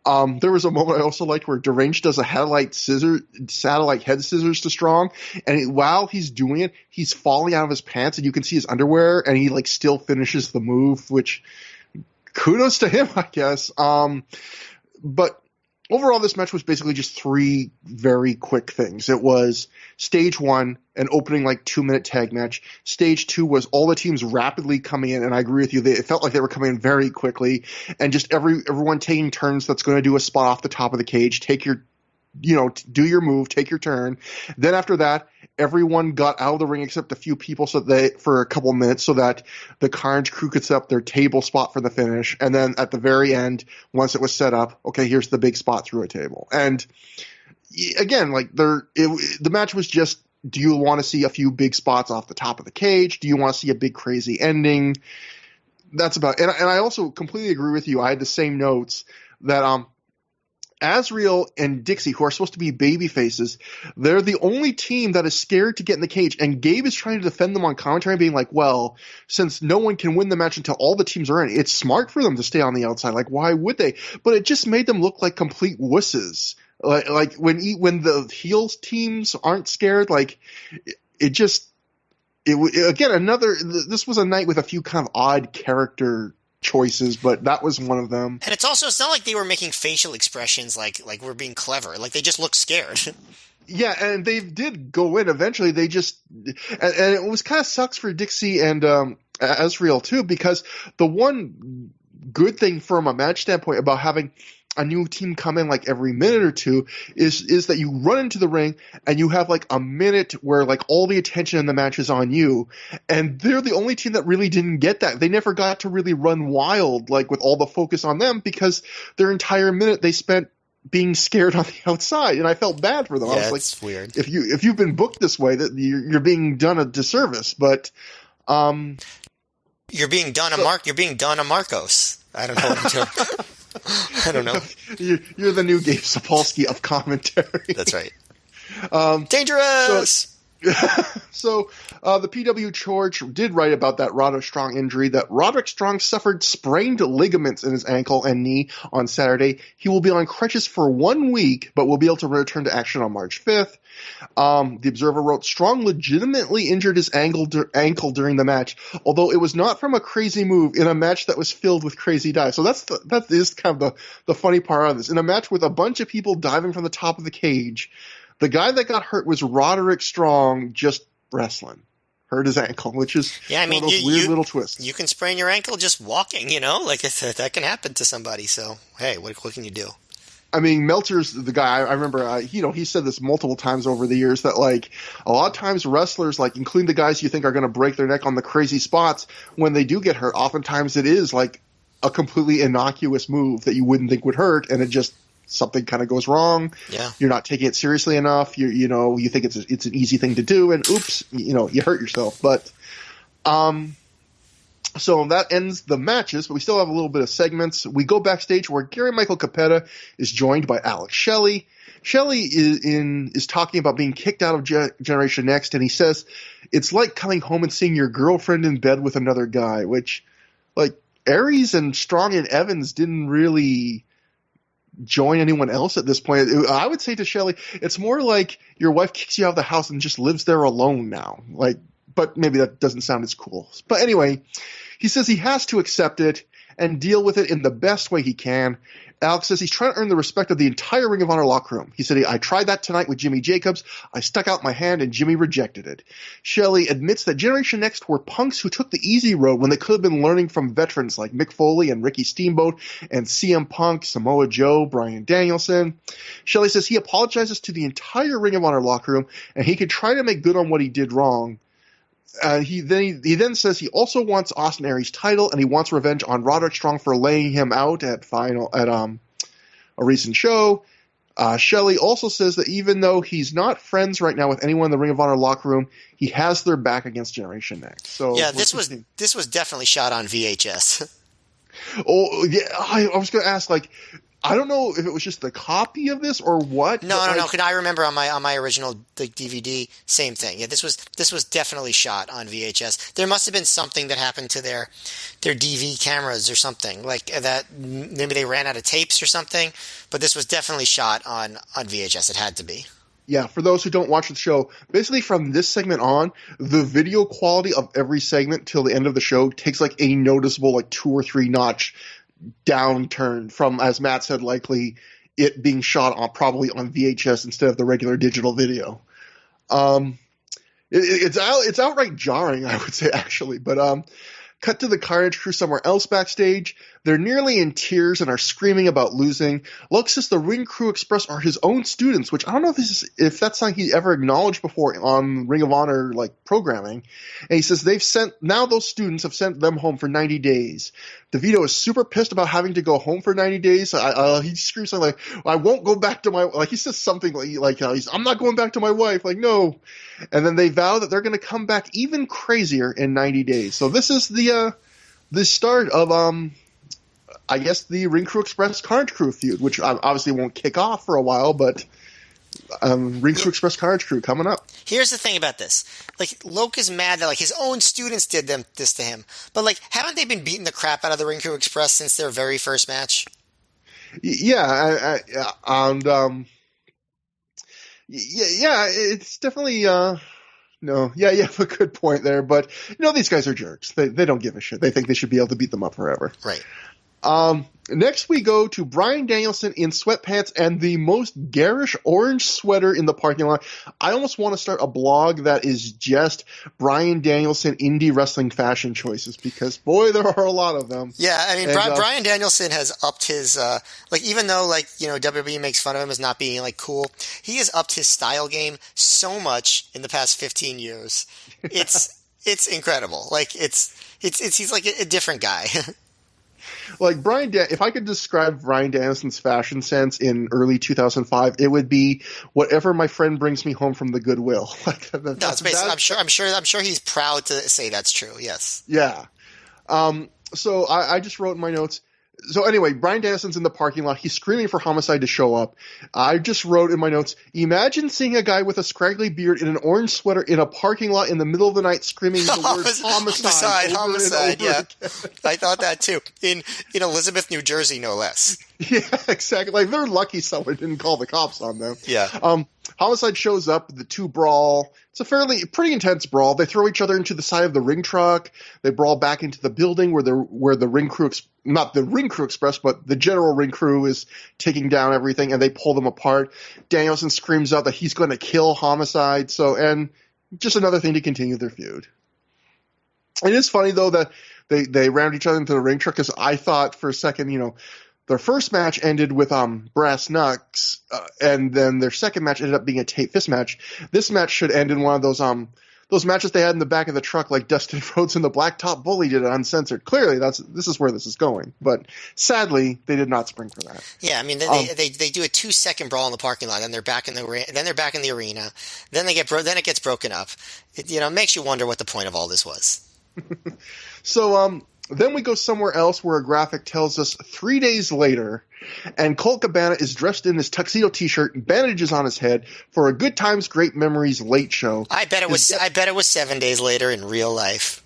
There was a moment I also liked where Deranged does a satellite head scissors to Strong, and while he's doing it, he's falling out of his pants, and you can see his underwear, and he like still finishes the move, which kudos to him, I guess. But overall, this match was basically just 3 very quick things. It was stage 1, an opening like 2-minute tag match. Stage 2 was all the teams rapidly coming in, and I agree with you. It felt like they were coming in very quickly, and just everyone taking turns that's going to do a spot off the top of the cage. Take your, do your move, take your turn. Then after that, everyone got out of the ring except a few people for a couple minutes so that the Carnage crew could set up their table spot for the finish. And then at the very end, once it was set up, okay, here's the big spot through a table. And again, like the match was just, do you want to see a few big spots off the top of the cage? Do you want to see a big crazy ending? That's about it. And I also completely agree with you. I had the same notes that Azriel and Dixie, who are supposed to be baby faces, they're the only team that is scared to get in the cage. And Gabe is trying to defend them on commentary, being like, well, since no one can win the match until all the teams are in, it's smart for them to stay on the outside. Like, why would they? But it just made them look like complete wusses. Like when the heels teams aren't scared, like this was a night with a few kind of odd character choices, but that was one of them. And it's not like they were making facial expressions like we're being clever. Like, they just looked scared. Yeah, and they did go in eventually. They just and it was kind of sucks for Dixie and Azriel too, because the one good thing from a match standpoint about having a new team come in like every minute or two is that you run into the ring and you have like a minute where like all the attention in the match is on you, and they're the only team that really didn't get that. They never got to really run wild like with all the focus on them, because their entire minute they spent being scared on the outside, and I felt bad for them. Yeah, I was it's like, weird. If you've been booked this way, that you're being done a disservice. But you're being done a Marcos. I don't know what I'm doing. I don't know. You're the new Gabe Sapolsky of commentary. That's right. Dangerous! So the PW Church did write about that Roderick Strong injury, that Roderick Strong suffered sprained ligaments in his ankle and knee on Saturday. He will be on crutches for 1 week, but will be able to return to action on March 5th. The Observer wrote, Strong legitimately injured his ankle during the match, although it was not from a crazy move in a match that was filled with crazy dives. So that is kind of the funny part of this. In a match with a bunch of people diving from the top of the cage, the guy that got hurt was Roderick Strong just wrestling. Hurt his ankle, which is one of those weird little twists. You can sprain your ankle just walking, like that can happen to somebody. So, hey, what can you do? I mean, Meltzer's the guy. I remember, he said this multiple times over the years that, like, a lot of times wrestlers, like, including the guys you think are going to break their neck on the crazy spots, when they do get hurt, oftentimes it is, like, a completely innocuous move that you wouldn't think would hurt, and it just, something kind of goes wrong. Yeah. You're not taking it seriously enough. You think it's an easy thing to do, and oops, you hurt yourself. But, so that ends the matches, but we still have a little bit of segments. We go backstage where Gary Michael Capetta is joined by Alex Shelley. Shelley is talking about being kicked out of Generation Next, and he says it's like coming home and seeing your girlfriend in bed with another guy, which, like, Aries and Strong and Evans didn't really join anyone else at this point. I would say to Shelley, it's more like your wife kicks you out of the house and just lives there alone now. Like, but maybe that doesn't sound as cool. But anyway, he says he has to accept it, and deal with it in the best way he can. Alex says he's trying to earn the respect of the entire Ring of Honor locker room. He said, I tried that tonight with Jimmy Jacobs. I stuck out my hand and Jimmy rejected it. Shelley admits that Generation Next were punks who took the easy road when they could have been learning from veterans like Mick Foley and Ricky Steamboat and CM Punk, Samoa Joe, Bryan Danielson. Shelley says he apologizes to the entire Ring of Honor locker room and he could try to make good on what he did wrong. He then says he also wants Austin Aries' title and he wants revenge on Roderick Strong for laying him out at a recent show. Shelley also says that even though he's not friends right now with anyone in the Ring of Honor locker room, he has their back against Generation Next. So yeah, this was definitely shot on VHS. Oh yeah, I was going to ask, like, I don't know if it was just the copy of this or what. No. Because I remember on my original DVD, same thing. Yeah, this was definitely shot on VHS. There must have been something that happened to their DV cameras or something like that. Maybe they ran out of tapes or something. But this was definitely shot on VHS. It had to be. Yeah, for those who don't watch the show, basically from this segment on, the video quality of every segment till the end of the show takes like a noticeable like 2 or 3 notch downturn from, as Matt said, likely it being shot probably on VHS instead of the regular digital video. It's outright jarring, I would say, actually. But cut to the Carnage crew somewhere else backstage. They're nearly in tears and are screaming about losing. Luke says the Ring Crew Express are his own students, which I don't know if that's something he ever acknowledged before on Ring of Honor like programming. And he says now those students have sent them home for 90 days. DeVito is super pissed about having to go home for 90 days. He screams something like, I won't go back to my, like he says something like I'm not going back to my wife. Like, no. And then they vow that they're going to come back even crazier in 90 days. So this is the start of, I guess the Ring Crew Express Carnage Crew feud, which obviously won't kick off for a while, but Ring Crew Express Carnage Crew coming up. Here's the thing about this. Like, Loke is mad that, like, his own students did this to him. But, like, haven't they been beating the crap out of the Ring Crew Express since their very first match? Yeah, it's definitely, no, yeah, you have a good point there, but, these guys are jerks. They don't give a shit. They think they should be able to beat them up forever. Right. Next we go to Bryan Danielson in sweatpants and the most garish orange sweater in the parking lot. I almost want to start a blog that is just Bryan Danielson indie wrestling fashion choices because, boy, there are a lot of them. Yeah, I mean, Bryan Danielson has upped his, even though, WWE makes fun of him as not being, cool, he has upped his style game so much in the past 15 years. It's incredible. He's like a different guy. Like if I could describe Bryan Danielson's fashion sense in early 2005, it would be whatever my friend brings me home from the Goodwill. I'm sure he's proud to say that's true. Yes. Yeah. So I just wrote in my notes. So anyway, Bryan Danielson's in the parking lot. He's screaming for Homicide to show up. I just wrote in my notes, imagine seeing a guy with a scraggly beard in an orange sweater in a parking lot in the middle of the night screaming the word homicide. Homicide, yeah. I thought that too. In Elizabeth, New Jersey, no less. Yeah, exactly. Like, they're lucky someone didn't call the cops on them. Yeah. Homicide shows up, the two brawl. It's a pretty intense brawl. They throw each other into the side of the ring truck. They brawl back into the building where the Ring Crew, not the Ring Crew Express, but the general Ring Crew is taking down everything, and they pull them apart. Danielson screams out that he's going to kill Homicide. And just another thing to continue their feud. It is funny, though, that they rammed each other into the ring truck, because I thought for a second, their first match ended with brass knucks, and then their second match ended up being a tape fist match. This match should end in one of those matches they had in the back of the truck, like Dustin Rhodes and the Blacktop Bully did it uncensored. Clearly, this is where this is going, but sadly, they did not spring for that. Yeah, I mean, they do a 2-second brawl in the parking lot, then they're back in the arena, then it gets broken up. It makes you wonder what the point of all this was. So, then we go somewhere else where a graphic tells us 3 days later, and Colt Cabana is dressed in his tuxedo t-shirt and bandages on his head for a Good Times, Great Memories late show. I bet it was 7 days later in real life.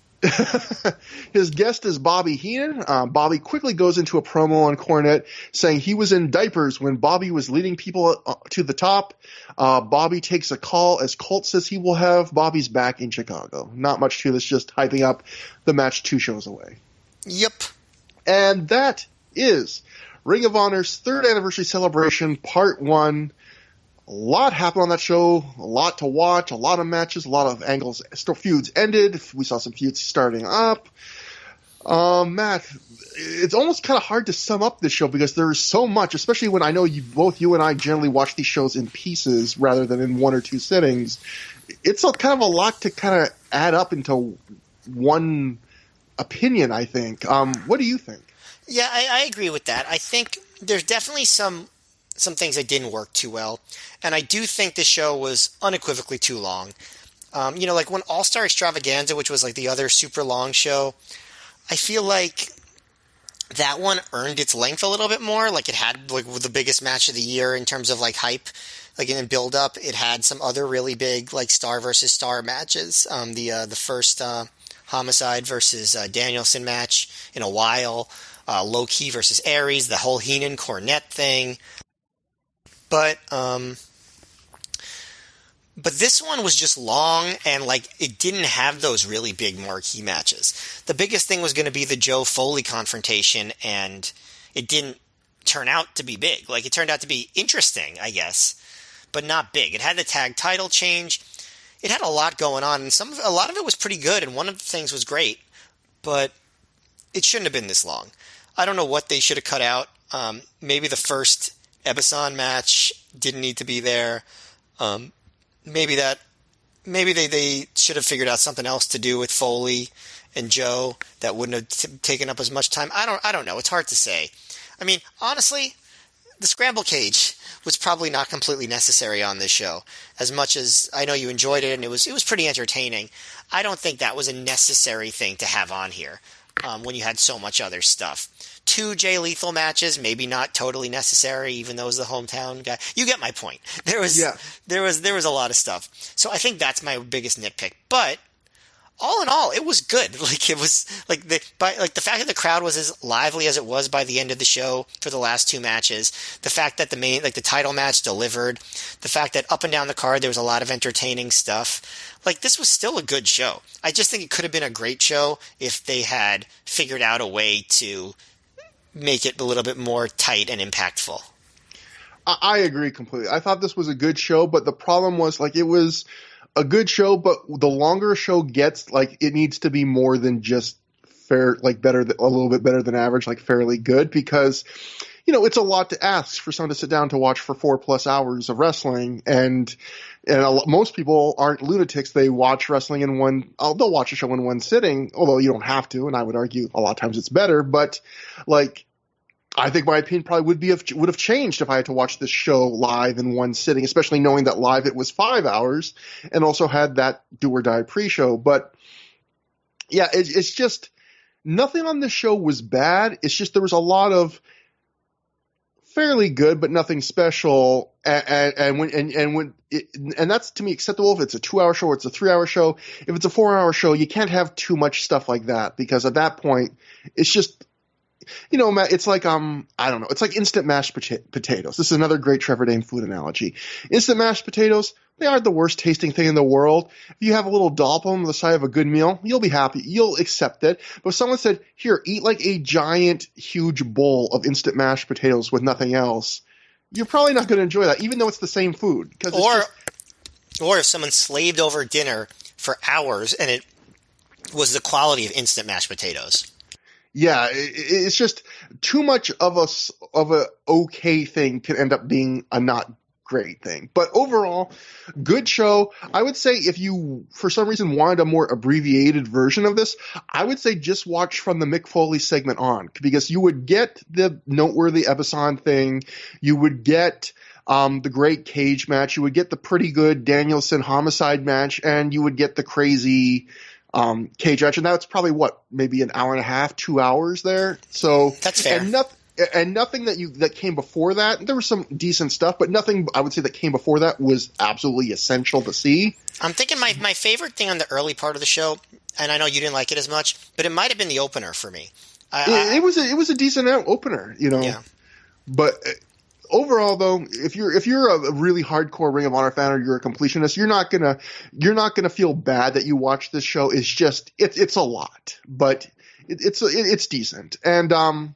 His guest is Bobby Heenan. Bobby quickly goes into a promo on Cornette saying he was in diapers when Bobby was leading people to the top. Bobby takes a call as Colt says he will have Bobby's back in Chicago. Not much to this, just hyping up the match 2 shows away. Yep. And that is Ring of Honor's 3rd anniversary celebration, part 1. A lot happened on that show, a lot to watch, a lot of matches, a lot of angles. Feuds ended. We saw some feuds starting up. Matt, it's almost kind of hard to sum up this show because there is so much, especially when I know both you and I generally watch these shows in pieces rather than in 1 or 2 sittings. It's kind of a lot to kind of add up into one opinion, I think. What do you think? Yeah, I agree with that. I think there's definitely some things that didn't work too well, and I do think the show was unequivocally too long. Like when All-Star Extravaganza, which was like the other super long show, I feel like that one earned its length a little bit more. Like it had like the biggest match of the year in terms of like hype, like in build up. It had some other really big like star versus star matches. The first Homicide versus Danielson match in a while. Low Key versus Aries, the whole Heenan Cornette thing. But this one was just long, and like it didn't have those really big marquee matches. The biggest thing was going to be the Joe Foley confrontation, and it didn't turn out to be big. Like it turned out to be interesting, I guess, but not big. It had the tag title change. It had a lot going on, and a lot of it was pretty good, and one of the things was great, but it shouldn't have been this long. I don't know what they should have cut out. Maybe the first Ebestus match didn't need to be there. Maybe they should have figured out something else to do with Foley and Joe that wouldn't have taken up as much time. I don't know. It's hard to say. I mean, honestly, the scramble cage was probably not completely necessary on this show. As much as I know you enjoyed it and it was pretty entertaining, I don't think that was a necessary thing to have on here when you had so much other stuff. 2 Jay Lethal matches, maybe not totally necessary, even though he's the hometown guy. You get my point. There was a lot of stuff. So I think that's my biggest nitpick. But all in all, it was good. Like it was like the fact that the crowd was as lively as it was by the end of the show for the last 2 matches. The fact that the title match delivered. The fact that up and down the card there was a lot of entertaining stuff. Like this was still a good show. I just think it could have been a great show if they had figured out a way to make it a little bit more tight and impactful. I agree completely. I thought this was a good show, but the problem was like it was a good show, but the longer a show gets, like it needs to be more than just fair, like better, a little bit better than average, like fairly good, because it's a lot to ask for someone to sit down to watch for 4+ hours of wrestling, and most people aren't lunatics. They watch wrestling they'll watch a show in one sitting, although you don't have to, and I would argue a lot of times it's better, but like, I think my opinion probably would have changed if I had to watch this show live in one sitting, especially knowing that live it was 5 hours and also had that do or die pre-show. But yeah, it's just nothing on this show was bad. It's just there was a lot of fairly good, but nothing special. And that's to me acceptable if it's a 2-hour show or it's a 3-hour show. If it's a 4-hour show, you can't have too much stuff like that, because at that point it's just, Matt, it's like, I don't know. It's like instant mashed potatoes. This is another great Trevor Dane food analogy. Instant mashed potatoes, they aren't the worst tasting thing in the world. If you have a little dollop on the side of a good meal, you'll be happy. You'll accept it. But if someone said, here, eat like a giant, huge bowl of instant mashed potatoes with nothing else, you're probably not going to enjoy that, even though it's the same food. Or if someone slaved over dinner for hours and it was the quality of instant mashed potatoes. Yeah, it's just too much of a okay thing can end up being a not great thing. But overall, good show. I would say if you, for some reason, wanted a more abbreviated version of this, I would say just watch from the Mick Foley segment on, because you would get the noteworthy Ebestus thing, you would get the great cage match, you would get the pretty good Danielson homicide match, and you would get the crazy cage match, and that's probably maybe an hour and a half, 2 hours there. So that's fair. And nothing that came before that. There was some decent stuff, but nothing I would say that came before that was absolutely essential to see. I'm thinking my favorite thing on the early part of the show, and I know you didn't like it as much, but it might have been the opener for me. It was a decent opener, Yeah. But overall, though, if you're a really hardcore Ring of Honor fan or you're a completionist, you're not gonna feel bad that you watched this show. It's just it's a lot, but it's decent. And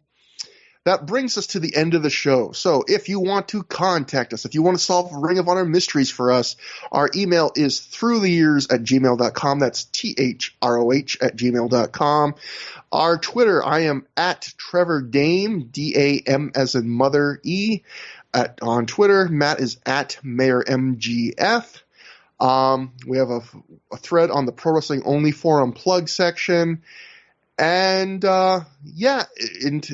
that brings us to the end of the show. So if you want to contact us, if you want to solve Ring of Honor mysteries for us, our email is throughtheyears@gmail.com. That's THROH@gmail.com. Our Twitter, I am at Trevor Dame, DAM as in mother E, on Twitter. Matt is at Mayor MGF. We have a thread on the Pro Wrestling Only Forum plug section. And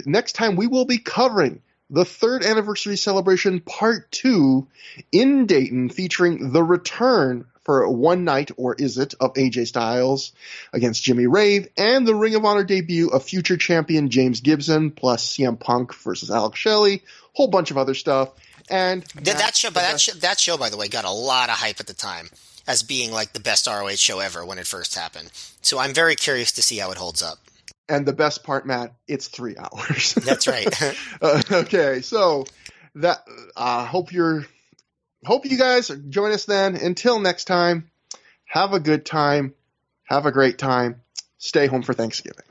next time we will be covering the 3rd anniversary celebration part 2 in Dayton, featuring the return for one night, or is it, of AJ Styles against Jimmy Rave, and the Ring of Honor debut of future champion James Gibson, plus CM Punk versus Alex Shelley, whole bunch of other stuff. And that show, by the way, got a lot of hype at the time as being like the best ROH show ever when it first happened. So I'm very curious to see how it holds up. And the best part, Matt, it's 3 hours. That's right. Okay, so that hope you guys join us then. Until next time, have a good time, have a great time, stay home for Thanksgiving.